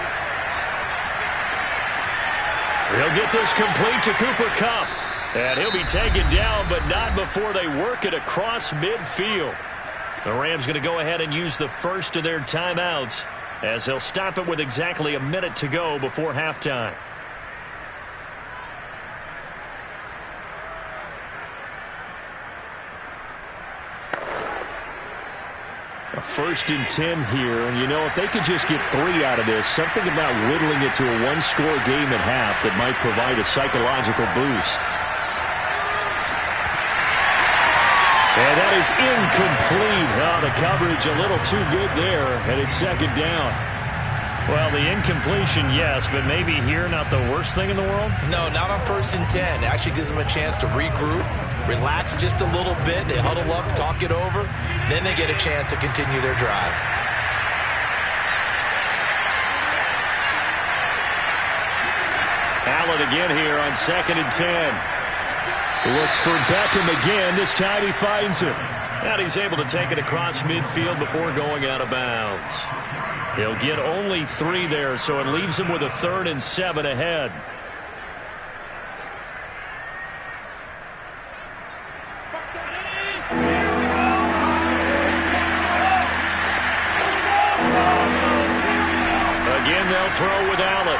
He'll get this complete to Cooper Kupp. And he'll be taken down, but not before they work it across midfield. The Rams going to go ahead and use the first of their timeouts as they'll stop it with exactly a minute to go before halftime. A 1st and 10 here, and you know, if they could just get 3 out of this, something about whittling it to a one-score game at half that might provide a psychological boost. And that is incomplete. Oh, the coverage a little too good there, and it's second down. Well, the incompletion, yes, but maybe here not the worst thing in the world? No, not on 1st and 10. It actually gives them a chance to regroup, relax just a little bit. They huddle up, talk it over. Then they get a chance to continue their drive. Allen again here on 2nd and 10. Looks for Beckham again. This time he finds him. And he's able to take it across midfield before going out of bounds. He'll get only 3 there, so it leaves him with a 3rd and 7 ahead. Again, they'll throw with Allen.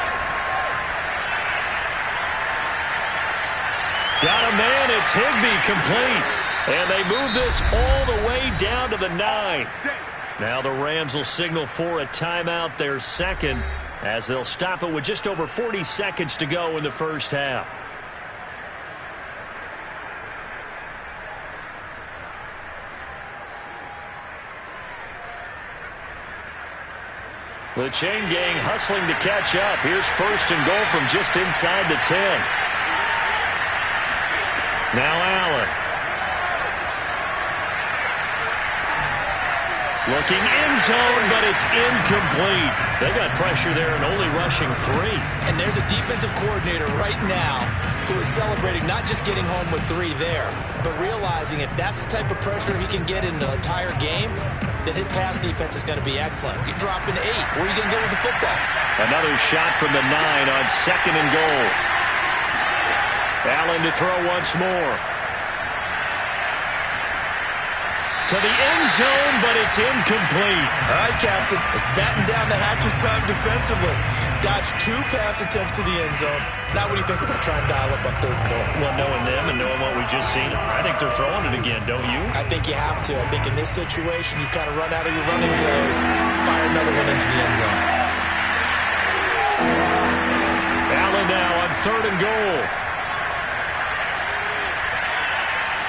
Got a man, it's Higbee, complete. And they move this all the way down to the 9. Now the Rams will signal for a timeout, their second, as they'll stop it with just over 40 seconds to go in the first half. The chain gang hustling to catch up. Here's 1st and goal from just inside the 10. Now Allen. Looking end zone, but it's incomplete. They got pressure there and only rushing 3. And there's a defensive coordinator right now who is celebrating not just getting home with 3 there, but realizing if that's the type of pressure he can get in the entire game, then his pass defense is going to be excellent. You're dropping 8. Where are you going to go with the football? Another shot from the 9 on 2nd and goal. Allen to throw once more. To the end zone, but it's incomplete. All right, Captain. It's batten down the hatches time defensively. Dodged 2 pass attempts to the end zone. Now what do you think they're going to try and dial up on 3rd and goal? Well, knowing them and knowing what we just seen, I think they're throwing it again, don't you? I think you have to. I think in this situation, you kind of run out of your running plays, fire another one into the end zone. Allen now on 3rd and goal.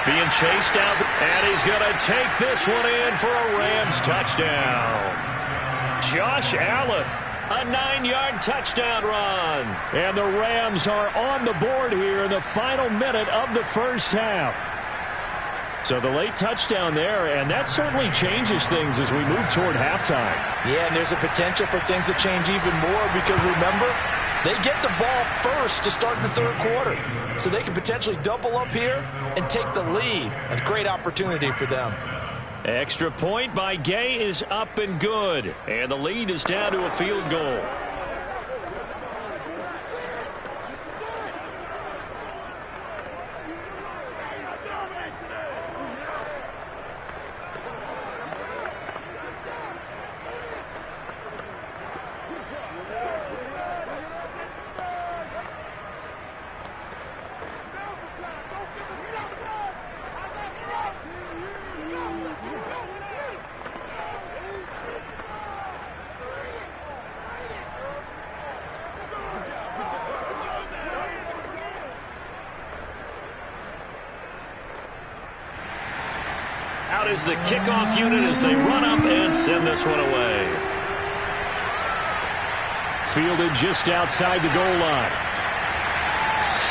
Being chased out, and he's going to take this one in for a Rams touchdown. Josh Allen, a 9-yard touchdown run. And the Rams are on the board here in the final minute of the first half. So the late touchdown there, and that certainly changes things as we move toward halftime. Yeah, and there's a potential for things to change even more because, remember, they get the ball first to start the 3rd quarter. So they can potentially double up here and take the lead. A great opportunity for them. Extra point by Gay is up and good. And the lead is down to a field goal. Out is the kickoff unit as they run up and send this one away. Fielded just outside the goal line.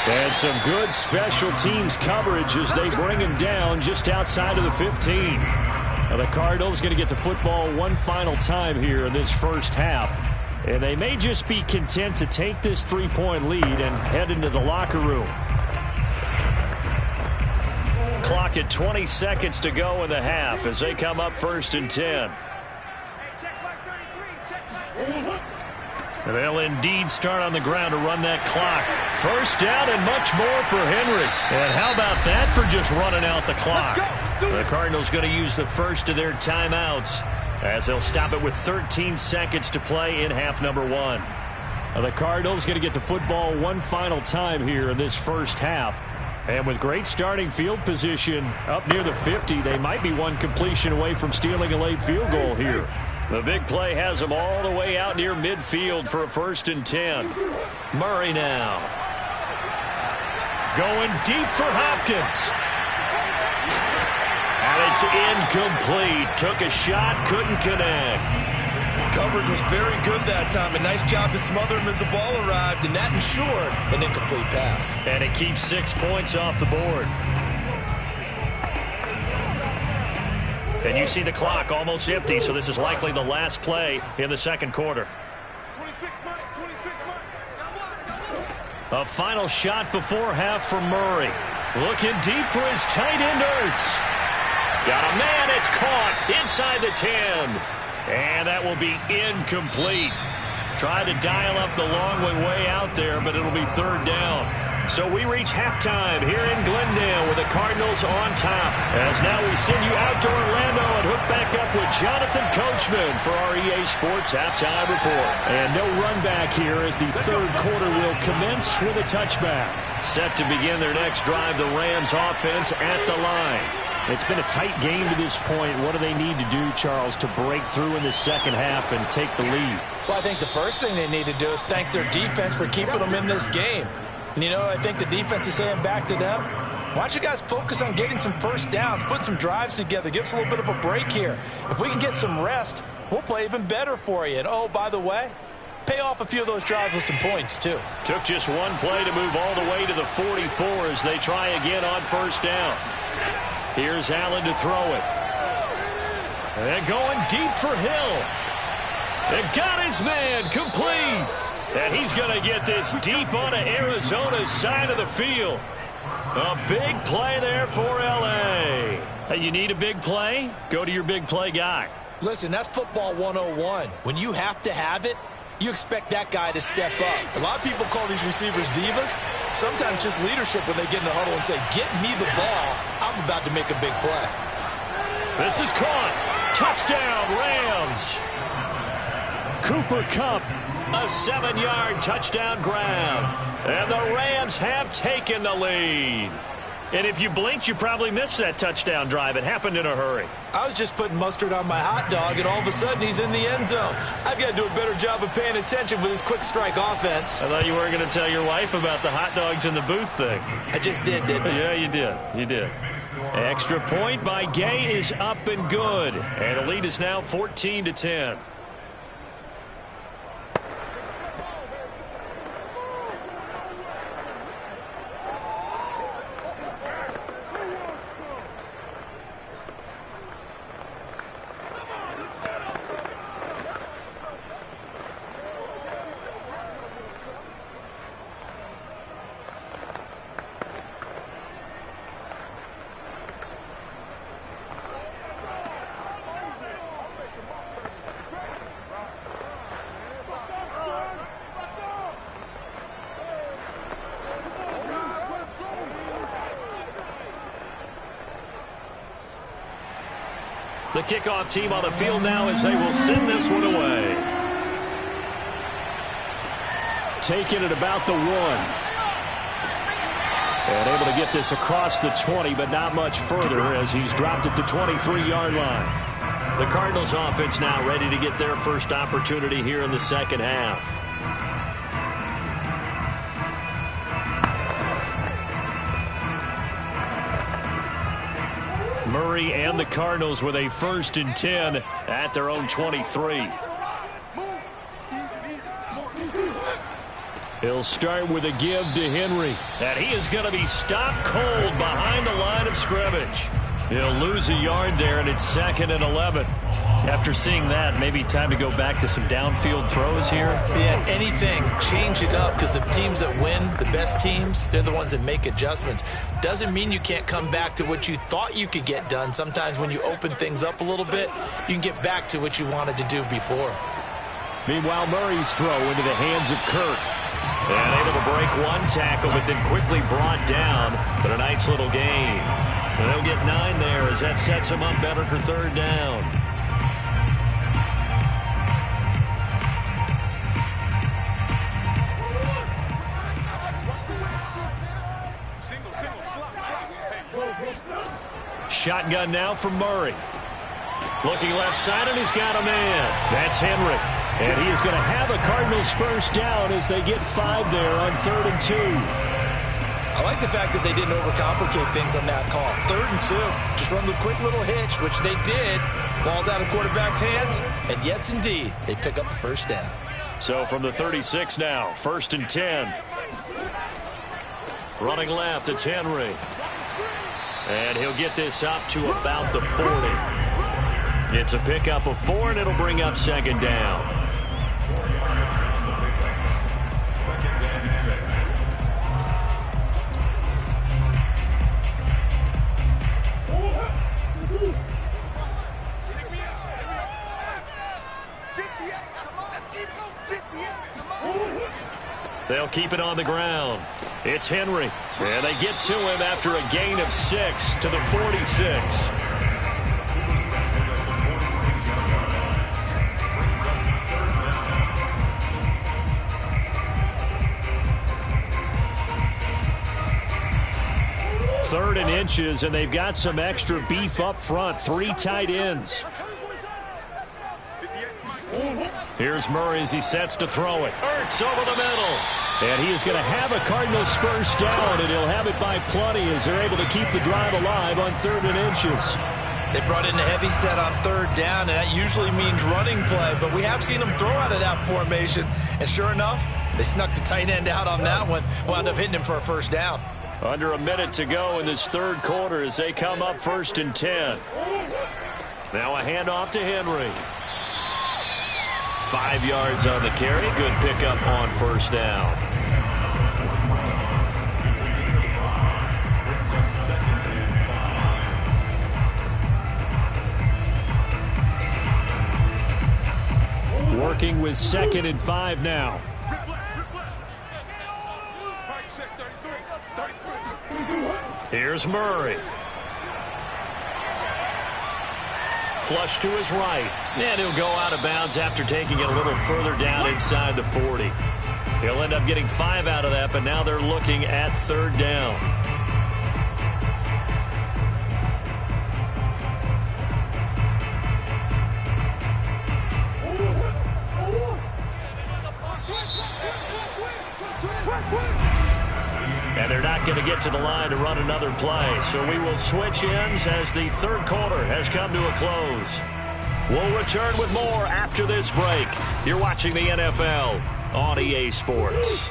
And some good special teams coverage as they bring him down just outside of the 15. Now the Cardinals going to get the football one final time here in this first half. And they may just be content to take this 3-point lead and head into the locker room. Clock at 20 seconds to go in the half as they come up 1st and 10. And they'll indeed start on the ground to run that clock. First down and much more for Henry. And how about that for just running out the clock? The Cardinals going to use the first of their timeouts as they'll stop it with 13 seconds to play in half number 1. The Cardinals going to get the football one final time here in this first half. And with great starting field position up near the 50, they might be one completion away from stealing a late field goal here. The big play has them all the way out near midfield for a 1st and 10. Murray now. Going deep for Hopkins. And it's incomplete. Took a shot, couldn't connect. Coverage was very good that time. A nice job to smother him as the ball arrived, and that ensured an incomplete pass. And it keeps 6 points off the board. And you see the clock almost empty, so this is likely the last play in the second quarter. 26 months. A final shot before half from Murray. Looking deep for his tight end, Ertz. Got a man, it's caught inside the 10. And that will be incomplete. Tried to dial up the long way out there, but it'll be 3rd down. So we reach halftime here in Glendale with the Cardinals on top. As now we send you out to Orlando and hook back up with Jonathan Coachman for our EA Sports Halftime Report. And no run back here as the 3rd quarter will commence with a touchback. Set to begin their next drive, the Rams offense at the line. It's been a tight game to this point. What do they need to do, Charles, to break through in the second half and take the lead? Well, I think the first thing they need to do is thank their defense for keeping them in this game. And, you know, I think the defense is saying back to them, why don't you guys focus on getting some first downs, put some drives together, give us a little bit of a break here. If we can get some rest, we'll play even better for you. And, oh, by the way, pay off a few of those drives with some points, too. Took just one play to move all the way to the 44 as they try again on 1st down. Here's Allen to throw it. And going deep for Hill. And got his man complete. And he's going to get this deep onto Arizona's side of the field. A big play there for L.A. Hey, you need a big play? Go to your big play guy. Listen, that's football 101. When you have to have it, you expect that guy to step up. A lot of people call these receivers divas. Sometimes just leadership when they get in the huddle and say, get me the ball. I'm about to make a big play. This is caught. Touchdown, Rams. Cooper Kupp, a 7-yard touchdown grab. And the Rams have taken the lead. And if you blinked, you probably missed that touchdown drive. It happened in a hurry. I was just putting mustard on my hot dog, and all of a sudden he's in the end zone. I've got to do a better job of paying attention with this quick strike offense. I thought you weren't going to tell your wife about the hot dogs in the booth thing. I just did, didn't I? Yeah, you did. You did. Extra point by Gay is up and good. And the lead is now 14-10. The kickoff team on the field now as they will send this one away. Taking it about the 1. And able to get this across the 20, but not much further as he's dropped it to 23-yard line. The Cardinals offense now ready to get their first opportunity here in the second half. Murray and the Cardinals with a 1st and 10 at their own 23. He'll start with a give to Henry. And he is going to be stopped cold behind the line of scrimmage. He'll lose a yard there, and it's 2nd and 11. After seeing that, maybe time to go back to some downfield throws here. Yeah, anything. Change it up, because the teams that win, the best teams, they're the ones that make adjustments. Doesn't mean you can't come back to what you thought you could get done. Sometimes when you open things up a little bit, you can get back to what you wanted to do before. Meanwhile, Murray's throw into the hands of Kirk. And able to break one tackle, but then quickly brought down. But a nice little gain. And they'll get 9 there as that sets him up better for 3rd down. Shotgun now from Murray. Looking left side, and he's got a man. That's Henry. And he is going to have a Cardinals 1st down as they get 5 there on 3rd and 2. I like the fact that they didn't overcomplicate things on that call. 3rd and 2. Just run the quick little hitch, which they did. Ball's out of quarterback's hands. And yes, indeed, they pick up a 1st down. So from the 36 now, 1st and 10. Running left, it's Henry. And he'll get this up to about the 40. It's a pickup of 4, and it'll bring up 2nd down. They'll keep it on the ground. It's Henry. And they get to him after a gain of 6 to the 46. Third and inches, and they've got some extra beef up front. 3 tight ends. Here's Murray as he sets to throw it. Ertz over the middle. And he is going to have a Cardinals 1st down, and he'll have it by plenty as they're able to keep the drive alive on 3rd and inches. They brought in a heavy set on 3rd down, and that usually means running play. But we have seen them throw out of that formation. And sure enough, they snuck the tight end out on that one. Wound up hitting him for a 1st down. Under a minute to go in this 3rd quarter as they come up 1st and 10. Now a handoff to Henry. 5 yards on the carry. Good pickup on 1st down. Working with 2nd and 5 now. Here's Murray. Flush to his right. And he'll go out of bounds after taking it a little further down inside the 40. He'll end up getting 5 out of that, but now they're looking at 3rd down. And they're not going to get to the line to run another play. So we will switch ends as the 3rd quarter has come to a close. We'll return with more after this break. You're watching the NFL on EA Sports.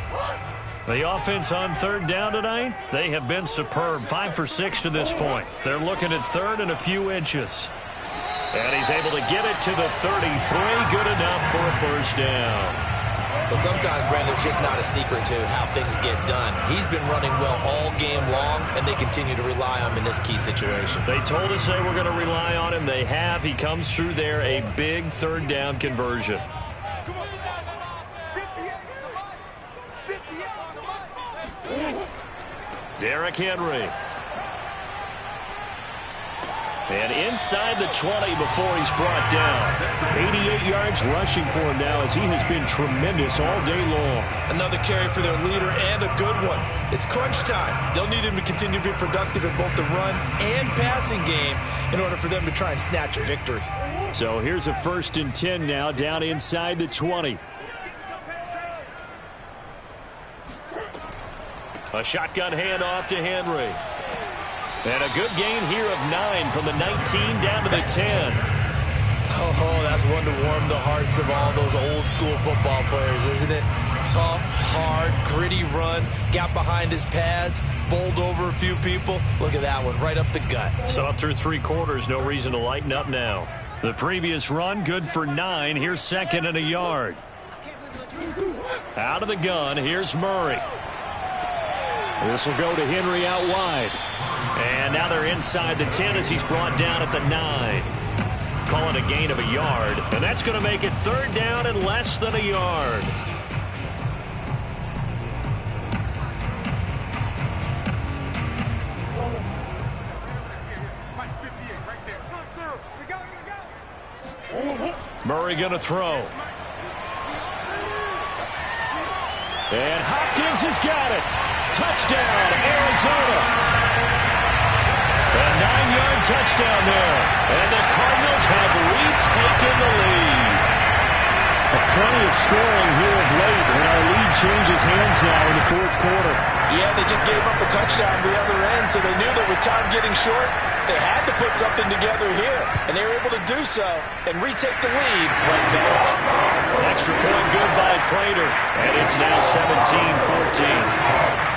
The offense on 3rd down tonight, they have been superb. 5 for 6 to this point. They're looking at 3rd and a few inches. And he's able to get it to the 33. Good enough for a 1st down. Well, sometimes, Brandon, it's just not a secret to how things get done. He's been running well all game long, and they continue to rely on him in this key situation. They told us they were going to rely on him. They have. He comes through there, a big 3rd down conversion. Derrick Henry. And inside the 20 before he's brought down. 88 yards rushing for him now as he has been tremendous all day long. Another carry for their leader and a good one. It's crunch time. They'll need him to continue to be productive in both the run and passing game in order for them to try and snatch a victory. So here's a 1st and 10 now down inside the 20. A shotgun handoff to Henry. And a good gain here of 9 from the 19 down to the 10. Oh, that's one to warm the hearts of all those old school football players, isn't it? Tough, hard, gritty run, got behind his pads, bowled over a few people. Look at that one, right up the gut. So up through 3 quarters, no reason to lighten up now. The previous run, good for 9. Here's 2nd and a yard. Out of the gun, here's Murray. This will go to Henry out wide. And now they're inside the 10 as he's brought down at the 9. Calling a gain of a yard. And that's going to make it 3rd down and less than a yard. Murray going to throw. And Hopkins has got it. Touchdown, Arizona. A 9-yard touchdown there. And the Cardinals have retaken the lead. Plenty of scoring here of late, and our lead changes hands now in the 4th quarter. Yeah, they just gave up a touchdown the other end, so they knew that with time getting short, they had to put something together here. And they were able to do so and retake the lead right there. Extra point good by Prater, and it's now 17-14.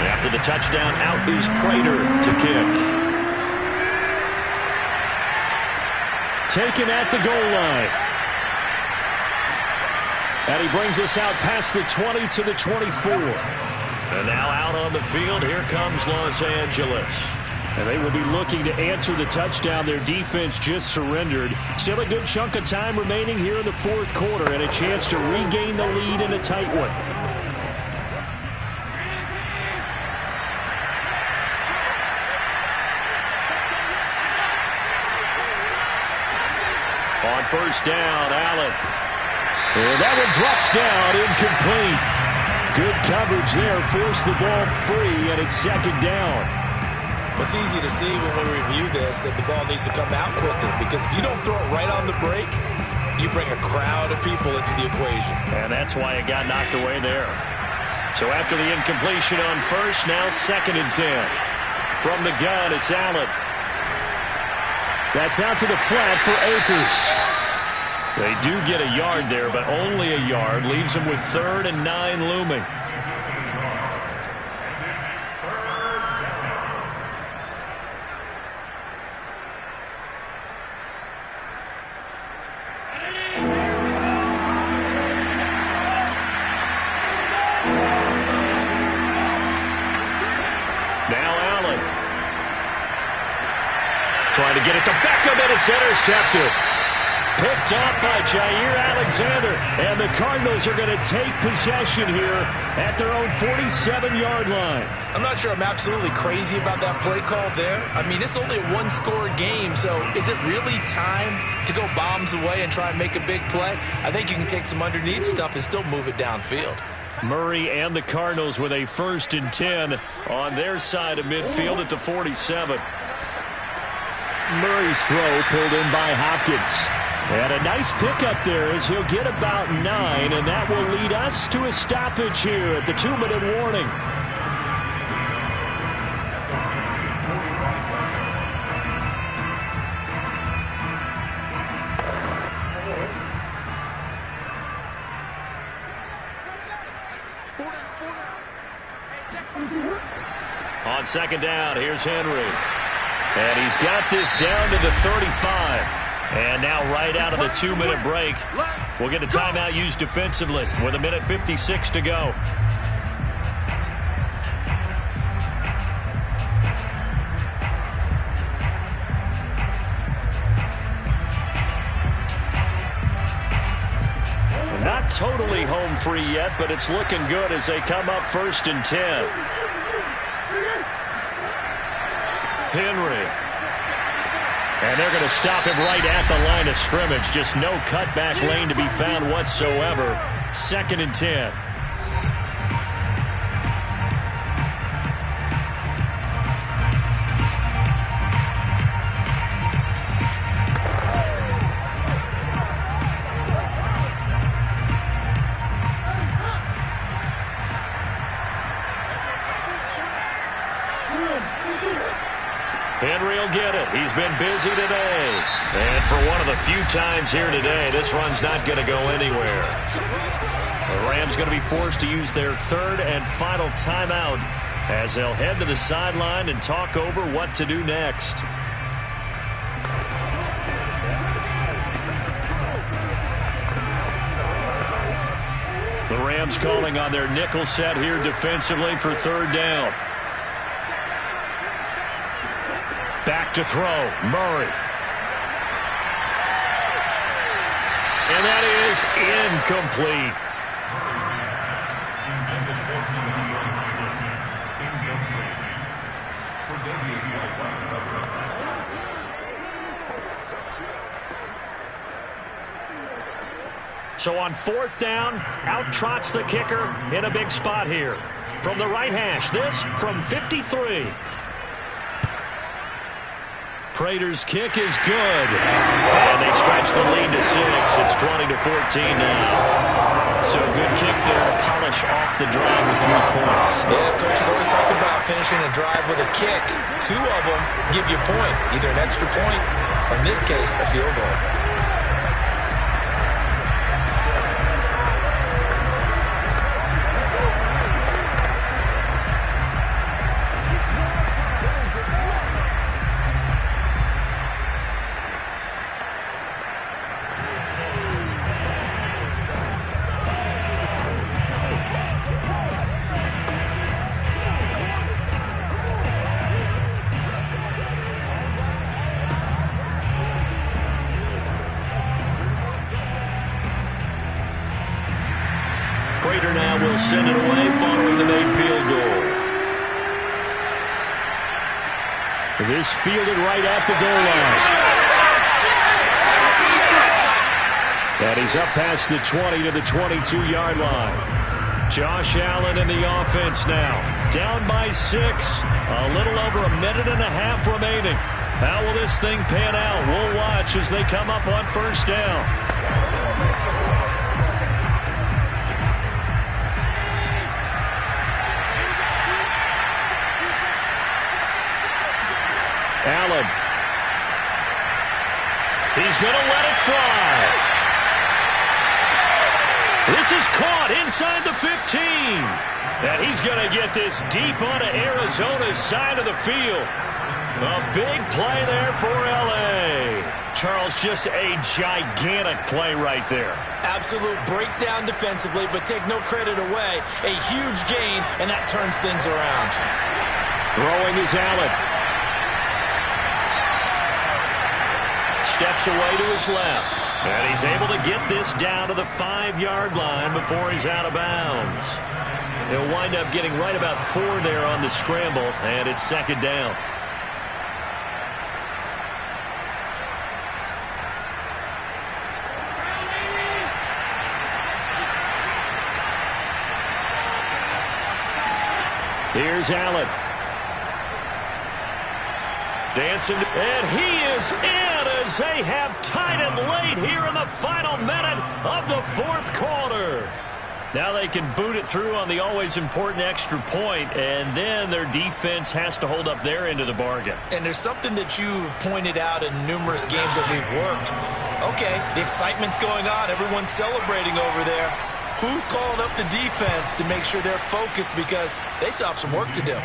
After the touchdown, out is Prater to kick. Taken at the goal line. And he brings us out past the 20 to the 24. And now out on the field, here comes Los Angeles. And they will be looking to answer the touchdown their defense just surrendered. Still a good chunk of time remaining here in the 4th quarter and a chance to regain the lead in a tight one. On 1st down, Allen. And that one drops down, incomplete. Good coverage there, forced the ball free, and it's 2nd down. It's easy to see when we review this that the ball needs to come out quicker, because if you don't throw it right on the break, you bring a crowd of people into the equation. And that's why it got knocked away there. So after the incompletion on 1st, now 2nd and 10. From the gun, it's Allen. That's out to the flat for Akers. They do get a yard there, but only a yard. Leaves them with 3rd and 9 looming. Now Allen. Trying to get it to Beckham, and it's intercepted. Picked up by Jair Alexander, and the Cardinals are going to take possession here at their own 47-yard line. I'm not sure I'm absolutely crazy about that play call there. I mean, it's only a one-score game, so is it really time to go bombs away and try and make a big play? I think you can take some underneath stuff and still move it downfield. Murray and the Cardinals with a 1st and 10 on their side of midfield at the 47. Murray's throw pulled in by Hopkins. And a nice pickup there as he'll get about 9, and that will lead us to a stoppage here at the 2-minute warning. on second down. Here's Henry. And he's got this down to the 35. And now right out of the 2-minute break, we'll get a timeout used defensively with 1:56 to go. Not totally home free yet, but it's looking good as they come up 1st and 10. Henry. And they're going to stop him right at the line of scrimmage. Just no cutback lane to be found whatsoever. 2nd and 10. Henry will get it. He's been busy today. And for one of the few times here today, this run's not going to go anywhere. The Rams going to be forced to use their 3rd and final timeout as they'll head to the sideline and talk over what to do next. The Rams calling on their nickel set here defensively for 3rd down. Back to throw, Murray. And that is incomplete. So on 4th down, out trots the kicker in a big spot here. From the right hash, this from 53. Prater's kick is good. And they stretch the lead to 6. It's 20-14 now. So good kick there. Polish off the drive with 3 points. Yeah, coaches always talk about finishing a drive with a kick. 2 of them give you points, either an extra point or, in this case, a field goal. Prater now will send it away following the made field goal. This fielded right at the goal line. And he's up past the 20 to the 22-yard line. Josh Allen in the offense now. Down by 6. A little over a minute and a half remaining. How will this thing pan out? We'll watch as they come up on 1st down. Allen. He's going to let it fly. This is caught inside the 15. And he's going to get this deep onto Arizona's side of the field. A big play there for L.A. Charles, just a gigantic play right there. Absolute breakdown defensively, but take no credit away. A huge gain, and that turns things around. Throwing is Allen. Steps away to his left. And he's able to get this down to the 5-yard line before he's out of bounds. He'll wind up getting right about 4 there on the scramble, and it's 2nd down. Here's Allen. Dancing, and he is in as they have tied it late here in the final minute of the 4th quarter. Now they can boot it through on the always important extra point, and then their defense has to hold up their end of the bargain. And there's something that you've pointed out in numerous games that we've worked. Okay, the excitement's going on. Everyone's celebrating over there. Who's calling up the defense to make sure they're focused, because they still have some work to do?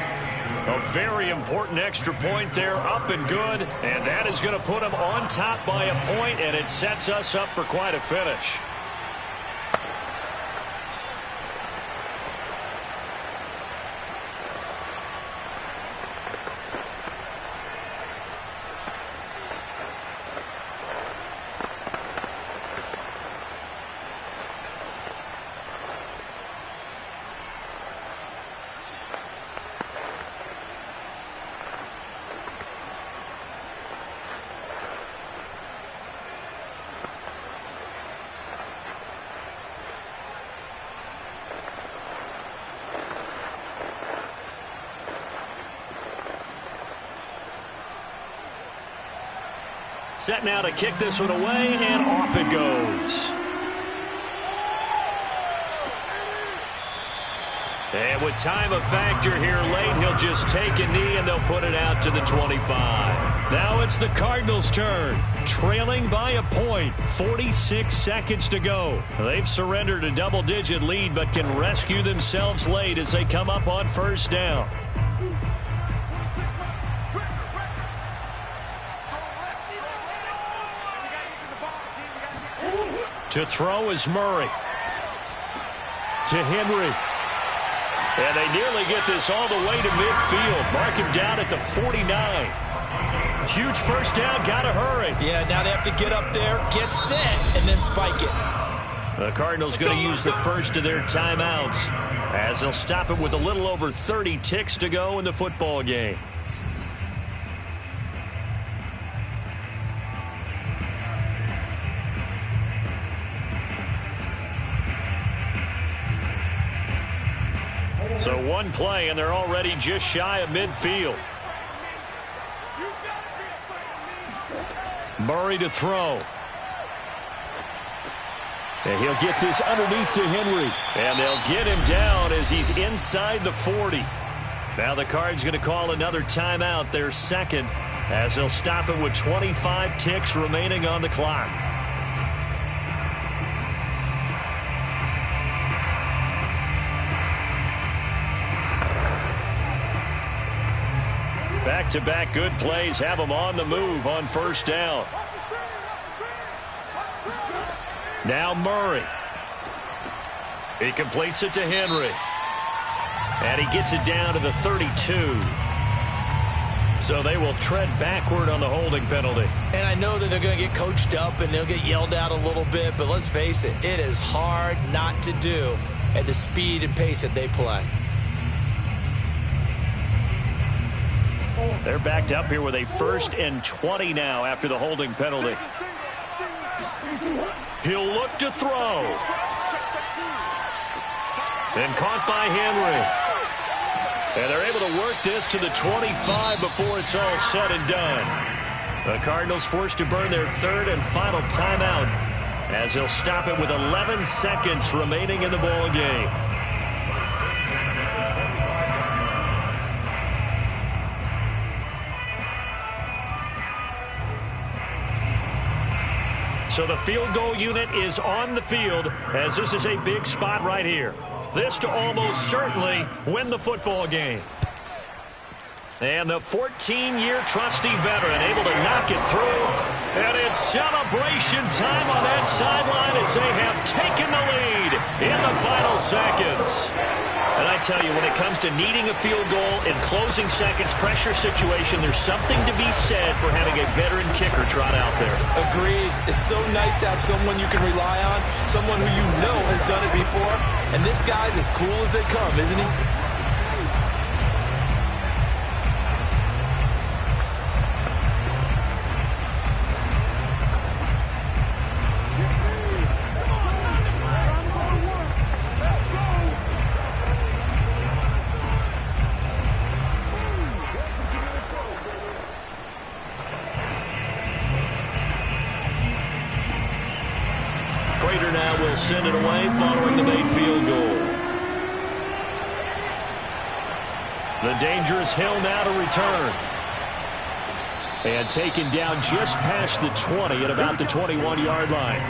A very important extra point there, up and good. And that is going to put them on top by a point, and it sets us up for quite a finish. Set now to kick this one away, and off it goes. And with time a factor here late, he'll just take a knee, and they'll put it out to the 25. Now it's the Cardinals' turn, trailing by a point, 46 seconds to go. They've surrendered a double-digit lead, but can rescue themselves late as they come up on first down. To throw is Murray. To Henry. And they nearly get this all the way to midfield. Mark him down at the 49. Huge first down, gotta hurry. Yeah, now they have to get up there, get set, and then spike it. The Cardinals going to use the first of their timeouts as they'll stop it with a little over 30 ticks to go in the football game. So one play, and they're already just shy of midfield. Murray to throw. And he'll get this underneath to Henry. And they'll get him down as he's inside the 40. Now the Cards going to call another timeout, their second, as they'll stop it with 25 ticks remaining on the clock. Back-to-back good plays have them on the move on first down. Now Murray. He completes it to Henry. And he gets it down to the 32. So they will tread backward on the holding penalty. And I know that they're going to get coached up and they'll get yelled at a little bit, but let's face it, it is hard not to do at the speed and pace that they play. They're backed up here with a 1st and 20 now after the holding penalty. He'll look to throw. And caught by Henry. And they're able to work this to the 25 before it's all said and done. The Cardinals forced to burn their 3rd and final timeout as they'll stop it with 11 seconds remaining in the ball game. So the field goal unit is on the field as this is a big spot right here. This to almost certainly win the football game. And the 14-year trusty veteran able to knock it through. And it's celebration time on that sideline as they have taken the lead in the final seconds. And I tell you, when it comes to needing a field goal in closing seconds, pressure situation, there's something to be said for having a veteran kicker trot out there. Agreed. It's so nice to have someone you can rely on, someone who you know has done it before. And this guy's as cool as they come, isn't he? Prater now will send it away following the made field goal. The dangerous Hill now to return. And taken down just past the 20 at about the 21-yard line.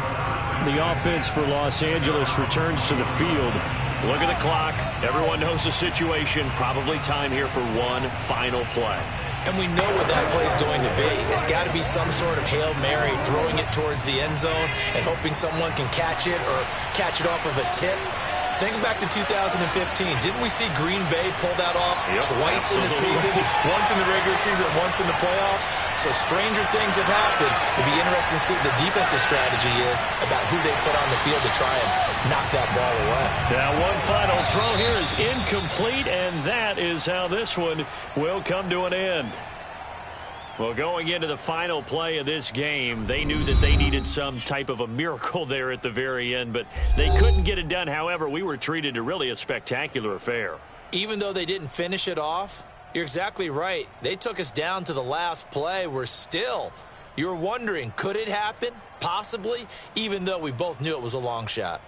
The offense for Los Angeles returns to the field. Look at the clock. Everyone knows the situation. Probably time here for one final play. And we know what that play is going to be. It's got to be some sort of Hail Mary, throwing it towards the end zone and hoping someone can catch it or catch it off of a tip. Think back to 2015. Didn't we see Green Bay pull that off twice in the season? Once in the regular season, once in the playoffs. So stranger things have happened. It'd be interesting to see what the defensive strategy is about who they put on the field to try and knock that ball away. Now, one final throw here is incomplete, and that is how this one will come to an end. Well, going into the final play of this game, they knew that they needed some type of a miracle there at the very end, but they couldn't get it done. However, we were treated to really a spectacular affair. Even though they didn't finish it off, you're exactly right. They took us down to the last play. You're wondering, could it happen? Possibly, even though we both knew it was a long shot.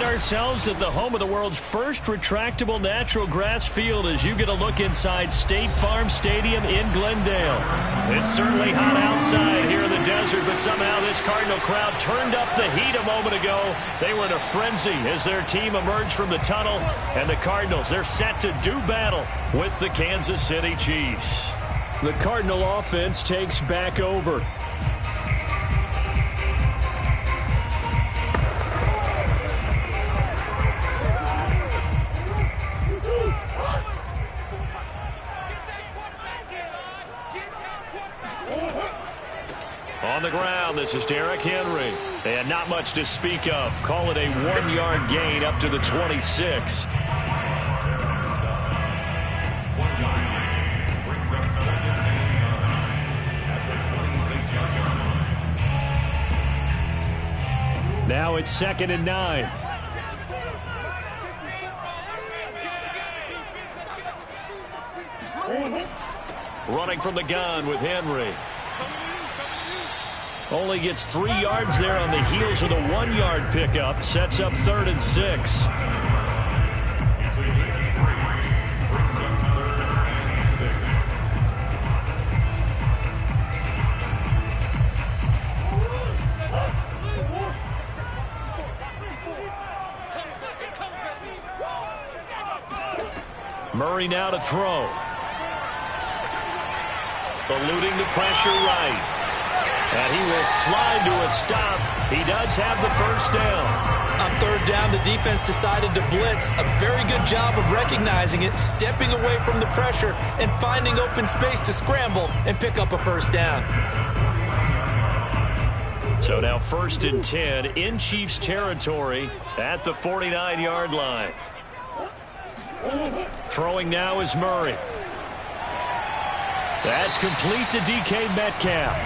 ourselves at the home of the world's first retractable natural grass field as you get a look inside State Farm Stadium in Glendale. It's certainly hot outside here in the desert, but somehow this Cardinal crowd turned up the heat a moment ago. They were in a frenzy as their team emerged from the tunnel, and the Cardinals, they're set to do battle with the Kansas City Chiefs. The Cardinal offense takes back over. On the ground, this is Derrick Henry. And not much to speak of. Call it a 1-yard gain up to the 26. Now it's 2nd and 9. Running from the gun with Henry. Only gets 3 yards there on the heels of the 1-yard pickup. Sets up 3rd and 6. Murray now to throw. Eluding the pressure right. And he will slide to a stop. He does have the first down. On 3rd down, the defense decided to blitz. A very good job of recognizing it, stepping away from the pressure, and finding open space to scramble and pick up a first down. So now 1st and 10 in Chiefs territory at the 49-yard line. Throwing now is Murray. That's complete to DK Metcalf.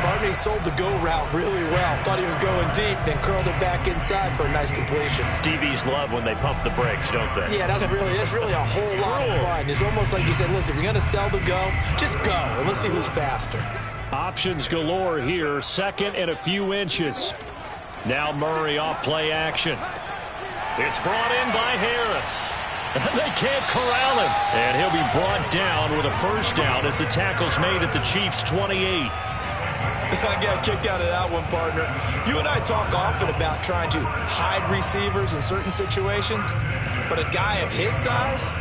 Barney sold the go route really well. Thought he was going deep, then curled it back inside for a nice completion. DBs love when they pump the brakes, don't they? Yeah, that's really a whole lot of fun. It's almost like you said, listen, if you're going to sell the go, just go, and let's see who's faster. Options galore here. 2nd and a few inches. Now Murray off play action. It's brought in by Harris. They can't corral him. And he'll be brought down with a first down as the tackle's made at the Chiefs' 28. I got a kick out of that one, partner. You and I talk often about trying to hide receivers in certain situations, but a guy of his size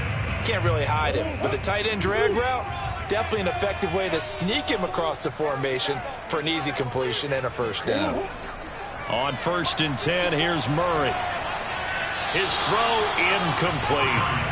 can't really hide him. With the tight end drag route, definitely an effective way to sneak him across the formation for an easy completion and a first down. On 1st and 10, here's Murray. His throw incomplete.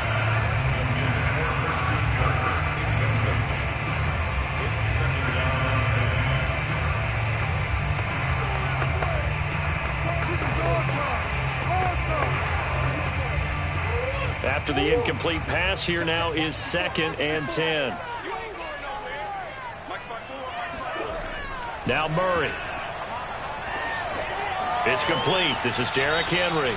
After the incomplete pass, here now is 2nd and 10. Now Murray. It's complete. This is Derrick Henry.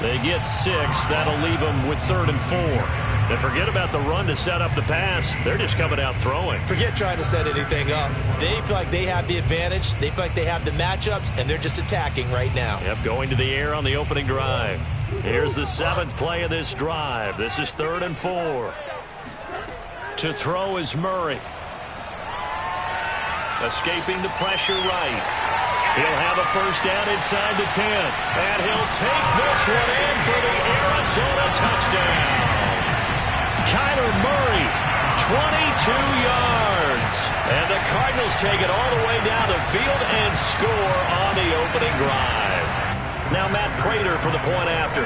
They get 6. That'll leave them with 3rd and 4. And forget about the run to set up the pass. They're just coming out throwing. Forget trying to set anything up. They feel like they have the advantage. They feel like they have the matchups, and they're just attacking right now. Yep, going to the air on the opening drive. Here's the 7th play of this drive. This is 3rd and 4. To throw is Murray. Escaping the pressure right. He'll have a first down inside the 10. And he'll take this one in for the Arizona touchdown. Kyler Murray, 22 yards. And the Cardinals take it all the way down the field and score on the opening drive. Now Matt Prater for the point after.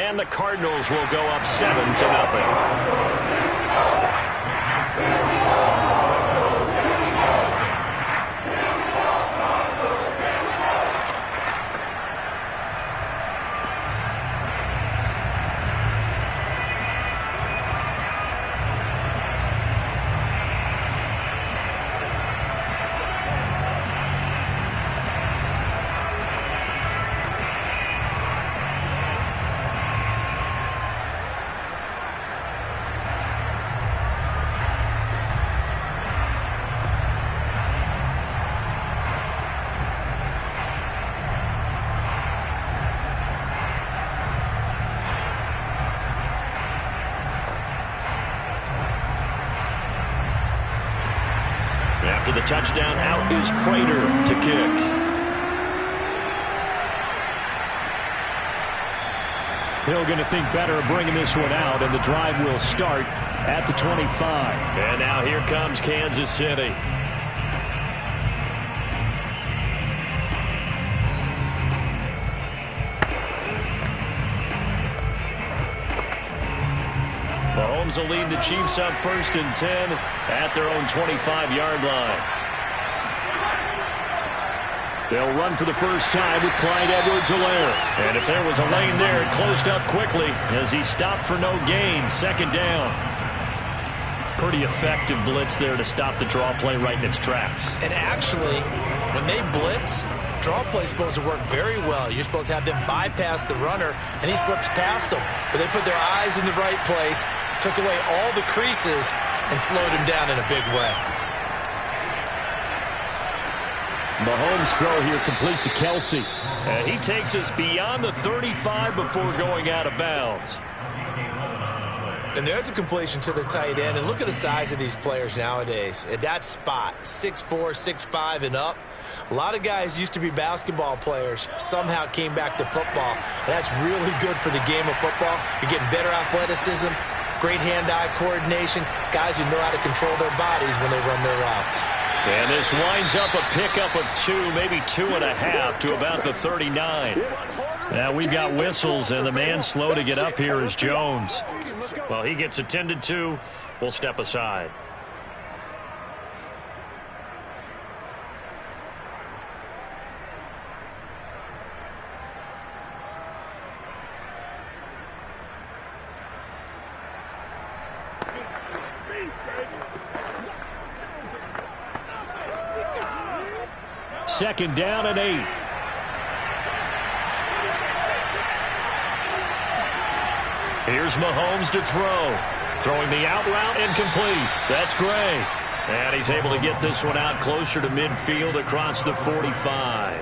And the Cardinals will go up 7-0. touchdown. Out is Prater to kick. Hill going to think better of bringing this one out, and the drive will start at the 25. And now here comes Kansas City. Mahomes will lead the Chiefs up 1st and 10 at their own 25-yard line. They'll run for the first time with Clyde Edwards-Helaire. And if there was a lane there, it closed up quickly as he stopped for no gain. 2nd down. Pretty effective blitz there to stop the draw play right in its tracks. And actually, when they blitz, draw play is supposed to work very well. You're supposed to have them bypass the runner, and he slips past them. But they put their eyes in the right place, took away all the creases, and slowed him down in a big way. Mahomes' throw here complete to Kelsey. And he takes us beyond the 35 before going out of bounds. And there's a completion to the tight end. And look at the size of these players nowadays. At that spot, 6'4", 6'5", and up. A lot of guys used to be basketball players, somehow came back to football. And that's really good for the game of football. You're getting better athleticism, great hand-eye coordination, guys who know how to control their bodies when they run their routes. And this winds up a pickup of 2, maybe 2.5 to about the 39. Now we've got whistles, and the man slow to get up here is Jones. Well, he gets attended to. We'll step aside. Second down and 8. Here's Mahomes to throw. Throwing the out route incomplete. That's Gray. And he's able to get this one out closer to midfield across the 45.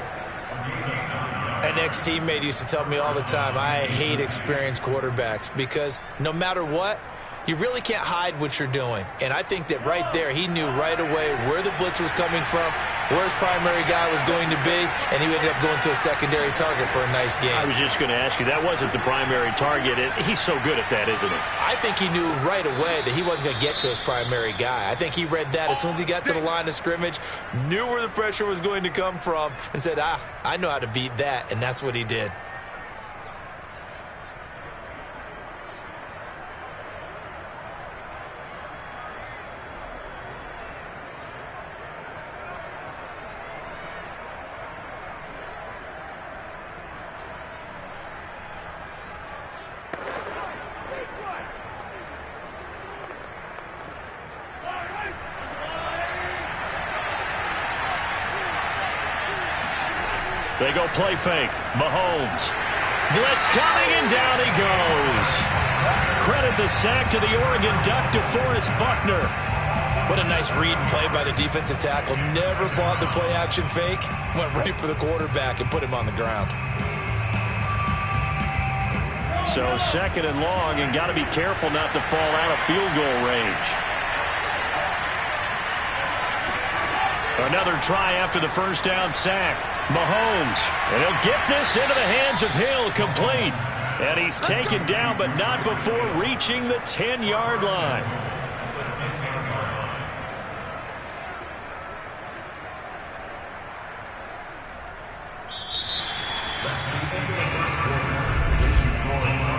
An ex-teammate used to tell me all the time, I hate experienced quarterbacks because no matter what, you really can't hide what you're doing. And I think that right there, he knew right away where the blitz was coming from, where his primary guy was going to be, and he ended up going to a secondary target for a nice game. I was just going to ask you, that wasn't the primary target. He's so good at that, isn't he? I think he knew right away that he wasn't going to get to his primary guy. I think he read that as soon as he got to the line of scrimmage, knew where the pressure was going to come from, and said, I know how to beat that, and that's what he did. They go play fake. Mahomes. Blitz coming, and down he goes. Credit the sack to the Oregon Duck, DeForest Buckner. What a nice read and play by the defensive tackle. Never bought the play-action fake. Went right for the quarterback and put him on the ground. So 2nd and long, and got to be careful not to fall out of field goal range. Another try after the first down sack. Mahomes, and he'll get this into the hands of Hill, complete. And he's taken down, but not before reaching the 10-yard line.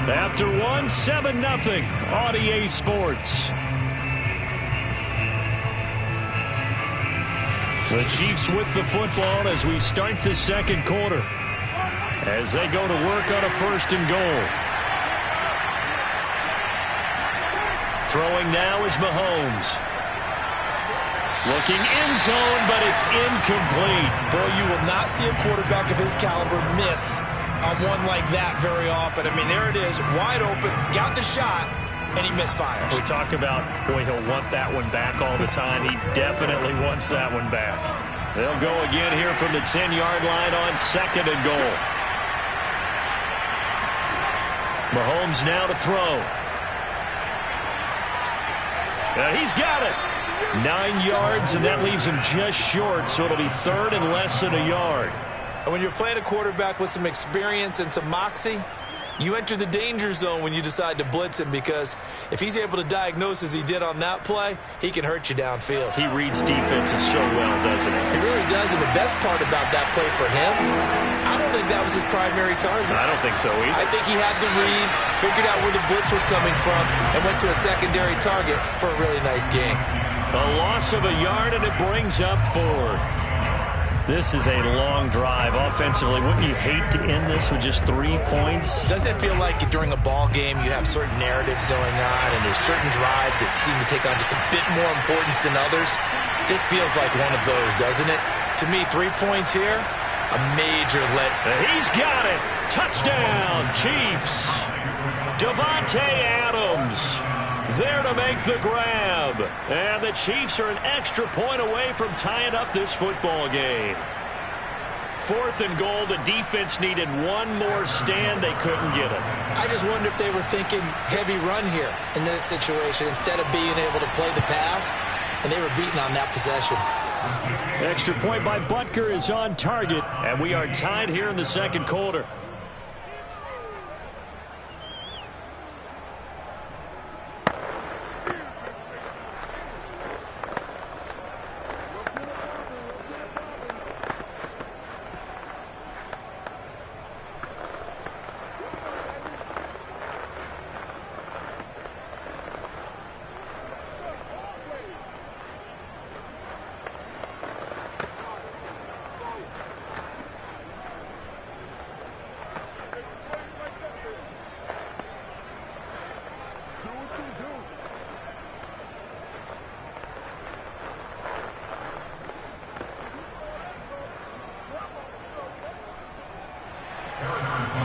After one, 7-0, RDA Sports. The Chiefs with the football as we start the second quarter, as they go to work on a 1st and goal. Throwing now is Mahomes. Looking end zone, but it's incomplete. Bro, you will not see a quarterback of his caliber miss on one like that very often. I mean, there it is, wide open, got the shot, and he misfires. We talk about, boy, he'll want that one back all the time. He definitely wants that one back. They'll go again here from the 10-yard line on 2nd and goal. Mahomes now to throw. He's got it. 9 yards, and that leaves him just short, so it'll be third and less than a yard. And when you're playing a quarterback with some experience and some moxie, you enter the danger zone when you decide to blitz him, because if he's able to diagnose as he did on that play, he can hurt you downfield. He reads defenses so well, doesn't he? He really does, and the best part about that play for him, I don't think that was his primary target. I don't think so either. I think he had the read, figured out where the blitz was coming from, and went to a secondary target for a really nice gain. A loss of a yard, and it brings up fourth. This is a long drive offensively. Wouldn't you hate to end this with just 3 points? Doesn't it feel like during a ball game you have certain narratives going on and there's certain drives that seem to take on just a bit more importance than others? This feels like one of those, doesn't it? To me, 3 points here, a major let. He's got it. Touchdown, Chiefs. Davante Adams there to make the grab. And the Chiefs are an extra point away from tying up this football game. 4th and goal. The defense needed one more stand. They couldn't get it. I just wonder if they were thinking heavy run here in that situation instead of being able to play the pass, and they were beaten on that possession. Extra point by Butker is on target, and we are tied here in the second quarter.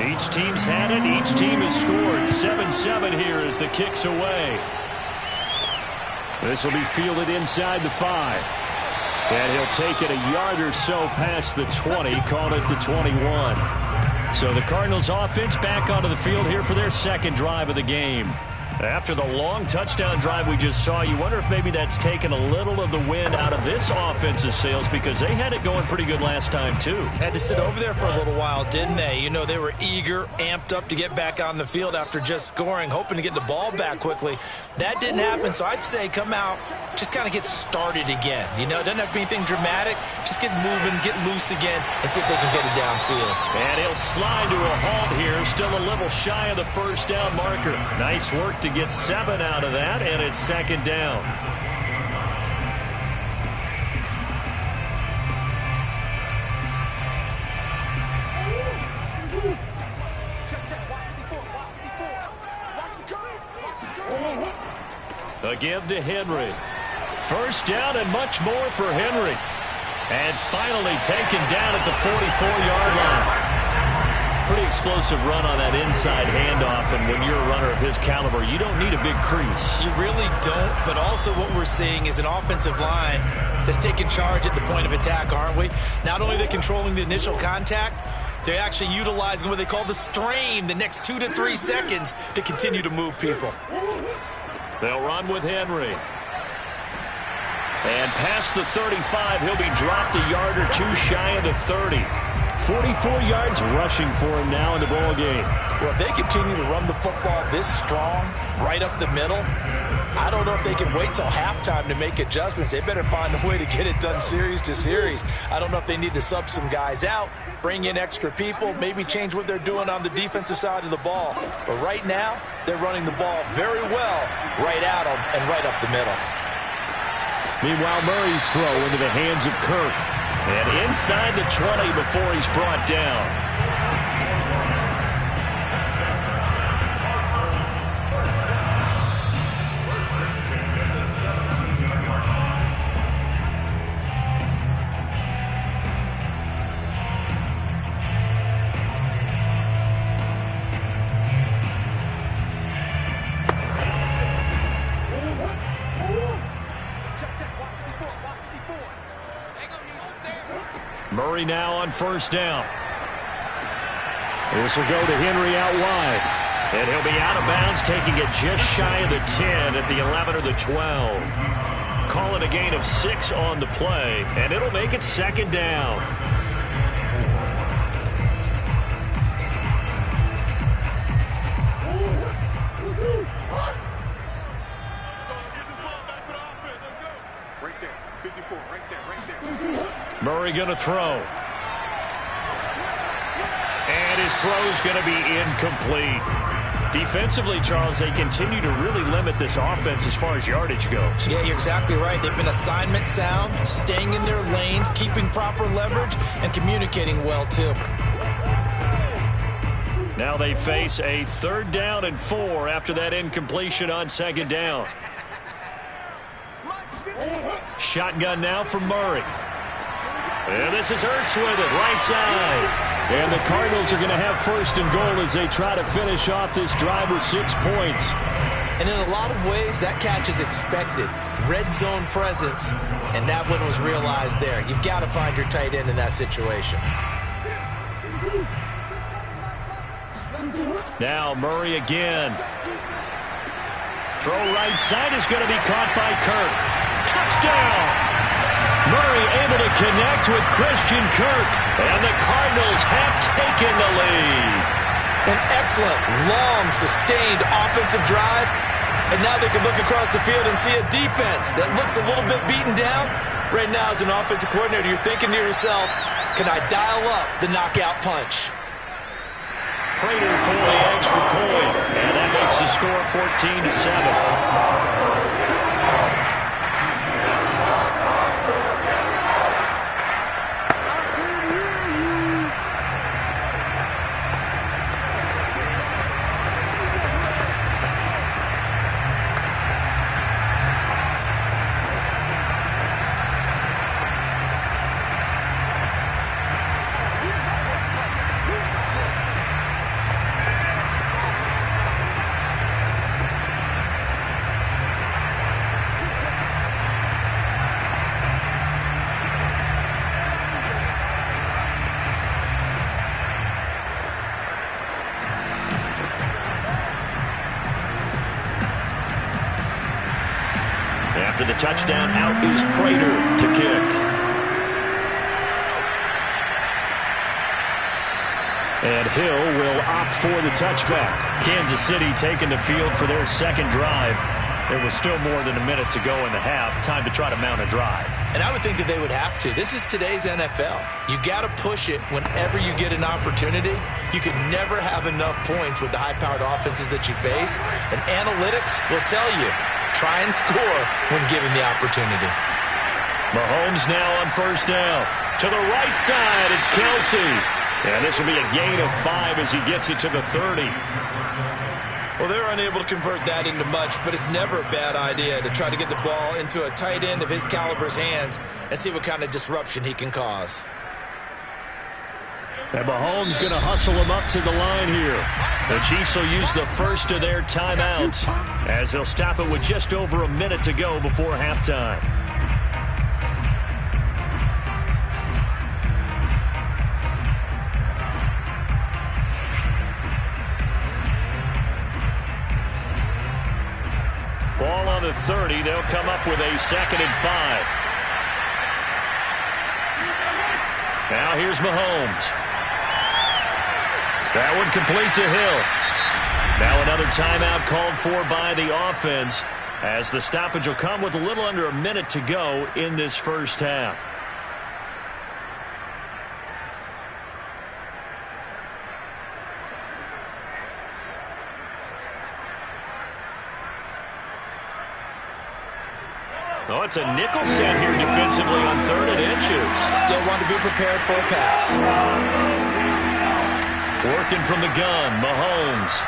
Each team's had it. Each team has scored. 7-7 here as the kick's away. This will be fielded inside the 5. And he'll take it a yard or so past the 20, called it the 21. So the Cardinals offense back onto the field here for their second drive of the game. After the long touchdown drive we just saw, you wonder if maybe that's taken a little of the wind out of this offense's sails, because they had it going pretty good last time too. Had to sit over there for a little while, didn't they? You know, they were eager, amped up to get back on the field after just scoring, hoping to get the ball back quickly. That didn't happen, so I'd say come out, just kind of get started again. You know, it doesn't have to be anything dramatic. Just get moving, get loose again, and see if they can get it downfield. And he'll slide to a halt here, still a little shy of the first down marker. Nice work to get 7 out of that, and it's second down. A give to Henry. First down and much more for Henry. And finally taken down at the 44-yard line. Pretty explosive run on that inside handoff, and when you're a runner of his caliber, you don't need a big crease. You really don't, but also what we're seeing is an offensive line that's taking charge at the point of attack, aren't we? Not only are they controlling the initial contact, they're actually utilizing what they call the strain, the next 2 to 3 seconds, to continue to move people. They'll run with Henry. And past the 35, he'll be dropped a yard or two shy of the 30. 44 yards rushing for him now in the ball game. Well, if they continue to run the football this strong, right up the middle, I don't know if they can wait till halftime to make adjustments. They better find a way to get it done series to series. I don't know if they need to sub some guys out, bring in extra people, maybe change what they're doing on the defensive side of the ball. But right now, they're running the ball very well right at them and right up the middle. Meanwhile, Murray's throw into the hands of Kirk. And inside the 20 before he's brought down. Murray now on first down. This will go to Henry out wide. And he'll be out of bounds, taking it just shy of the 10 at the 11 or the 12. call it a gain of 6 on the play, and it'll make it second down. Murray going to throw. And his throw's going to be incomplete. Defensively, Charles, they continue to really limit this offense as far as yardage goes. Yeah, you're exactly right. They've been assignment sound, staying in their lanes, keeping proper leverage, and communicating well, too. Now they face a 3rd down and 4 after that incompletion on 2nd down. Shotgun now for Murray. And this is Ertz with it, right side. And the Cardinals are going to have 1st and goal as they try to finish off this drive with 6 points. And in a lot of ways, that catch is expected. Red zone presence, and that one was realized there. You've got to find your tight end in that situation. Now Murray again. Throw right side is going to be caught by Kirk. Touchdown! Murray able to connect with Christian Kirk, and the Cardinals have taken the lead. An excellent, long, sustained offensive drive, and now they can look across the field and see a defense that looks a little bit beaten down. Right now, as an offensive coordinator, you're thinking to yourself, can I dial up the knockout punch? Prater for the extra point, and that makes the score 14-7. After the touchdown, out is Prater to kick. And Hill will opt for the touchback. Kansas City taking the field for their 2nd drive. There was still more than a minute to go in the half. Time to try to mount a drive. And I would think that they would have to. This is today's NFL. You got to push it whenever you get an opportunity. You can never have enough points with the high-powered offenses that you face. And analytics will tell you, try and score when given the opportunity. Mahomes now on 1st down. To the right side, it's Kelsey. And this will be a gain of 5 as he gets it to the 30. Well, they're unable to convert that into much, but it's never a bad idea to try to get the ball into a tight end of his caliber's hands and see what kind of disruption he can cause. And Mahomes going to hustle him up to the line here. The Chiefs will use the first of their timeouts as they'll stop it with just over a minute to go before halftime. Ball on the 30. They'll come up with a 2nd and 5. Now here's Mahomes. That one complete to Hill. Now another timeout called for by the offense as the stoppage will come with a little under a minute to go in this 1st half. Oh, it's a nickel set here defensively on 3rd and inches. Still want to be prepared for a pass. Working from the gun, Mahomes.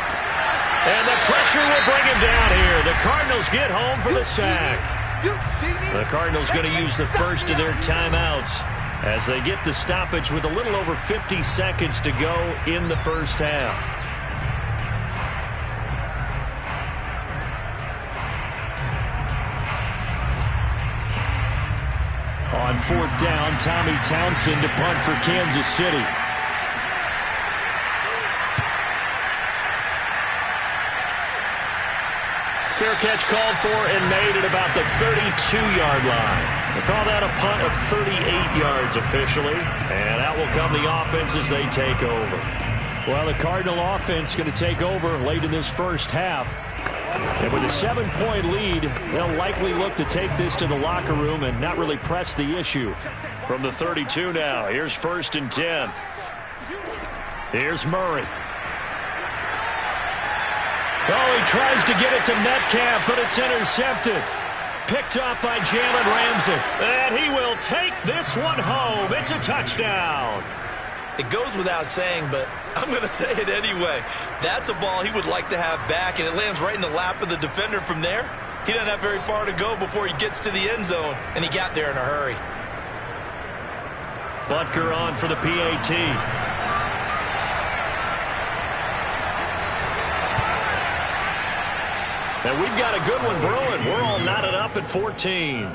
And the pressure will bring him down here. The Cardinals get home for the sack. The Cardinals going to use the first of their timeouts as they get the stoppage with a little over 50 seconds to go in the 1st half. On 4th down, Tommy Townsend to punt for Kansas City. fair catch called for and made at about the 32-yard line. They call that a punt of 38 yards officially, and out will come the offense as they take over. Well, the Cardinal offense going to take over late in this first half. And with a 7-point lead, they'll likely look to take this to the locker room and not really press the issue. From the 32 now, here's 1st and 10. Here's Murray. Oh, he tries to get it to Metcalf, but it's intercepted. Picked up by Jalen Ramsey. And he will take this one home. It's a touchdown. It goes without saying, but I'm going to say it anyway. That's a ball he would like to have back, and it lands right in the lap of the defender from there. He doesn't have very far to go before he gets to the end zone, and he got there in a hurry. Butker on for the PAT. And we've got a good one brewing. We're all knotted up at 14.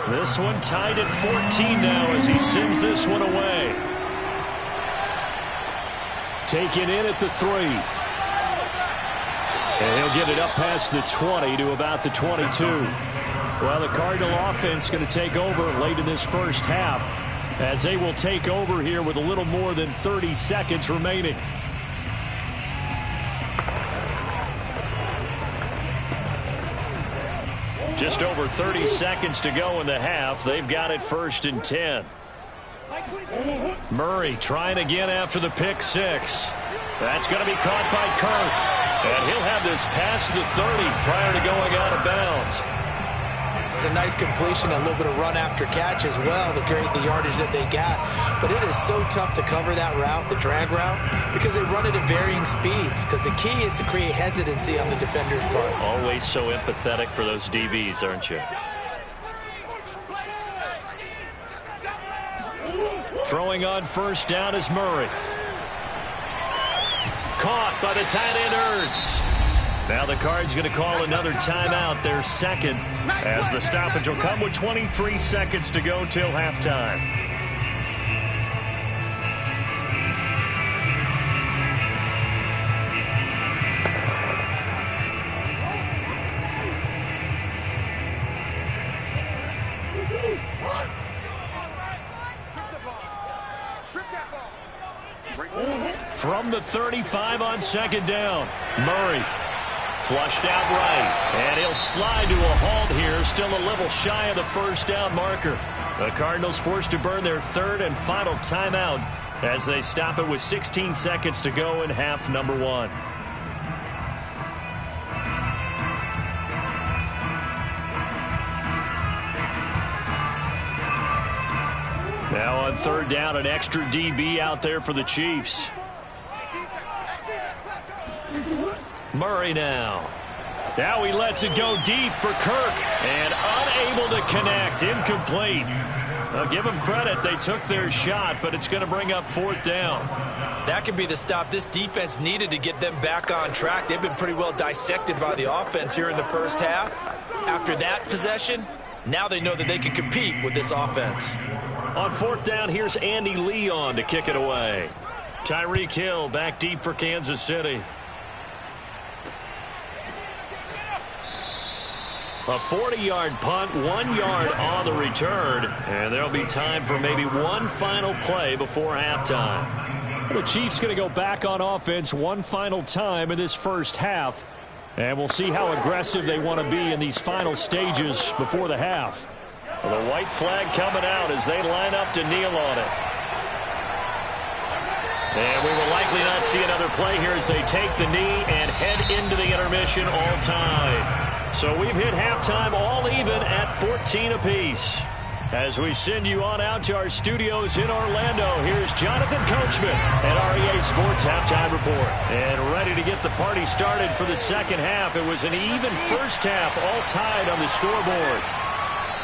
This one tied at 14 now as he sends this one away. Taken in at the 3. And he'll get it up past the 20 to about the 22. Well, the Cardinal offense going to take over late in this first half as they will take over here with a little more than 30 seconds remaining. Just over 30 seconds to go in the half. They've got it 1st and 10. Murray trying again after the pick 6. That's going to be caught by Kirk. And he'll have this past the 30 prior to going out of bounds. It's a nice completion, a little bit of run after catch as well to create the yardage that they got. But it is so tough to cover that route, the drag route, because they run it at varying speeds. Because the key is to create hesitancy on the defender's part. Always so empathetic for those DBs, aren't you? Throwing on 1st down is Murray. Caught by the tight end Ertz. Now the Cards going to call another timeout, their 2nd, as the stoppage will come with 23 seconds to go till halftime. From the 35 on 2nd down, Murray. Flushed out right, and he'll slide to a halt here, still a little shy of the 1st down marker. The Cardinals forced to burn their 3rd and final timeout as they stop it with 16 seconds to go in half number 1. Now on 3rd down, an extra DB out there for the Chiefs. Murray now. Now he lets it go deep for Kirk. And unable to connect. Incomplete. Now give them credit. They took their shot, but it's going to bring up 4th down. That could be the stop this defense needed to get them back on track. They've been pretty well dissected by the offense here in the first half. After that possession, now they know that they can compete with this offense. On 4th down, here's Andy Leon to kick it away. Tyreek Hill back deep for Kansas City. A 40-yard punt, 1 yard on the return, and there'll be time for maybe one final play before halftime. The Chiefs going to go back on offense one final time in this first half, and we'll see how aggressive they want to be in these final stages before the half. Well, the white flag coming out as they line up to kneel on it. And we will likely not see another play here as they take the knee and head into the intermission all time. So we've hit halftime all even at 14 apiece. As we send you on out to our studios in Orlando, here's Jonathan Coachman at REA Sports Halftime Report. And ready to get the party started for the second half. It was an even first half, all tied on the scoreboard.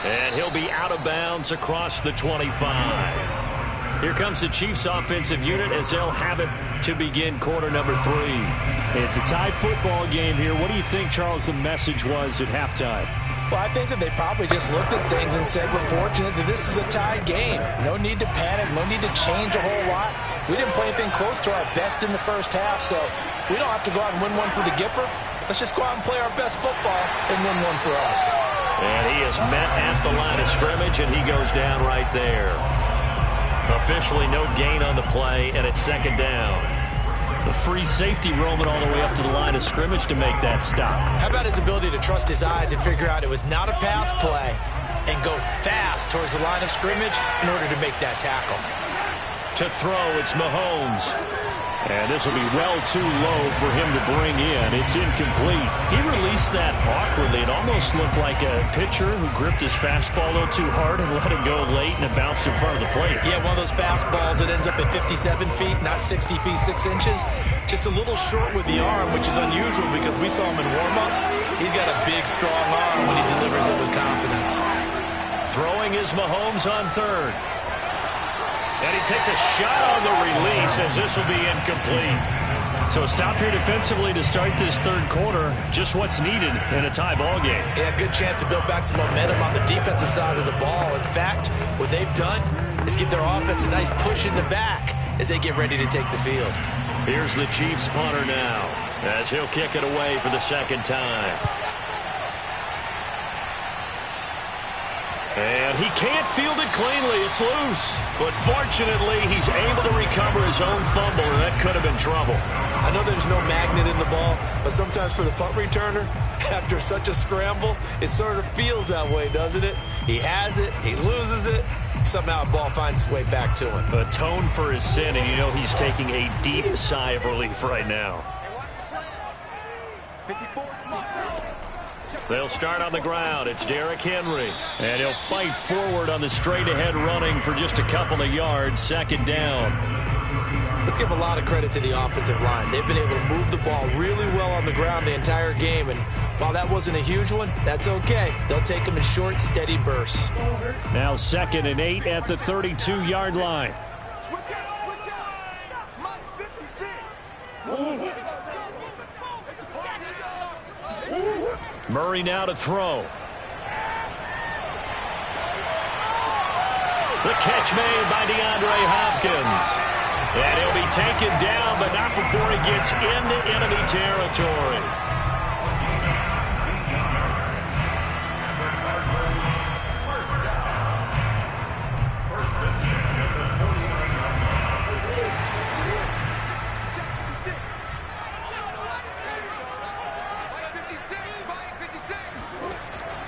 And he'll be out of bounds across the 25. Here comes the Chiefs offensive unit as they'll have it to begin quarter number 3. It's a tie football game here. What do you think, Charles, the message was at halftime? Well, I think that they probably just looked at things and said, we're fortunate that this is a tied game. No need to panic. No need to change a whole lot. We didn't play anything close to our best in the first half, so we don't have to go out and win one for the Gipper. Let's just go out and play our best football and win one for us. And he is met at the line of scrimmage, and he goes down right there. Officially no gain on the play, and it's second down. The free safety roaming all the way up to the line of scrimmage to make that stop. How about his ability to trust his eyes and figure out it was not a pass play and go fast towards the line of scrimmage in order to make that tackle. To throw, it's Mahomes. And this will be well too low for him to bring in. It's incomplete. He released that awkwardly. It almost looked like a pitcher who gripped his fastball a little too hard and let it go late, and it bounced in front of the plate. Yeah, one of those fastballs that ends up at 57 feet, not 60 feet, 6 inches. Just a little short with the arm, which is unusual because we saw him in warm-ups. He's got a big, strong arm when he delivers it with confidence. Throwing is Mahomes on third. And he takes a shot on the release as this will be incomplete. So stop here defensively to start this third quarter. Just what's needed in a tie ball game. Yeah, good chance to build back some momentum on the defensive side of the ball. In fact, what they've done is give their offense a nice push in the back as they get ready to take the field. Here's the Chiefs punter now as he'll kick it away for the second time. And he can't field it cleanly. It's loose. But fortunately, he's able to recover his own fumble, and that could have been trouble. I know there's no magnet in the ball, but sometimes for the punt returner, after such a scramble, it sort of feels that way, doesn't it? He has it, he loses it, somehow the ball finds its way back to him. Atone for his sin, and you know he's taking a deep sigh of relief right now. They'll start on the ground. It's Derrick Henry. And he'll fight forward on the straight-ahead running for just a couple of yards. Second down. Let's give a lot of credit to the offensive line. They've been able to move the ball really well on the ground the entire game. And while that wasn't a huge one, that's okay. They'll take them in short, steady bursts. Now 2nd and 8 at the 32-yard line. Switch out. Mike 56. Murray now to throw. The catch made by DeAndre Hopkins. And he'll be taken down, but not before he gets into enemy territory.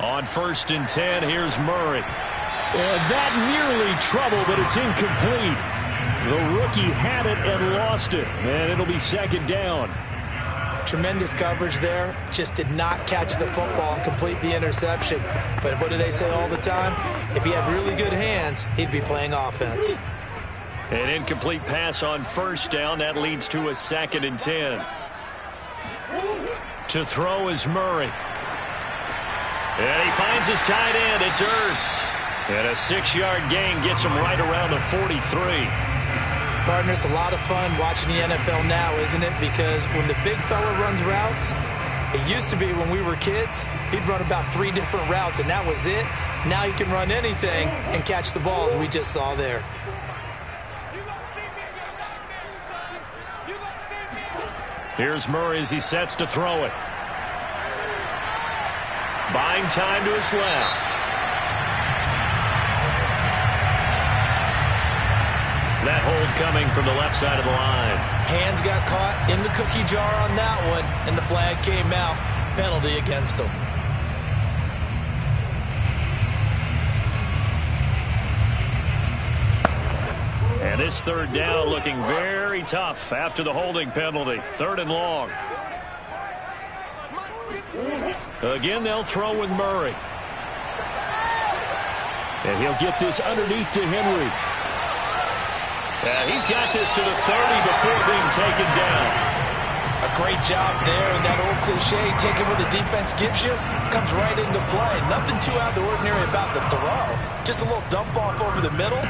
On 1st and 10, here's Murray. And that nearly trouble, but it's incomplete. The rookie had it and lost it, and it'll be second down. Tremendous coverage there. Just did not catch the football and complete the interception. But what do they say all the time? If he had really good hands, he'd be playing offense. An incomplete pass on 1st down. That leads to a 2nd and 10. To throw is Murray. And he finds his tight end. It's Ertz. And a 6-yard gain gets him right around the 43. Partner, it's a lot of fun watching the NFL now, isn't it? Because when the big fella runs routes, it used to be when we were kids, he'd run about 3 different routes, and that was it. Now he can run anything and catch the ball, as we just saw there. Here's Murray as he sets to throw it. Buying time to his left. That hold coming from the left side of the line. Hands got caught in the cookie jar on that one, and the flag came out. Penalty against him. And this third down looking very tough after the holding penalty. 3rd and long. Again, they'll throw with Murray. And he'll get this underneath to Henry. He's got this to the 30 before being taken down. A great job there, and that old cliche, taking what the defense gives you, comes right into play. Nothing too out of the ordinary about the throw. Just a little dump off over the middle.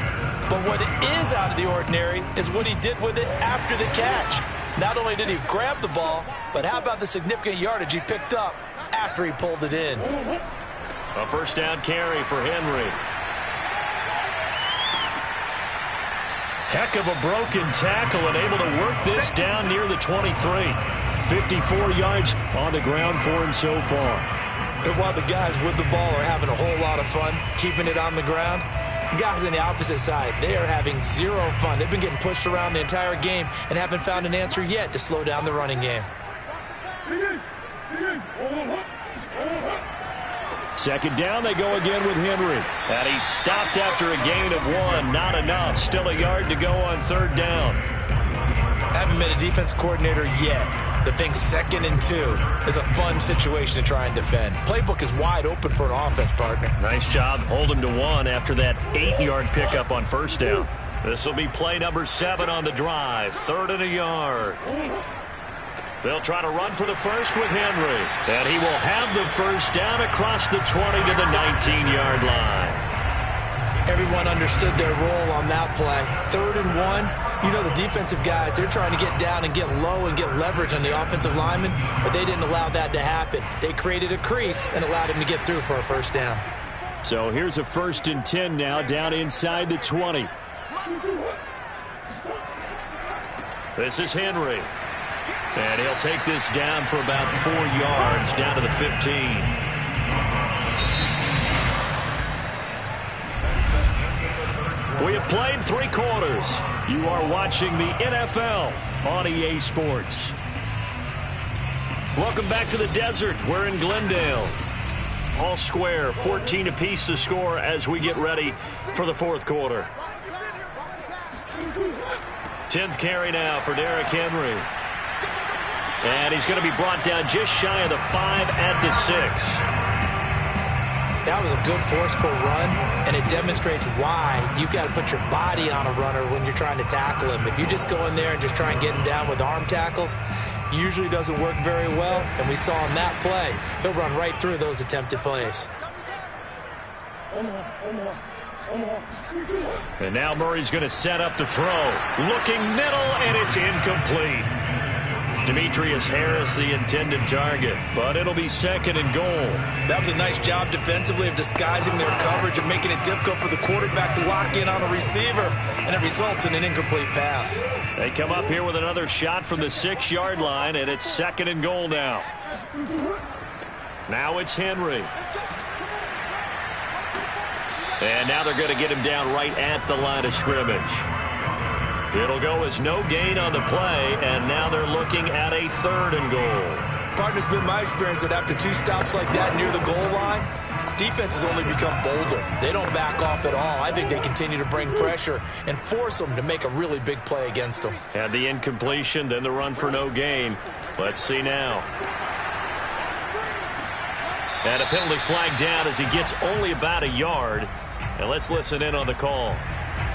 But what is out of the ordinary is what he did with it after the catch. Not only did he grab the ball, but how about the significant yardage he picked up after he pulled it in. A first down carry for Henry. Heck of a broken tackle and able to work this down near the 23. 54 yards on the ground for him so far. And while the guys with the ball are having a whole lot of fun keeping it on the ground, the guys on the opposite side, they are having zero fun. They've been getting pushed around the entire game and haven't found an answer yet to slow down the running game. Second down, they go again with Henry. And he's stopped after a gain of 1. Not enough. Still a yard to go on 3rd down. Haven't been a defense coordinator yet. The thing 2nd and 2 is a fun situation to try and defend. Playbook is wide open for an offense, partner. Nice job. Hold him to 1 after that 8-yard pickup on 1st down. This will be play number 7 on the drive. 3rd and a yard. They'll try to run for the first with Henry. And he will have the first down across the 20 to the 19-yard line. Everyone understood their role on that play. 3rd and 1. You know, the defensive guys, they're trying to get down and get low and get leverage on the offensive lineman, but they didn't allow that to happen. They created a crease and allowed him to get through for a first down. So here's a 1st and 10 now down inside the 20. This is Henry. And he'll take this down for about 4 yards down to the 15. We have played 3 quarters. You are watching the NFL on EA Sports. Welcome back to the desert. We're in Glendale. All square, 14 apiece to score as we get ready for the 4th quarter. 10th carry now for Derrick Henry. And he's going to be brought down just shy of the 5 at the 6. That was a good forceful run, and it demonstrates why you've got to put your body on a runner when you're trying to tackle him. If you just go in there and just try and get him down with arm tackles, usually doesn't work very well, and we saw in that play, he'll run right through those attempted plays. And now Murray's going to set up the throw. Looking middle, and it's incomplete. Demetrius Harris, the intended target, but it'll be 2nd and goal. That was a nice job defensively of disguising their coverage and making it difficult for the quarterback to lock in on a receiver, and it results in an incomplete pass. They come up here with another shot from the 6-yard line, and it's 2nd and goal now. Now it's Henry. And now they're going to get him down right at the line of scrimmage. It'll go as no gain on the play, and now they're looking at a 3rd and goal. Partner's been my experience that after 2 stops like that near the goal line, defenses only become bolder. They don't back off at all. I think they continue to bring pressure and force them to make a really big play against them. Had the incompletion, then the run for no gain. Let's see now. And a penalty flag down as he gets only about a yard. And let's listen in on the call.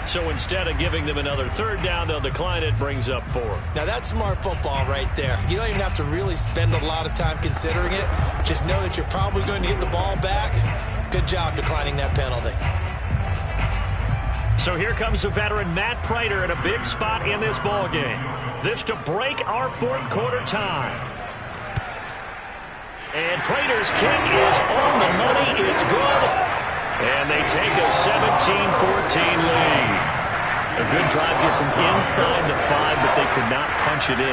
So instead of giving them another 3rd down, they'll decline it, brings up 4. Now that's smart football right there. You don't even have to really spend a lot of time considering it. Just know that you're probably going to get the ball back. Good job declining that penalty. So here comes the veteran Matt Prater in a big spot in this ball game. This to break our 4th quarter tie. And Prater's kick is on the money. It's good. And they take a 17-14 lead. A good drive gets them inside the 5, but they could not punch it in.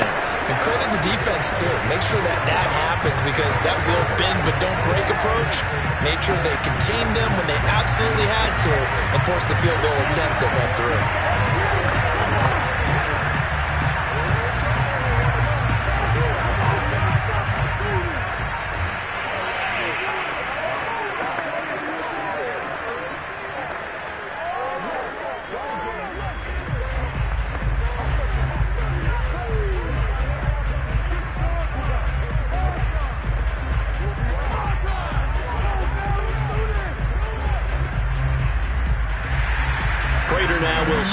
And credit the defense, too. Make sure that happens, because that was the old bend but don't break approach. Made sure they contained them when they absolutely had to and forced the field goal attempt that went through.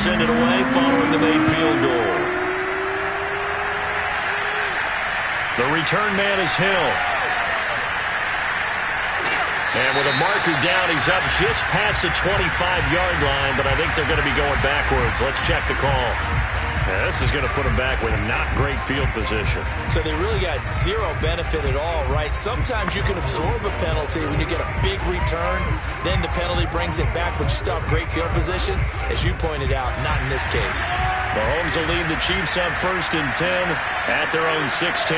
send it away following the made field goal. The return man is Hill. And with a marker down, he's up just past the 25-yard line, but I think they're going to be going backwards. Let's check the call. Yeah, this is going to put them back with not great field position. So they really got zero benefit at all, right? Sometimes you can absorb a penalty when you get a big return. Then the penalty brings it back, but you still have great field position. As you pointed out, not in this case. Mahomes will lead the Chiefs up 1st and 10 at their own 16.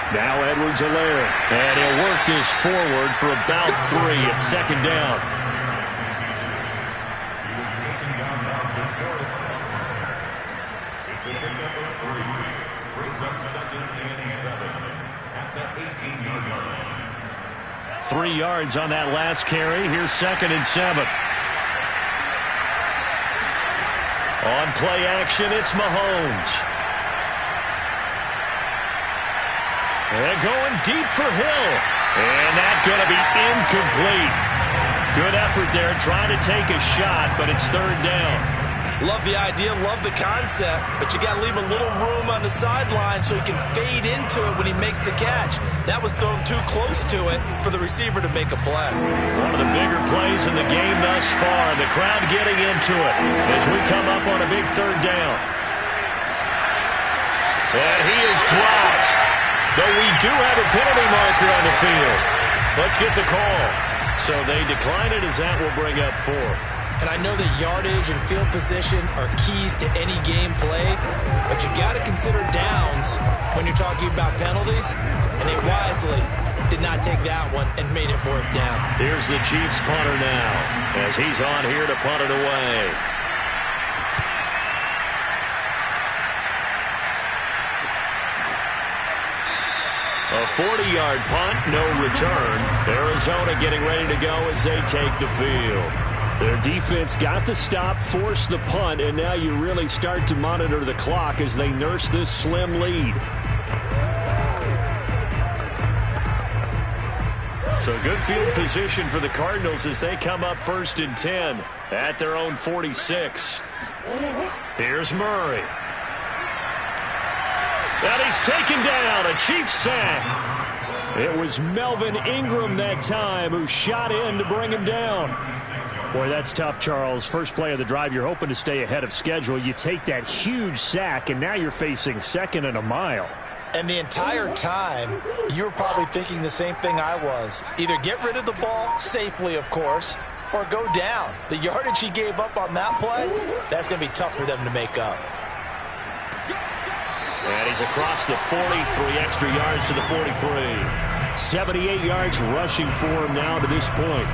Now Edwards-Helaire. And he'll work this forward for about 3 at 2nd down. It's a pickup of 3. Brings up 2nd and 7 at the 18-yard line. 3 yards on that last carry. Here's 2nd and 7. On play action, it's Mahomes. And going deep for Hill. And that's going to be incomplete. Good effort there trying to take a shot, but it's 3rd down. Love the idea, love the concept, but you got to leave a little room on the sideline so he can fade into it when he makes the catch. That was thrown too close to it for the receiver to make a play. One of the bigger plays in the game thus far. The crowd getting into it as we come up on a big 3rd down. And he is dropped. Though we do have a penalty marker on the field. Let's get the call. So they decline it as that will bring up 4th. And I know that yardage and field position are keys to any game played, but you got to consider downs when you're talking about penalties, and they wisely did not take that one and made it 4th down. Here's the Chiefs punter now as he's on here to punt it away. A 40-yard punt, no return. Arizona getting ready to go as they take the field. Their defense got the stop, forced the punt, and now you really start to monitor the clock as they nurse this slim lead. So good field position for the Cardinals as they come up 1st and 10 at their own 46. Here's Murray. And he's taken down, a Chiefs sack. It was Melvin Ingram that time who shot in to bring him down. Boy, that's tough, Charles. First play of the drive, you're hoping to stay ahead of schedule. You take that huge sack, and now you're facing 2nd and a mile. And the entire time, you were probably thinking the same thing I was. Either get rid of the ball, safely, of course, or go down. The yardage he gave up on that play, that's going to be tough for them to make up. And he's across the 40, 3 extra yards to the 43. 78 yards rushing for him now to this point.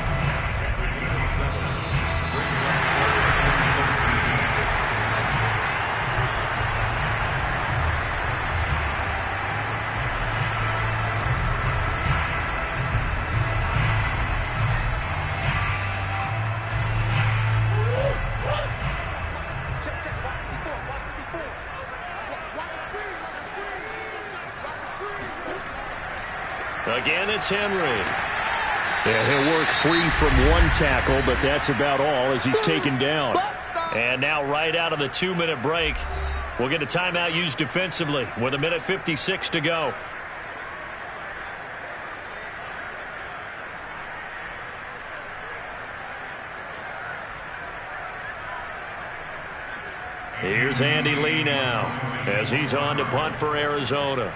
Again, it's Henry. Yeah, he'll work free from one tackle, but that's about all as he's taken down. And now right out of the 2-minute break, we'll get a timeout used defensively with 1:56 to go. Here's Andy Lee now as he's on to punt for Arizona.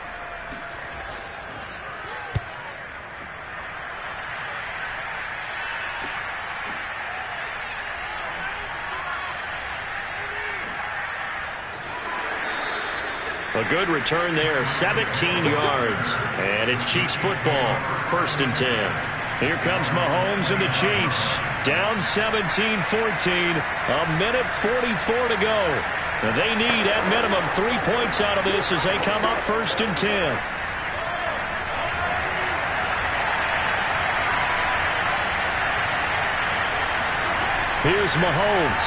A good return there, 17 yards. And it's Chiefs football, 1st and 10. Here comes Mahomes and the Chiefs. Down 17-14, 1:44 to go. They need, at minimum, 3 points out of this as they come up 1st and 10. Here's Mahomes.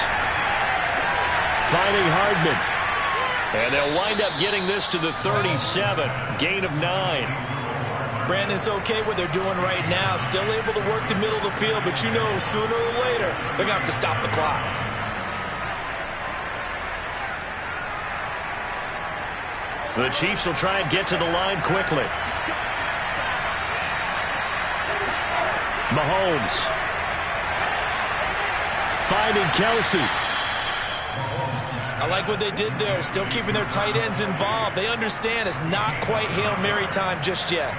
Finding Hardman. And they'll wind up getting this to the 37. Gain of 9. Brandon, it's okay what they're doing right now. Still able to work the middle of the field, but you know sooner or later they're going to have to stop the clock. The Chiefs will try and get to the line quickly. Mahomes. Finding Kelsey. I like what they did there, still keeping their tight ends involved. They understand it's not quite Hail Mary time just yet.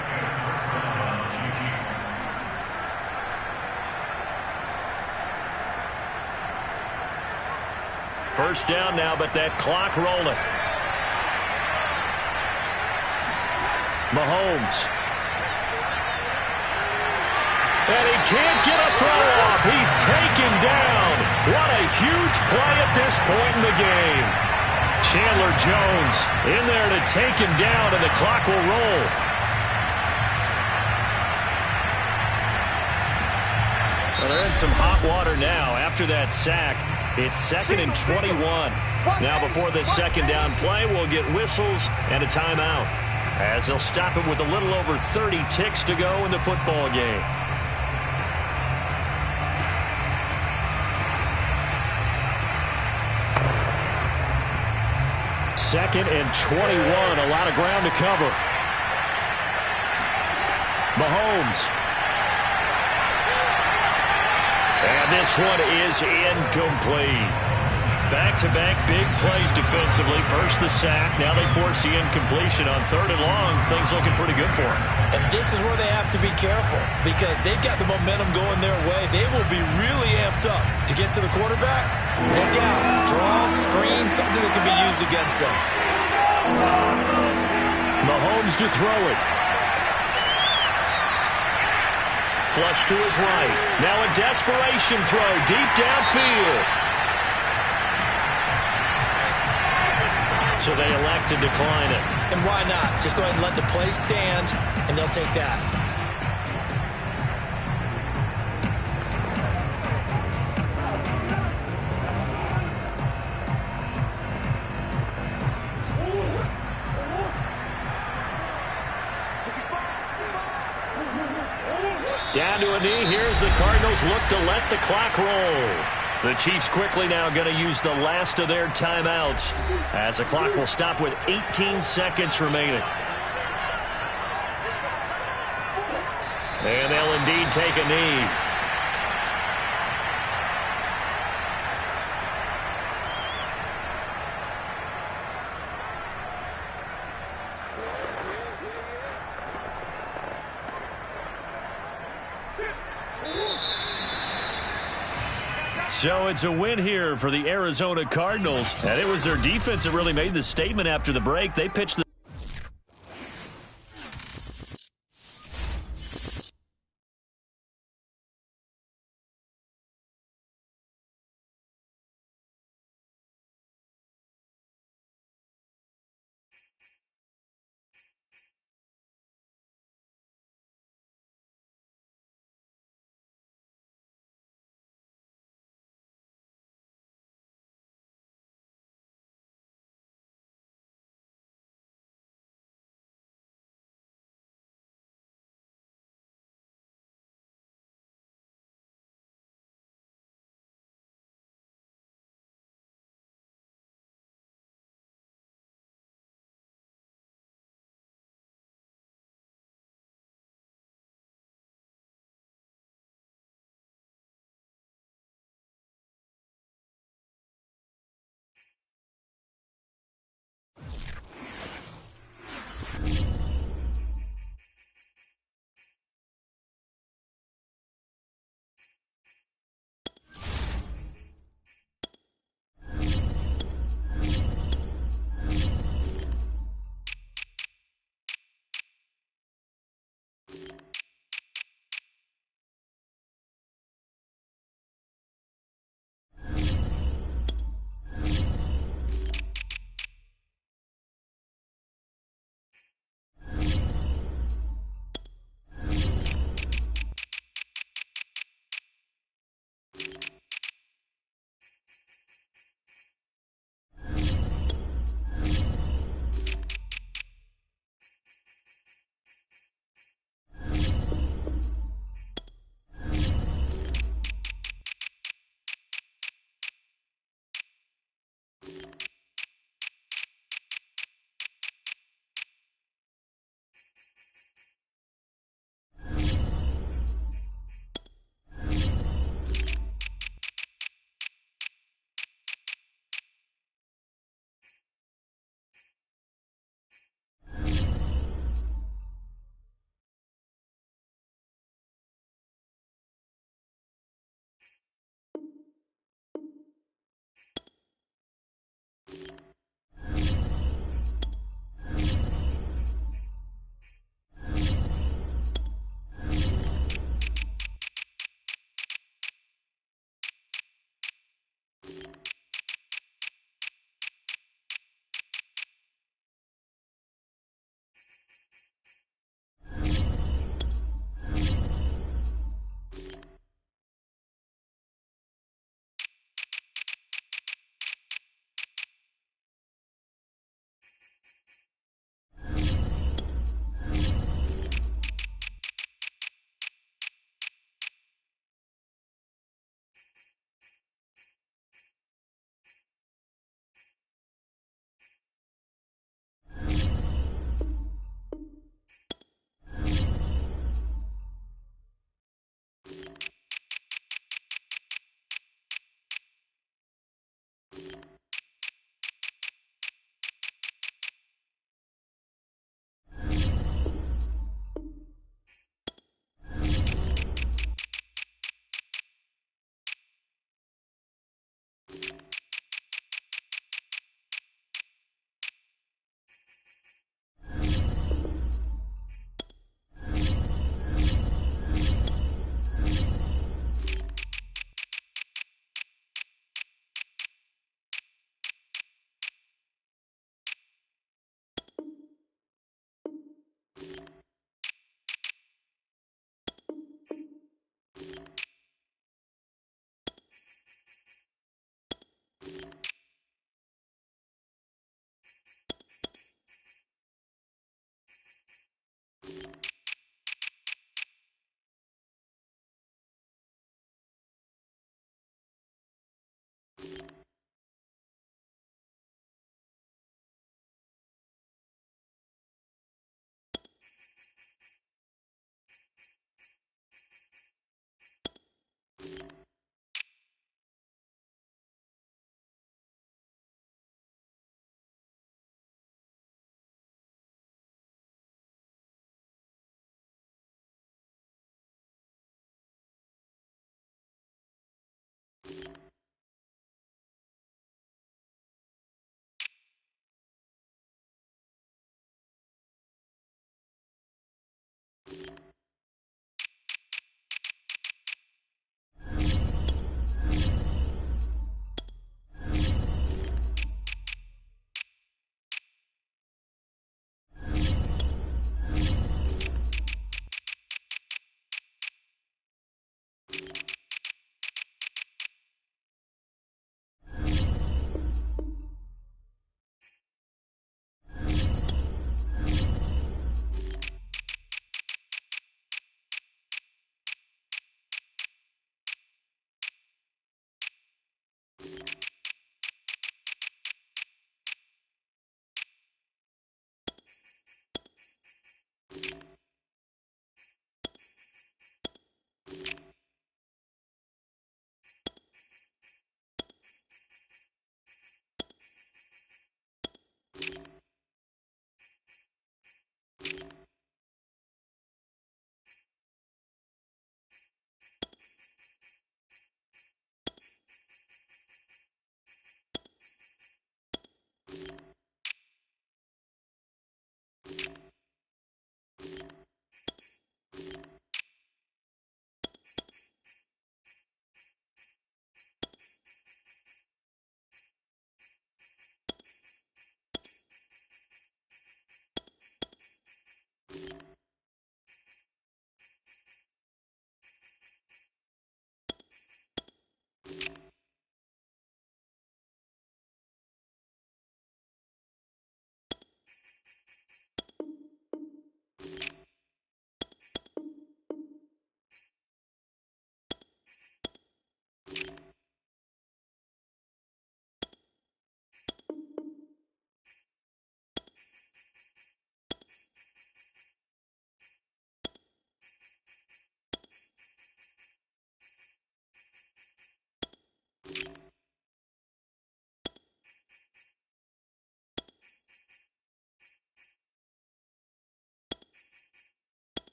First down now, but that clock rolling. Mahomes. And he can't get a throw off. He's taken down. What a huge play at this point in the game. Chandler Jones in there to take him down, and the clock will roll. Well, they're in some hot water now after that sack. It's 2nd and 21. Now before this second down play, we'll get whistles and a timeout, as they'll stop it with a little over 30 ticks to go in the football game. 2nd and 21. A lot of ground to cover. Mahomes. And this one is incomplete. Back-to-back big plays defensively. First the sack. Now they force the incompletion on 3rd and long. Things looking pretty good for them. And this is where they have to be careful, because they've got the momentum going their way. They will be really amped up to get to the quarterback. Look out. Draw, screen, something that can be used against them. Mahomes to throw it. Flush to his right. Now a desperation throw deep downfield. So they elect to decline it. And why not? Just go ahead and let the play stand, and they'll take that. Down to a knee. Here's the Cardinals look to let the clock roll. The Chiefs quickly now going to use the last of their timeouts, as the clock will stop with 18 seconds remaining. And they'll indeed take a knee. So it's a win here for the Arizona Cardinals, and it was their defense that really made the statement after the break. They pitched the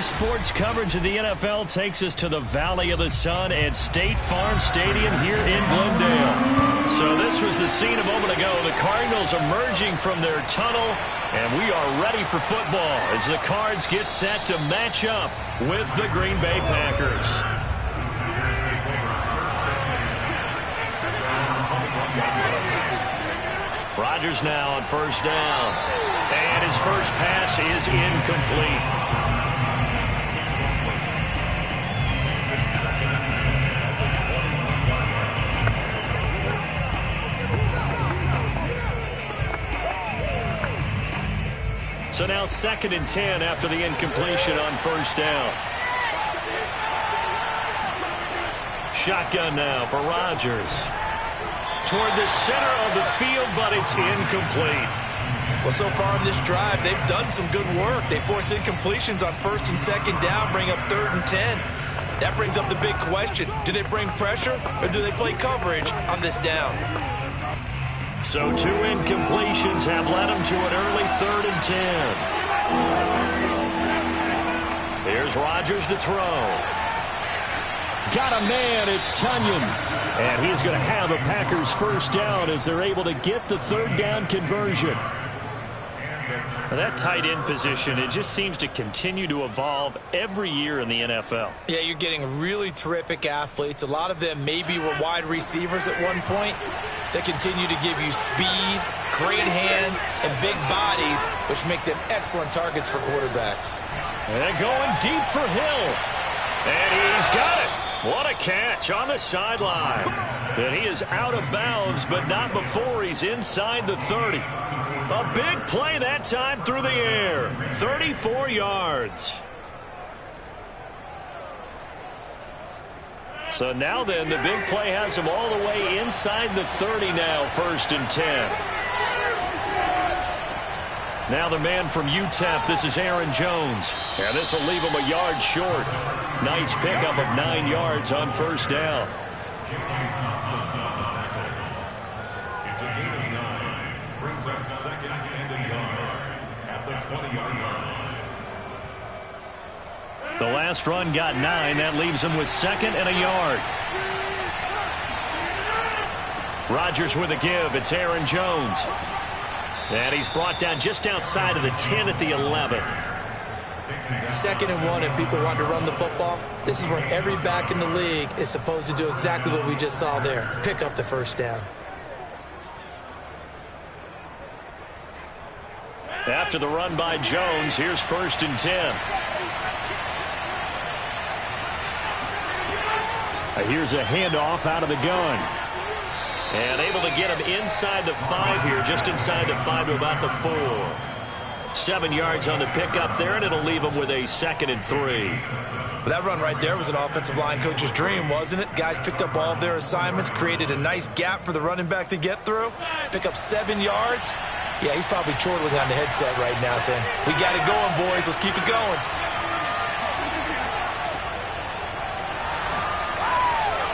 Sports coverage of the NFL takes us to the Valley of the Sun at State Farm Stadium here in Glendale. So this was the scene a moment ago. The Cardinals emerging from their tunnel, and we are ready for football as the Cards get set to match up with the Green Bay Packers. Rodgers now on first down, and his first pass is incomplete. So now 2nd and 10 after the incompletion on first down. Shotgun now for Rodgers. Toward the center of the field, but it's incomplete. Well, so far in this drive, they've done some good work. They force incompletions on 1st and 2nd down, bring up 3rd and 10. That brings up the big question. Do they bring pressure or do they play coverage on this down? So 2 incompletions have led them to an early 3rd and 10. Here's Rodgers to throw. Got a man, it's Tunyon. And he's going to have a Packers first down as they're able to get the 3rd down conversion. That tight end position, it just seems to continue to evolve every year in the NFL. Yeah, you're getting really terrific athletes. A lot of them maybe were wide receivers at one point. They continue to give you speed, great hands, and big bodies, which make them excellent targets for quarterbacks. And going deep for Hill. And he's got it. What a catch on the sideline. And he is out of bounds, but not before he's inside the 30. A big play that time through the air. 34 yards. So now then, the big play has him all the way inside the 30 now, 1st and 10. Now the man from UTEP, this is Aaron Jones. And this will leave him a yard short. Nice pickup of 9 yards on first down. It's a gain of 9. Brings up 2nd and a yard at the 20-yard line. The last run got 9. That leaves him with 2nd and a yard. Rodgers with a give. It's Aaron Jones. And he's brought down just outside of the 10 at the 11. 2nd and 1, and people want to run the football. This is where every back in the league is supposed to do exactly what we just saw there. Pick up the first down. After the run by Jones, here's 1st and 10. Here's a handoff out of the gun. And able to get him inside the 5 here, just inside the 5 to about the 4. 7 yards on the pickup there, and it'll leave him with a 2nd and 3. Well, that run right there was an offensive line coach's dream, wasn't it? Guys picked up all of their assignments, created a nice gap for the running back to get through. Pick up 7 yards. Yeah, he's probably chortling on the headset right now saying, we got it going, boys. Let's keep it going.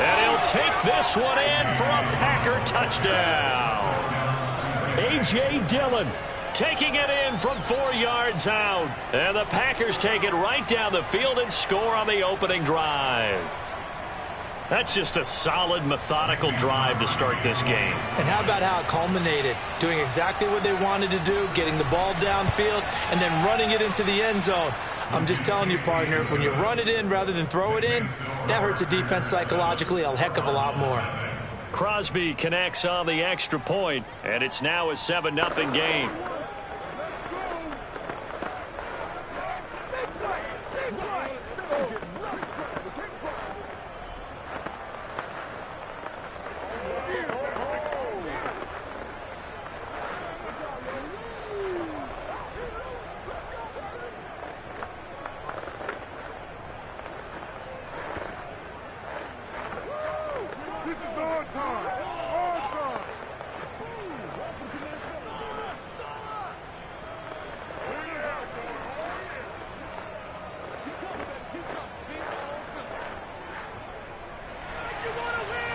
And he'll take this one in for a Packer touchdown. A.J. Dillon taking it in from 4 yards out. And the Packers take it right down the field and score on the opening drive. That's just a solid, methodical drive to start this game. And how about how it culminated? Doing exactly what they wanted to do, getting the ball downfield, and then running it into the end zone. I'm just telling you, partner, when you run it in rather than throw it in, that hurts a defense psychologically a heck of a lot more. Crosby connects on the extra point, and it's now a 7-0 game.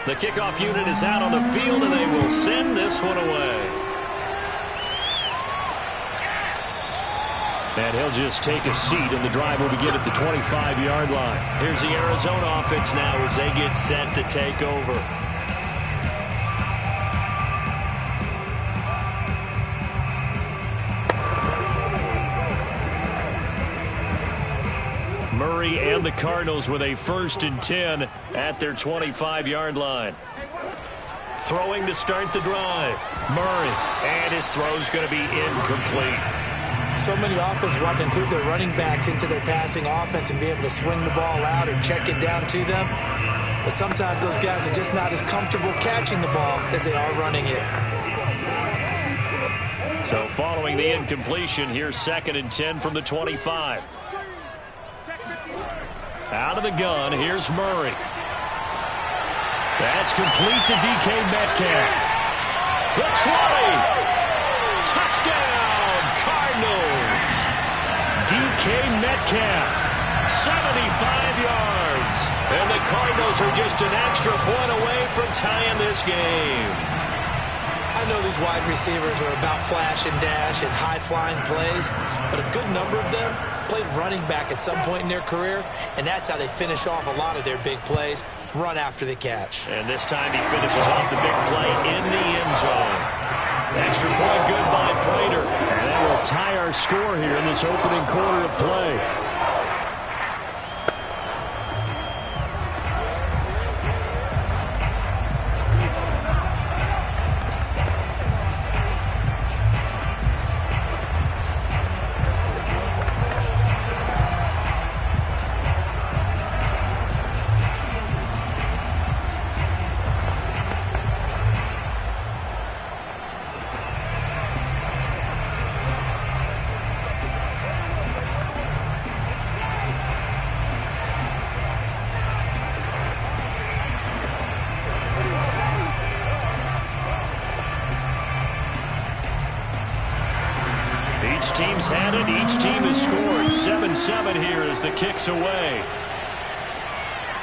The kickoff unit is out on the field, and they will send this one away. And he'll just take a seat, and the drive will begin at the 25-yard line. Here's the Arizona offense now as they get set to take over. Murray and the Cardinals with a 1st and 10 at their 25-yard line. Throwing to start the drive. Murray, and his throw's going to be incomplete. So many offenses want to include their running backs into their passing offense and be able to swing the ball out or check it down to them. But sometimes those guys are just not as comfortable catching the ball as they are running it. So following the incompletion, here's 2nd and 10 from the 25. Out of the gun, here's Murray. That's complete to DK Metcalf. The 20. Touchdown, Cardinals. DK Metcalf, 75 yards. And the Cardinals are just an extra point away from tying this game. I know these wide receivers are about flash and dash and high-flying plays, but a good number of them played running back at some point in their career, and that's how they finish off a lot of their big plays, run after the catch. And this time he finishes off the big play in the end zone. Extra point good by Prater. And that will tie our score here in this opening quarter of play. Team's had it. Each team has scored. 7-7 here as the kick's away.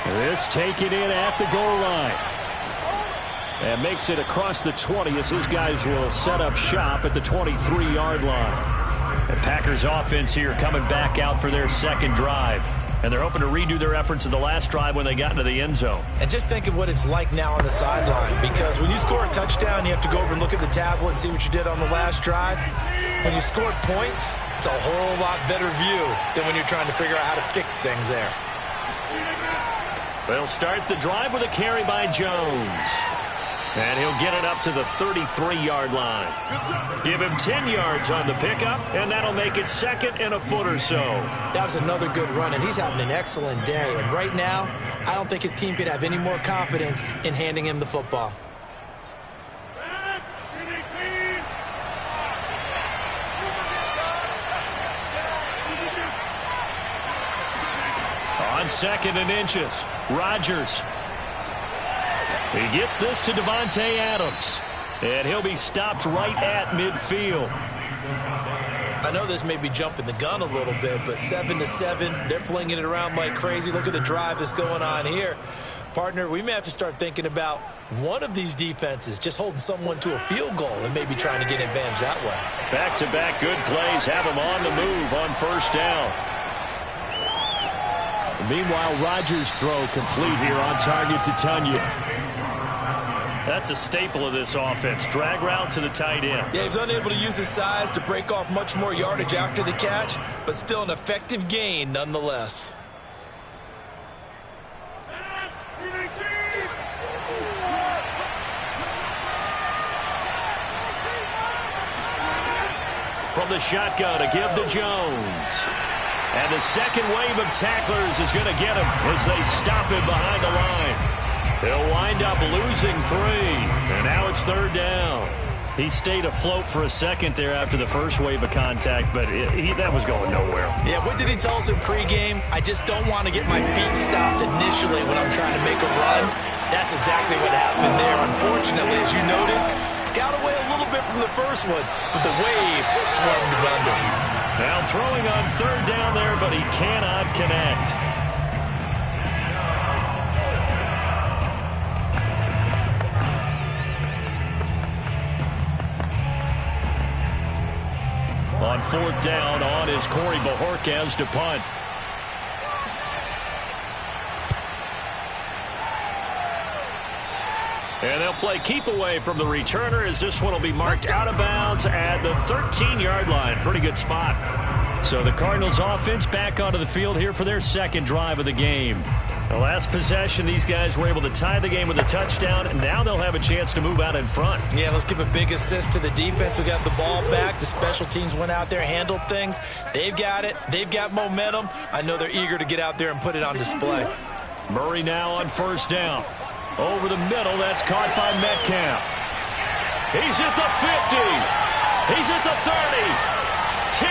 This taken in at the goal line. And makes it across the 20 as his guys will set up shop at the 23-yard line. The Packers offense here coming back out for their 2nd drive. And they're hoping to redo their efforts in the last drive when they got into the end zone. And just think of what it's like now on the sideline, because when you score a touchdown, you have to go over and look at the tablet and see what you did on the last drive. When you scored points, it's a whole lot better view than when you're trying to figure out how to fix things there. They'll start the drive with a carry by Jones. And he'll get it up to the 33-yard line. Give him 10 yards on the pickup, and that'll make it 2nd and a foot or so. That was another good run, and he's having an excellent day. And right now, I don't think his team could have any more confidence in handing him the football. On 2nd and inches, Rodgers. He gets this to Davante Adams, and he'll be stopped right at midfield. I know this may be jumping the gun a little bit, but 7-7, they're flinging it around like crazy. Look at the drive that's going on here. Partner, we may have to start thinking about one of these defenses just holding someone to a field goal and maybe trying to get an advantage that way. Back-to-back good plays have him on the move on 1st down. Meanwhile, Rodgers' throw complete here on target to Tunya. That's a staple of this offense. Drag route to the tight end. Yeah, he's unable to use his size to break off much more yardage after the catch, but still an effective gain nonetheless. From the shotgun to give to Jones. And the second wave of tacklers is going to get him as they stop him behind the line. He'll wind up losing 3, and now it's 3rd down. He stayed afloat for a second there after the first wave of contact, but that was going nowhere. Yeah, what did he tell us in pregame? I just don't want to get my feet stopped initially when I'm trying to make a run. That's exactly what happened there. Unfortunately, as you noted, got away a little bit from the first one, but the wave swarmed him under. Now throwing on 3rd down there, but he cannot connect. On 4th down. On is Corey Bojorquez to punt. And they'll play keep away from the returner as this one will be marked out of bounds at the 13-yard line. Pretty good spot. So the Cardinals offense back onto the field here for their second drive of the game. The last possession, these guys were able to tie the game with a touchdown, and now they'll have a chance to move out in front. Yeah, let's give a big assist to the defense who got the ball back. The special teams went out there, handled things. They've got it. They've got momentum. I know they're eager to get out there and put it on display. Murray now on 1st down. Over the middle, that's caught by Metcalf. He's at the 50. He's at the 30. 10.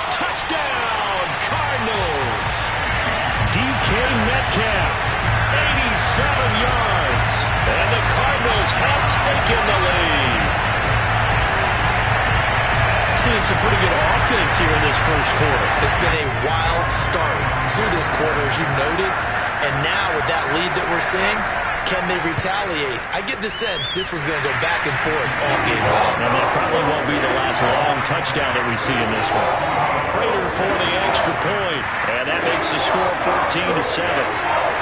Touchdown, Cardinals. DK Metcalf, 87 yards. And the Cardinals have taken the lead. Seeing some pretty good offense here in this first quarter. It's been a wild start to this quarter, as you noted. And now with that lead that we're seeing, can they retaliate? I get the sense this one's going to go back and forth all game long. And that probably won't be the last long touchdown that we see in this one. Prater for the extra point. And that makes the score 14-7.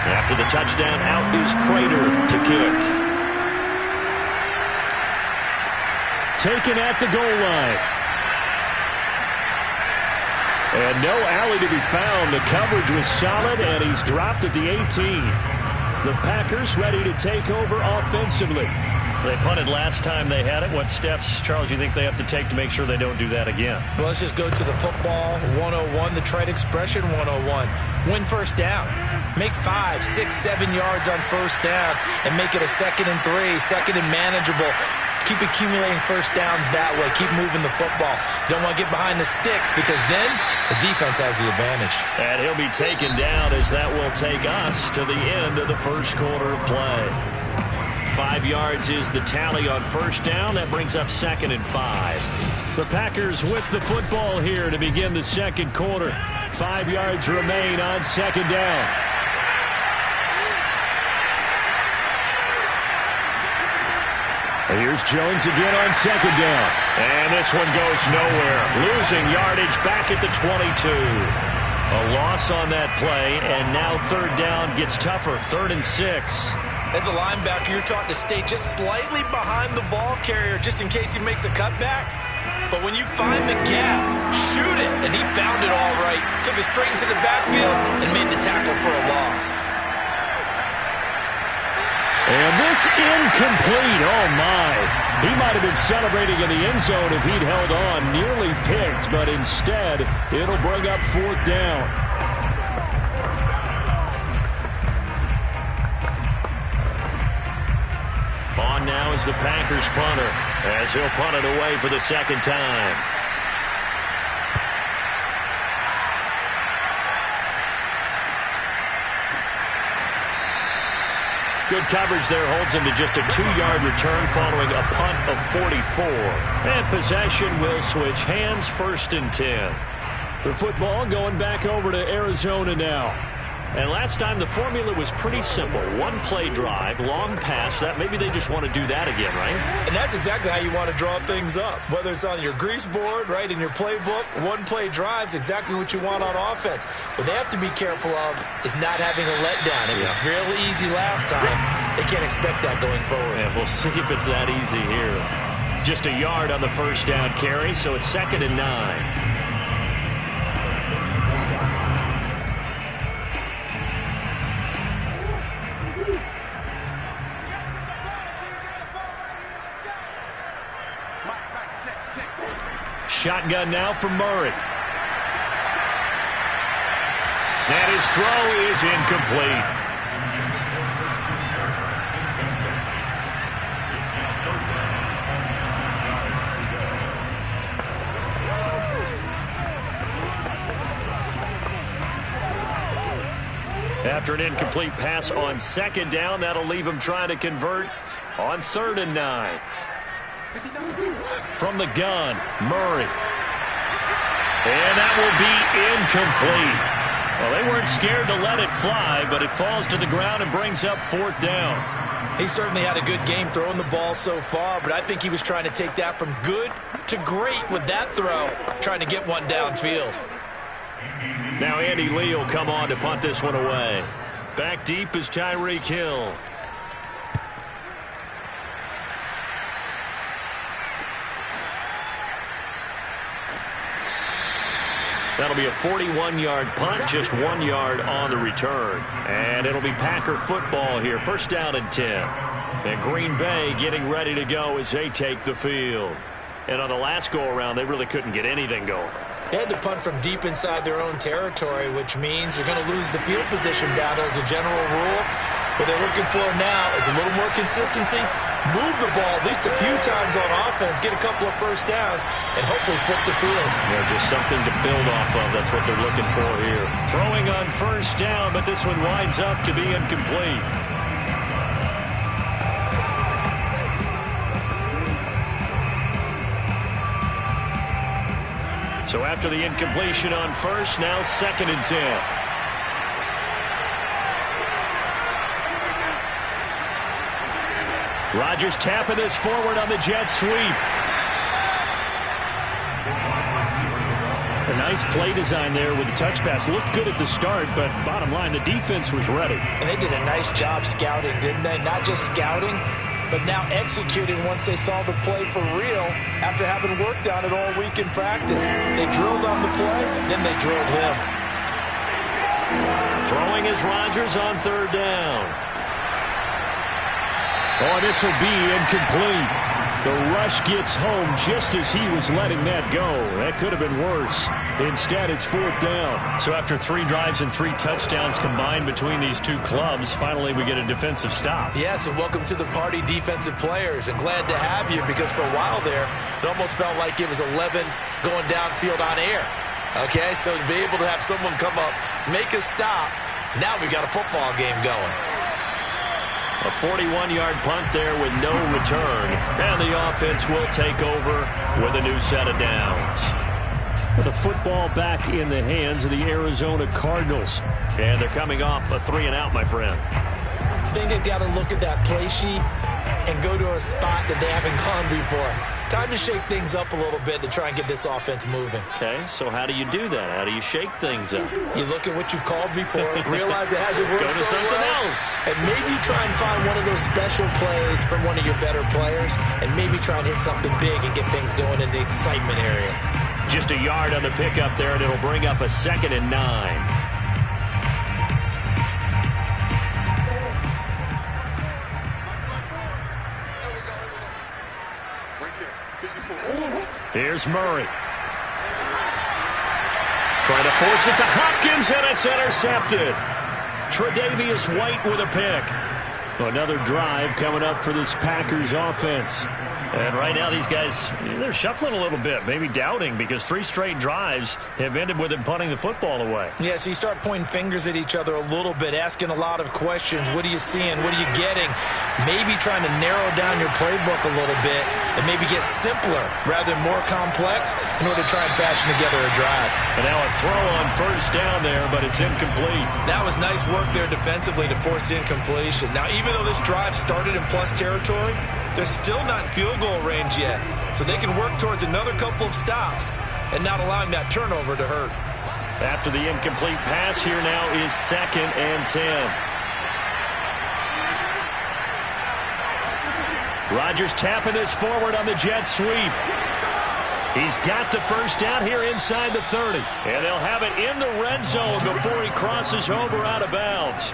After the touchdown, out is Prater to kick. Taken at the goal line. And no alley to be found. The coverage was solid, and he's dropped at the 18. The Packers ready to take over offensively. They punted last time they had it. What steps, Charles, you think they have to take to make sure they don't do that again? Well, let's just go to the football 101, the trade expression 101. Win first down. Make 5, 6, 7 yards on first down and make it a 2nd and 3, 2nd and manageable. Keep accumulating first downs that way. Keep moving the football. You don't want to get behind the sticks because then the defense has the advantage. And he'll be taken down as that will take us to the end of the first quarter of play. 5 yards is the tally on first down. That brings up 2nd and 5. The Packers with the football here to begin the second quarter. 5 yards remain on 2nd down. Here's Jones again on 2nd down. And this one goes nowhere. Losing yardage back at the 22. A loss on that play, and now 3rd down gets tougher. 3rd and 6. As a linebacker, you're taught to stay just slightly behind the ball carrier just in case he makes a cutback. But when you find the gap, shoot it. And he found it all right. Took it straight into the backfield and made the tackle for a loss. And this incomplete. Oh, my. He might have been celebrating in the end zone if he'd held on. Nearly picked, but instead, it'll bring up 4th down. On now is the Packers punter, as he'll punt it away for the 2nd time. Good coverage there holds him to just a 2-yard return following a punt of 44. And possession will switch hands, 1st and 10. The football going back over to Arizona now. And last time the formula was pretty simple. 1-play drive, long pass. That maybe they just want to do that again, right? And that's exactly how you want to draw things up. Whether it's on your grease board, right, in your playbook, 1-play drive's exactly what you want on offense. What they have to be careful of is not having a letdown. It was real easy last time. They can't expect that going forward. Yeah, we'll see if it's that easy here. Just a yard on the first down carry, so it's 2nd and 9. Shotgun now from Murray. That His throw is incomplete. After an incomplete pass on second down, that'll leave him trying to convert on 3rd and 9. From the gun, Murray. And that will be incomplete. Well, they weren't scared to let it fly, but it falls to the ground and brings up 4th down. He certainly had a good game throwing the ball so far, but I think he was trying to take that from good to great with that throw, trying to get one downfield. Now Andy Lee will come on to punt this one away. Back deep is Tyreek Hill. That'll be a 41-yard punt, just 1 yard on the return. And it'll be Packer football here, 1st down and 10. And Green Bay getting ready to go as they take the field. And on the last go-around, they really couldn't get anything going. They had to punt from deep inside their own territory, which means you're going to lose the field position battle as a general rule. What they're looking for now is a little more consistency, move the ball at least a few times on offense, get a couple of first downs, and hopefully flip the field. Yeah, just something to build off of. That's what they're looking for here. Throwing on 1st down, but this one winds up to be incomplete. So after the incompletion on 1st, now 2nd and 10. Rodgers tapping this forward on the jet sweep. A nice play design there with the touch pass. Looked good at the start, but bottom line, the defense was ready. And they did a nice job scouting, didn't they? Not just scouting, but now executing once they saw the play for real after having worked on it all week in practice. They drilled on the play, then they drilled him. Throwing is Rodgers on 3rd down. Oh, this will be incomplete. The rush gets home just as he was letting that go. That could have been worse. Instead, it's 4th down. So after 3 drives and 3 touchdowns combined between these two clubs, finally we get a defensive stop. Yes, and welcome to the party, defensive players. And glad to have you, because for a while there, it almost felt like it was 11 going downfield on air. Okay, so to be able to have someone come up, make a stop, now we got a football game going. A 41-yard punt there with no return. And the offense will take over with a new set of downs. The football back in the hands of the Arizona Cardinals. And they're coming off a 3-and-out, my friend. I think they've got to look at that play sheet and go to a spot that they haven't gone before. Time to shake things up a little bit to try and get this offense moving. Okay, so how do you do that? How do you shake things up? You look at what you've called before, realize it hasn't worked so something well, else, and maybe try and find one of those special plays from one of your better players, and maybe try and hit something big and get things going in the excitement area. Just a yard on the pickup there, and it'll bring up a 2nd and 9. Here's Murray. Trying to force it to Hopkins, and it's intercepted. Tre'Davious White with a pick. Another drive coming up for this Packers offense. And right now these guys, they're shuffling a little bit, maybe doubting, because 3 straight drives have ended with them punting the football away. Yeah, so you start pointing fingers at each other a little bit, asking a lot of questions. What are you seeing? What are you getting? Maybe trying to narrow down your playbook a little bit and maybe get simpler rather than more complex in order to try and fashion together a drive. And now a throw on 1st down there, but it's incomplete. That was nice work there defensively to force the incompletion. Now, even though this drive started in plus territory, they're still not in field goal range yet. So they can work towards another couple of stops and not allowing that turnover to hurt. After the incomplete pass, here now is 2nd and 10. Rodgers tapping this forward on the jet sweep. He's got the 1st down here inside the 30. And they'll have it in the red zone before he crosses over out of bounds.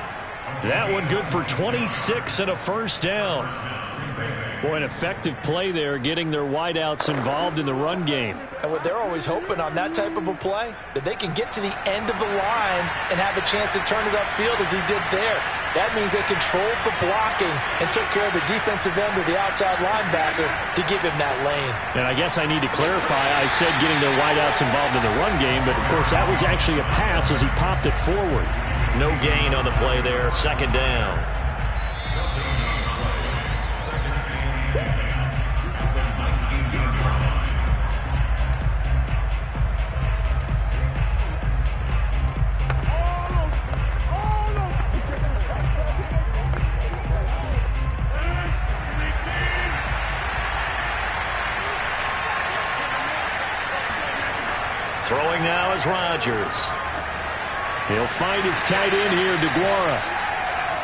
That one good for 26 and a 1st down. Boy, an effective play there, getting their wideouts involved in the run game. And what they're always hoping on that type of a play, that they can get to the end of the line and have a chance to turn it upfield as he did there. That means they controlled the blocking and took care of the defensive end or the outside linebacker to give him that lane. And I guess I need to clarify, I said getting their wideouts involved in the run game, but of course that was actually a pass as he popped it forward. No gain on the play there, second down. Throwing now is Rodgers. He'll find his tight end here, DeGuara.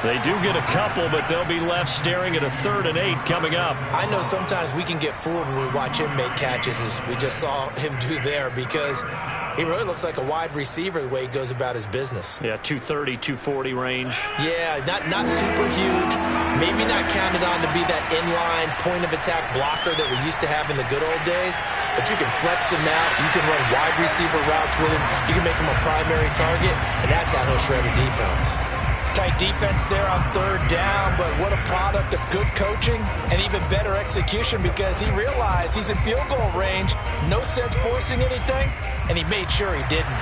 They do get a couple, but they'll be left staring at a 3rd and 8 coming up. I know sometimes we can get fooled when we watch him make catches, as we just saw him do there, because he really looks like a wide receiver the way he goes about his business. Yeah, 230, 240 range. Yeah, not super huge. Maybe not counted on to be that inline point-of-attack blocker that we used to have in the good old days. But you can flex him out. You can run wide receiver routes with him. You can make him a primary target, and that's how he'll shred a defense. Tight defense there on 3rd down, but what a product of good coaching and even better execution, because he realized he's in field goal range. No sense forcing anything, and he made sure he didn't.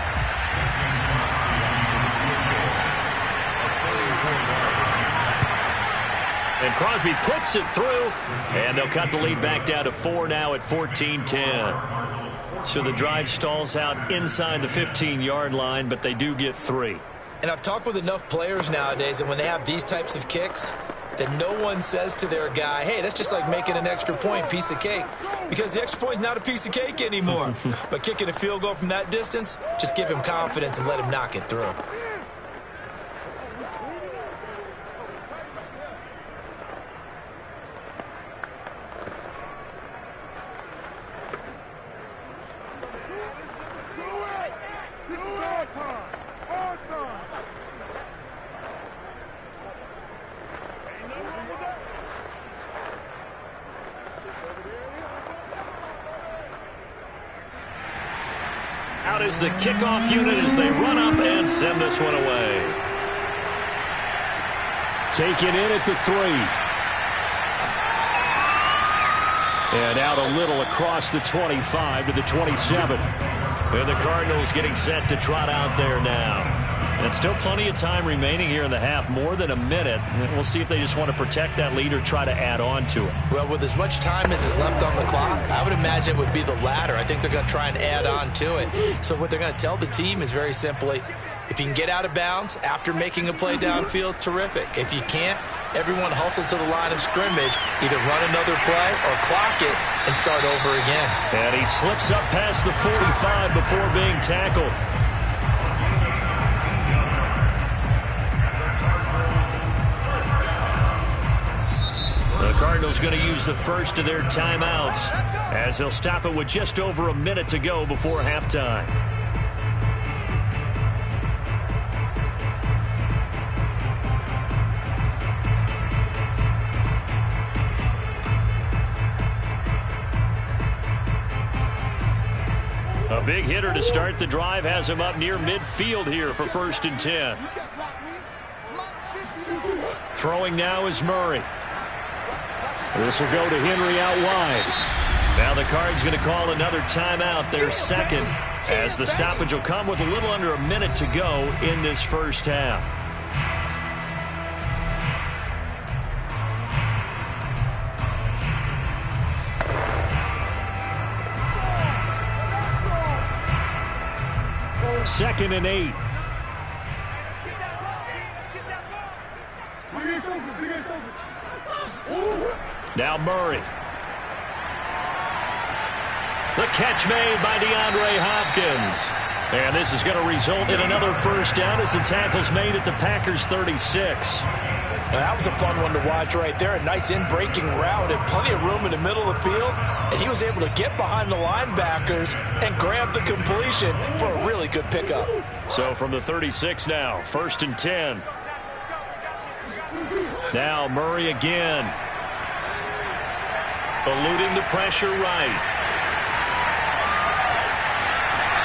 And Crosby puts it through, and they'll cut the lead back down to 4 now at 14-10. So the drive stalls out inside the 15-yard line, but they do get 3. And I've talked with enough players nowadays that when they have these types of kicks, that no one says to their guy, hey, that's just like making an extra point, piece of cake. Because the extra point is not a piece of cake anymore. But kicking a field goal from that distance, just give him confidence and let him knock it through. Out is the kickoff unit as they run up and send this one away. Taken in at the 3. And out a little across the 25 to the 27. And the Cardinals getting set to trot out there now. And still plenty of time remaining here in the half, more than a minute. We'll see if they just want to protect that lead or try to add on to it. Well, with as much time as is left on the clock, I would imagine it would be the latter. I think they're going to try and add on to it. So what they're going to tell the team is very simply, if you can get out of bounds after making a play downfield, terrific. If you can't, everyone hustle to the line of scrimmage, either run another play or clock it and start over again. And he slips up past the 45 before being tackled. The Cardinals going to use the first of their timeouts as they'll stop it with just over a minute to go before halftime. A big hitter to start the drive has him up near midfield here for 1st and 10. Throwing now is Murray. This will go to Henry out wide. Now the Cards going to call another timeout, their second, as the stoppage will come with a little under a minute to go in this first half. Second and 8. Now Murray. The catch made by DeAndre Hopkins. And this is going to result in another first down as the tackle's made at the Packers' 36. Now, that was a fun one to watch right there. A nice in-breaking route and plenty of room in the middle of the field. And he was able to get behind the linebackers and grab the completion for a really good pickup. So from the 36 now, 1st and 10. Now Murray again. eluding the pressure right.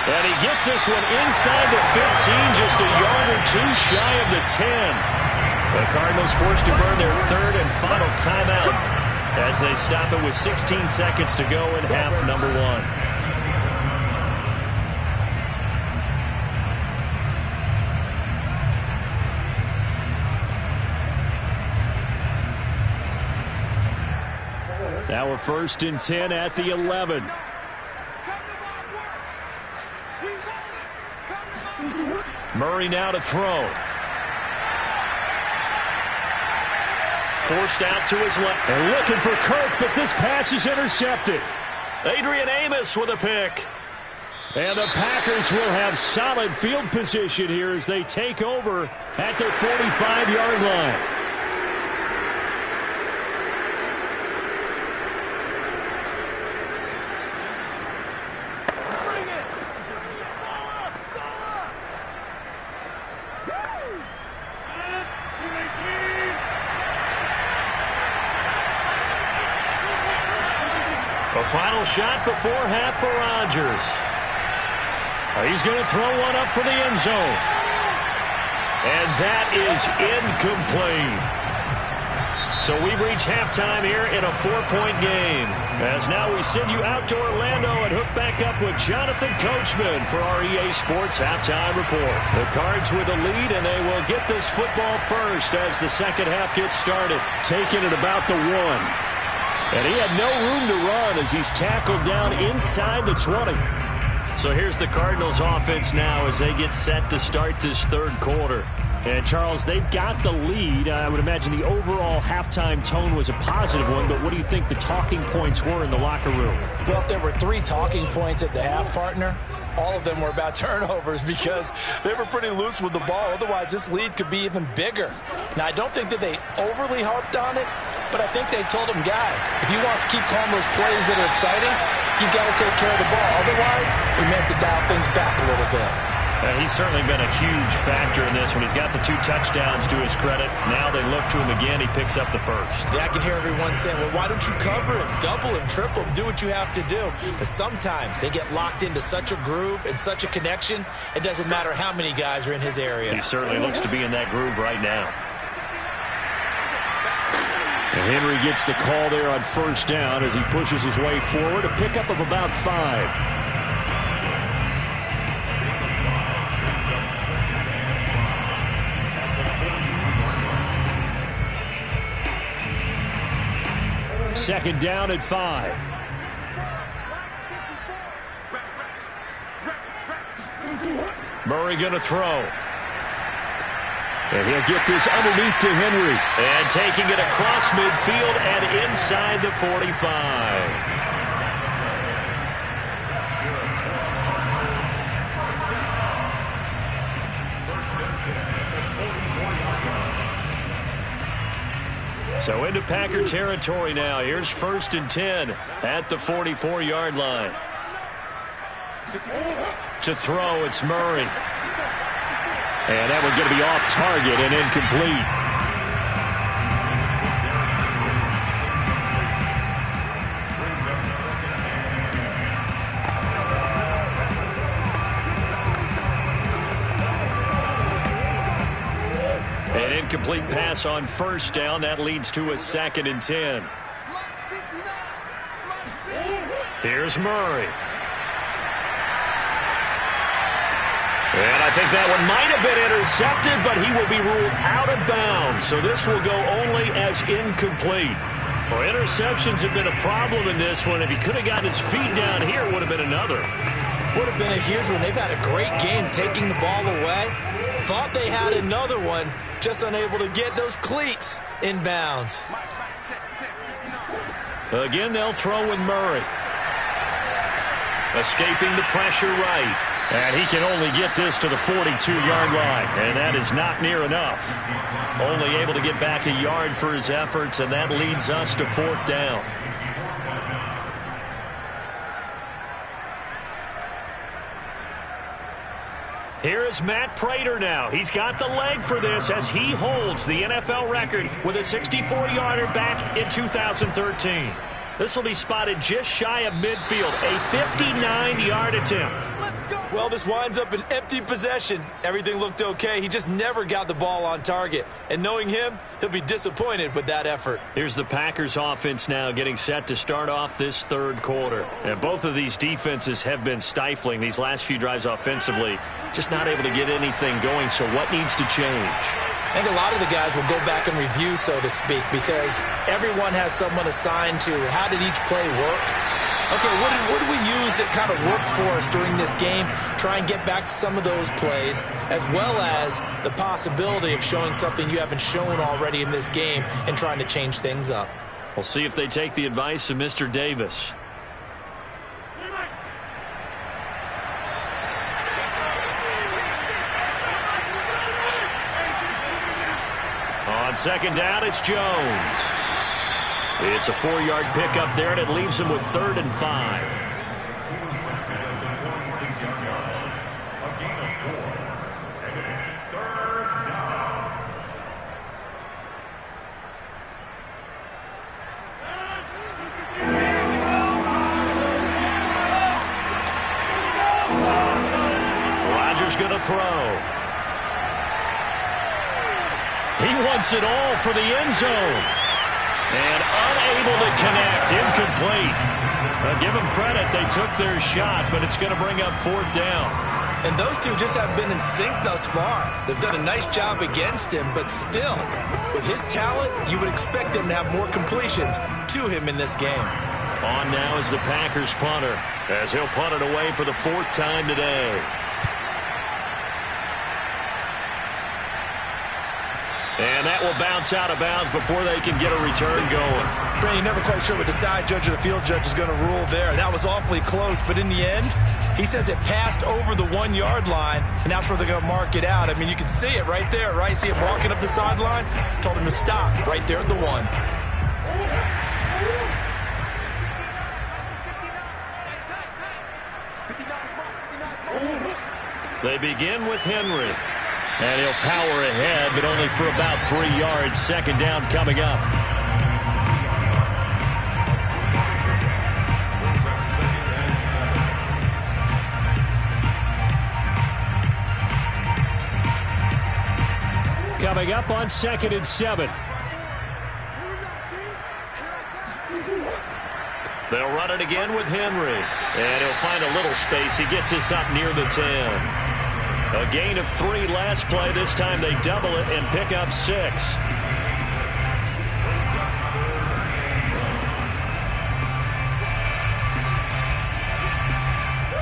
And he gets this one inside the 15, just a yard or two shy of the 10. The Cardinals forced to burn their third and final timeout as they stop it with 16 seconds to go in half number one. Now we're 1st and 10 at the 11. Murray now to throw. Forced out to his left. They're looking for Kirk, but this pass is intercepted. Adrian Amos with a pick. And the Packers will have solid field position here as they take over at their 45-yard line. A final shot before half for Rodgers. He's going to throw one up for the end zone. And that is incomplete. So we've reached halftime here in a 4-point game. As now we send you out to Orlando and hook back up with Jonathan Coachman for our EA Sports Halftime Report. The Cards with the lead, and they will get this football first as the second half gets started. Taking it about the 1. And he had no room to run as he's tackled down inside the 20. So here's the Cardinals offense now as they get set to start this third quarter. And, Charles, they've got the lead. I would imagine the overall halftime tone was a positive one, but what do you think the talking points were in the locker room? Well, if there were 3 talking points at the half, partner, all of them were about turnovers because they were pretty loose with the ball. Otherwise, this lead could be even bigger. Now, I don't think that they overly harped on it, but I think they told them, guys, if you want to keep calling those plays that are exciting, you've got to take care of the ball. Otherwise, we may have to dial things back a little bit. And he's certainly been a huge factor in this one. He's got the 2 touchdowns to his credit. Now they look to him again. He picks up the first. Yeah, I can hear everyone saying, well, why don't you cover him, double him, triple him, do what you have to do. But sometimes they get locked into such a groove and such a connection, it doesn't matter how many guys are in his area. He certainly looks to be in that groove right now. And Henry gets the call there on first down as he pushes his way forward. A pickup of about 5. Second down at 5. Murray going to throw. And he'll get this underneath to Henry. And taking it across midfield and inside the 45. So into Packer territory now. Here's 1st and 10 at the 44-yard line. To throw, it's Murray. And that one's going to be off target and incomplete. An incomplete pass on first down. That leads to a 2nd and 10. Here's Murray. And I think that one might have been intercepted, but he will be ruled out of bounds. So this will go only as incomplete. Well, interceptions have been a problem in this one. If he could have gotten his feet down here, it would have been another. Would have been a huge one. They've had a great game taking the ball away. Thought they had another one, just unable to get those cleats in bounds. Again, they'll throw with Murray. Escaping the pressure right. And he can only get this to the 42-yard line. And that is not near enough. Only able to get back a yard for his efforts, and that leads us to 4th down. Here is Matt Prater now. He's got the leg for this as he holds the NFL record with a 64-yarder back in 2013. This will be spotted just shy of midfield. A 59-yard attempt. Well, this winds up an empty possession. Everything looked okay. He just never got the ball on target. And knowing him, he'll be disappointed with that effort. Here's the Packers offense now getting set to start off this third quarter. And both of these defenses have been stifling these last few drives offensively. Just not able to get anything going. So what needs to change? I think a lot of the guys will go back and review, so to speak, because everyone has someone assigned to how did each play work. Okay, what did we use that kind of worked for us during this game? Try and get back to some of those plays, as well as the possibility of showing something you haven't shown already in this game and trying to change things up. We'll see if they take the advice of Mr. Davis. On second down, it's Jones. It's a 4-yard pickup there, and it leaves him with 3rd and 5. He was tackled at the 26-yard line. A gain of 4. And it is 3rd down. Rodgers going to throw. He wants it all for the end zone. And unable to connect. Incomplete. Give them credit. They took their shot, but it's going to bring up 4th down. And those two just haven't been in sync thus far. They've done a nice job against him, but still, with his talent, you would expect him to have more completions to him in this game. On now is the Packers punter, as he'll punt it away for the 4th time today. And that will bounce out of bounds before they can get a return going. Brandon, you're never quite sure what the side judge or the field judge is going to rule there. That was awfully close, but in the end, he says it passed over the 1-yard line, and that's where they're going to mark it out. I mean, you can see it right there, right? See him walking up the sideline? Told him to stop right there at the 1. They begin with Henry. And he'll power ahead, but only for about 3 yards. Second down coming up. Coming up on 2nd and 7. They'll run it again with Henry. And he'll find a little space. He gets us up near the 10. A gain of 3 last play. This time they double it and pick up 6.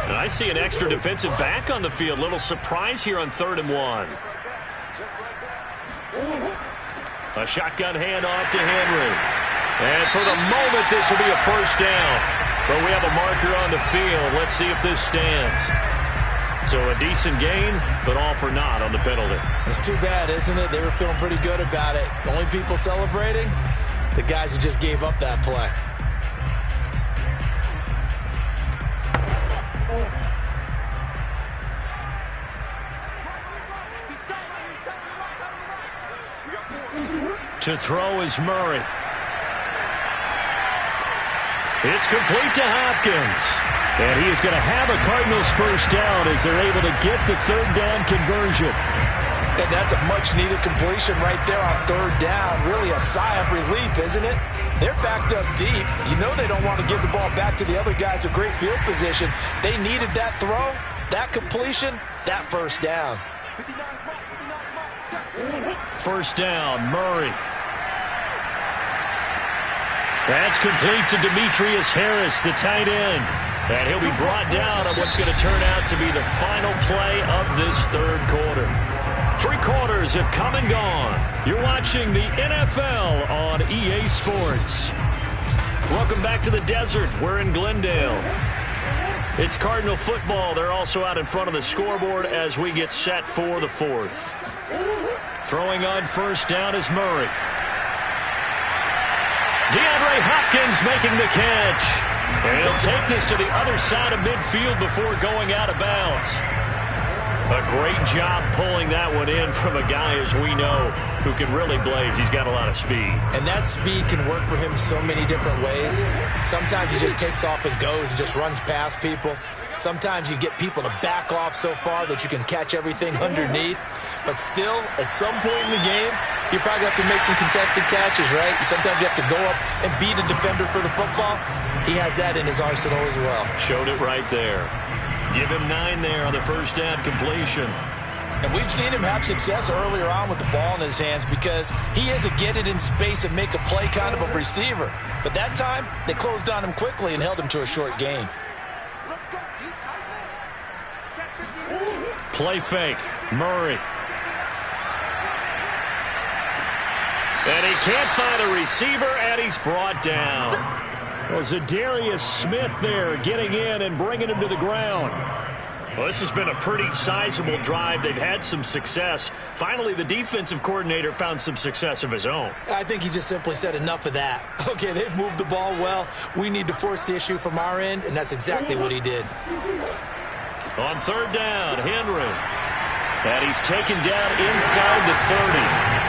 And I see an extra defensive back on the field. Little surprise here on 3rd and 1. A shotgun handoff to Henry. And for the moment, this will be a 1st down. But we have a marker on the field. Let's see if this stands. So a decent gain, but all for naught on the penalty. It's too bad, isn't it? They were feeling pretty good about it. The only people celebrating, the guys who just gave up that play. To throw is Murray. It's complete to Hopkins. And he is going to have a Cardinals 1st down as they're able to get the 3rd down conversion. And that's a much-needed completion right there on 3rd down. Really a sigh of relief, isn't it? They're backed up deep. You know they don't want to give the ball back to the other guys with great field position. They needed that throw, that completion, that 1st down. 1st down, Murray. That's complete to Demetrius Harris, the tight end. And he'll be brought down on what's going to turn out to be the final play of this 3rd quarter. 3 quarters have come and gone. You're watching the NFL on EA Sports. Welcome back to the desert. We're in Glendale. It's Cardinal football. They're also out in front of the scoreboard as we get set for the 4th. Throwing on 1st down is Murray. DeAndre Hopkins making the catch. And he'll take this to the other side of midfield before going out of bounds. A great job pulling that one in from a guy, as we know, who can really blaze. He's got a lot of speed. And that speed can work for him so many different ways. Sometimes he just takes off and goes and just runs past people. Sometimes you get people to back off so far that you can catch everything underneath. But still, at some point in the game, you probably have to make some contested catches, right? Sometimes you have to go up and beat a defender for the football. He has that in his arsenal as well. Showed it right there. Give him 9 there on the first down completion. And we've seen him have success earlier on with the ball in his hands because he is a get it in space and make a play kind of a receiver. But that time, they closed on him quickly and held him to a short gain. Play fake. Murray. And he can't find a receiver, and he's brought down. Well, Zadarius Smith there getting in and bringing him to the ground. Well, this has been a pretty sizable drive. They've had some success. Finally, the defensive coordinator found some success of his own. I think he just simply said enough of that. Okay, they've moved the ball well. We need to force the issue from our end, and that's exactly what he did. On third down, Henry. And he's taken down inside the 30.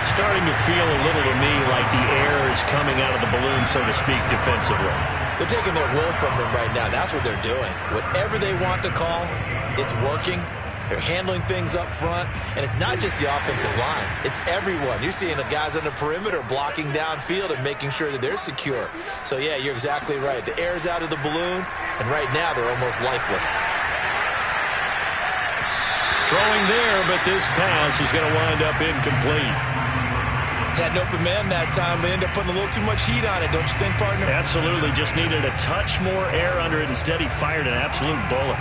Starting to feel a little to me like the air is coming out of the balloon, so to speak, defensively. They're taking their will from them right now. That's what they're doing. Whatever they want to call, it's working. They're handling things up front. And it's not just the offensive line. It's everyone. You're seeing the guys on the perimeter blocking downfield and making sure that they're secure. So, yeah, you're exactly right. The air's out of the balloon, and right now they're almost lifeless. Throwing there, but this pass is going to wind up incomplete. Had an open man that time, but ended up putting a little too much heat on it, don't you think, partner? Absolutely. Just needed a touch more air under it. Instead, he fired an absolute bullet.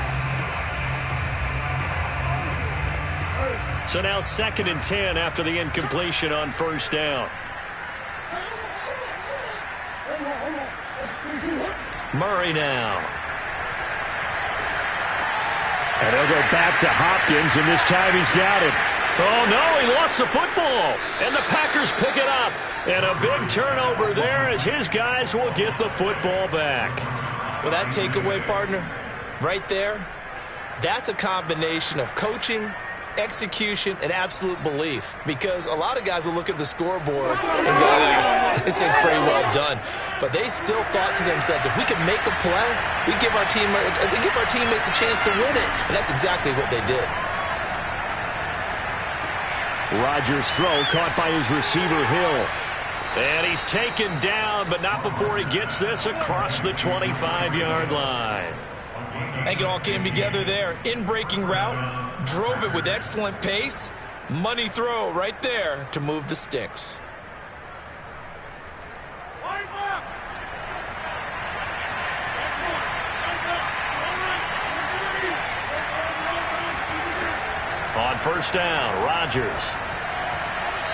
So now 2nd and 10 after the incompletion on first down. Murray now. And they'll go back to Hopkins, and this time he's got it. Oh, no, he lost the football. And the Packers pick it up. And a big turnover there as his guys will get the football back. Well, that takeaway, partner, right there, that's a combination of coaching, execution, and absolute belief. Because a lot of guys will look at the scoreboard and go, this thing's pretty well done. But they still thought to themselves, if we can make a play, we give our teammates a chance to win it. And that's exactly what they did. Rodgers' throw caught by his receiver, Hill. And he's taken down, but not before he gets this across the 25-yard line. I think it all came together there. In-breaking route, drove it with excellent pace. Money throw right there to move the sticks. On first down, Rodgers.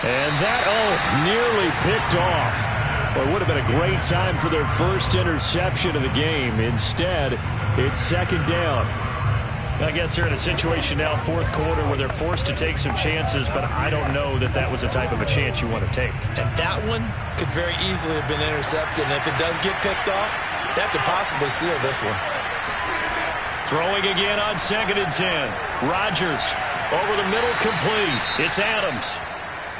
And that, nearly picked off. Well, it would have been a great time for their first interception of the game. Instead, it's 2nd down. I guess they're in a situation now, 4th quarter, where they're forced to take some chances, but I don't know that that was the type of a chance you want to take. And that one could very easily have been intercepted. And if it does get picked off, that could possibly seal this one. Throwing again on 2nd and 10. Rodgers over the middle, complete. It's Adams.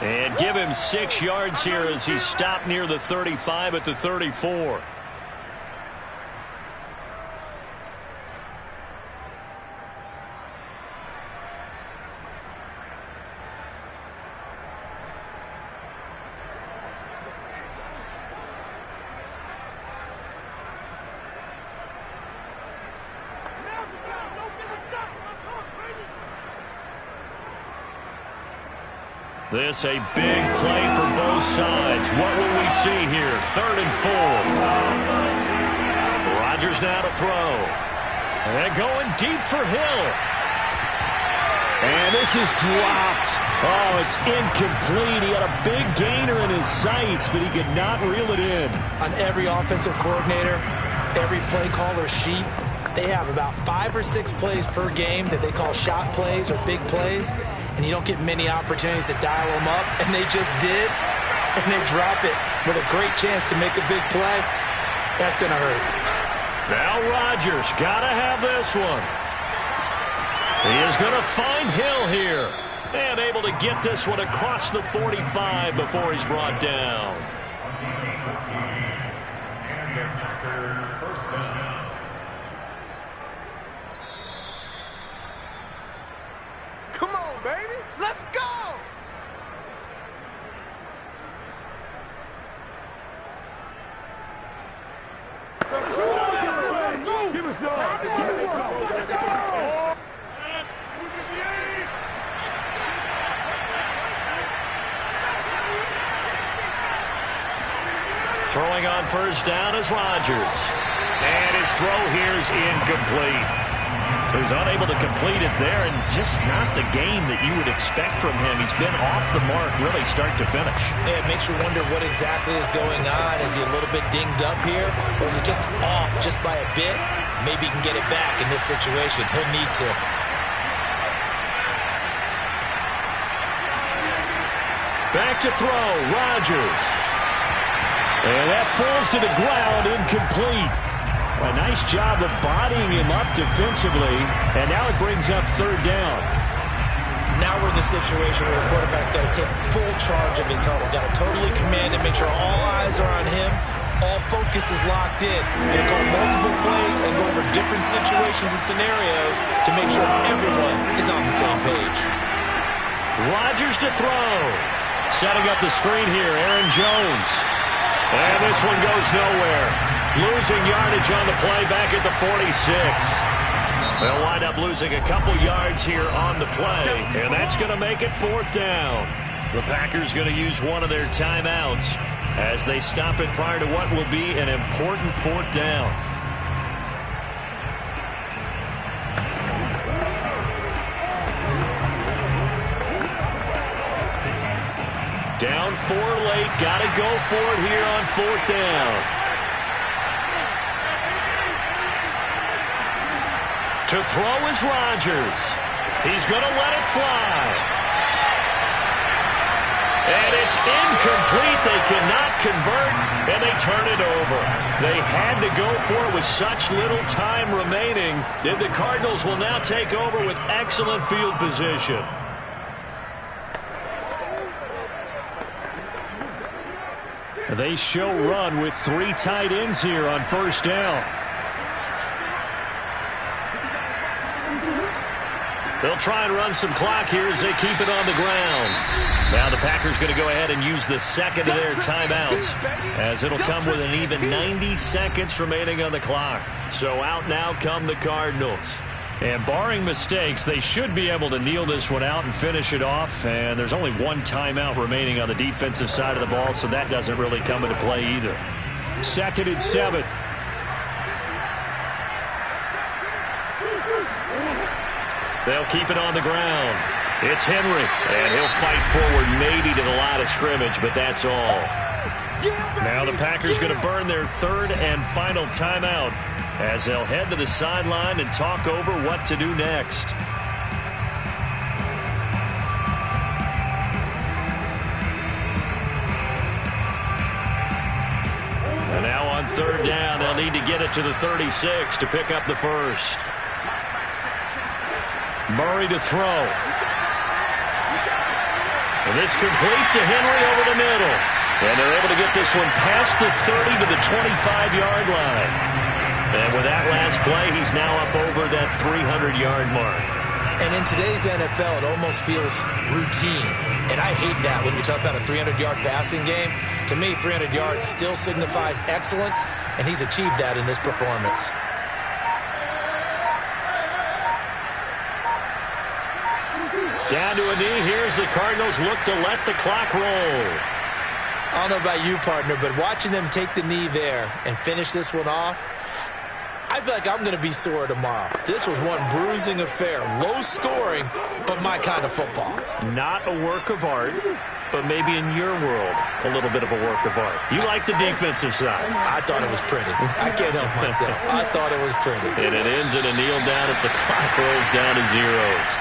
And give him 6 yards here as he's stopped near the 35 at the 34. This a big play for both sides. What will we see here? 3rd and 4. Rodgers now to throw. And going deep for Hill. And this is dropped. Oh, it's incomplete. He had a big gainer in his sights, but he could not reel it in. On every offensive coordinator, every play caller sheet, they have about 5 or 6 plays per game that they call shot plays or big plays. And you don't get many opportunities to dial them up, and they just did, and they drop it with a great chance to make a big play. That's going to hurt. Now Rodgers got to have this one. He is going to find Hill here. And able to get this one across the 45 before he's brought down. And a Packer first down. Come on, baby. Let's go. Give us Throwing on first down is Rodgers. And his throw here is incomplete. So he's unable to complete it there, and just not the game that you would expect from him. He's been off the mark really start to finish. Yeah, it makes you wonder what exactly is going on. Is he a little bit dinged up here, or is it just off just by a bit? Maybe he can get it back in this situation. He'll need to. Back to throw, Rodgers. And that falls to the ground, incomplete. A nice job of bodying him up defensively, and now it brings up third down. Now we're in the situation where the quarterback's got to take full charge of his huddle. Got to totally command and make sure all eyes are on him. All focus is locked in. Going to call multiple plays and go over different situations and scenarios to make sure everyone is on the same page. Rodgers to throw. Setting up the screen here, Aaron Jones. And this one goes nowhere. Losing yardage on the play back at the 46. They'll wind up losing a couple yards here on the play, and that's going to make it fourth down. The Packers going to use one of their timeouts as they stop it prior to what will be an important fourth down. Down 4 late, got to go for it here on fourth down. To throw is Rodgers. He's going to let it fly. And it's incomplete. They cannot convert, and they turn it over. They had to go for it with such little time remaining. And the Cardinals will now take over with excellent field position. They show run with 3 tight ends here on first down. They'll try and run some clock here as they keep it on the ground. Now the Packers going to go ahead and use the second of their timeouts, as it'll come with an even 90 seconds remaining on the clock. So out now come the Cardinals. And barring mistakes, they should be able to kneel this one out and finish it off. And there's only 1 timeout remaining on the defensive side of the ball, so that doesn't really come into play either. 2nd and 7. They'll keep it on the ground. It's Henry, and he'll fight forward maybe to the line of scrimmage, but that's all. Now the Packers going to burn their 3rd and final timeout as they'll head to the sideline and talk over what to do next. And now on 3rd down, they'll need to get it to the 36 to pick up the first. Murray to throw. And this complete to Henry over the middle. And they're able to get this one past the 30 to the 25-yard line. And with that last play, he's now up over that 300-yard mark. And in today's NFL, it almost feels routine. And I hate that when you talk about a 300-yard passing game. To me, 300 yards still signifies excellence, and he's achieved that in this performance. Down to a knee. Here's the Cardinals look to let the clock roll. I don't know about you, partner, but watching them take the knee there and finish this one off, I feel like I'm going to be sore tomorrow. This was one bruising affair. Low scoring, but my kind of football. Not a work of art, but maybe in your world, a little bit of a work of art. You like the defensive side. I thought it was pretty. I can't help myself. I thought it was pretty. And it ends in a kneel down as the clock rolls down to zeros.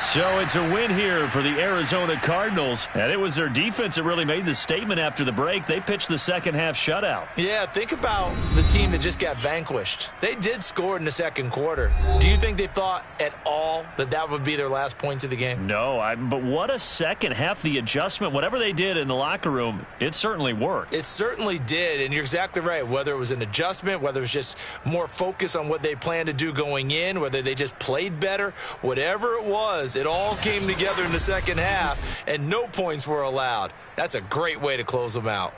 So it's a win here for the Arizona Cardinals, and it was their defense that really made the statement after the break. They pitched the second half shutout. Yeah, think about the team that just got vanquished. They did score in the second quarter. Do you think they thought at all that that would be their last points of the game? No, but what a second half. The adjustment, whatever they did in the locker room, it certainly worked. It certainly did, and you're exactly right. Whether it was an adjustment, whether it was just more focus on what they planned to do going in, whether they just played better, whatever it was, it all came together in the second half, and no points were allowed. That's a great way to close them out.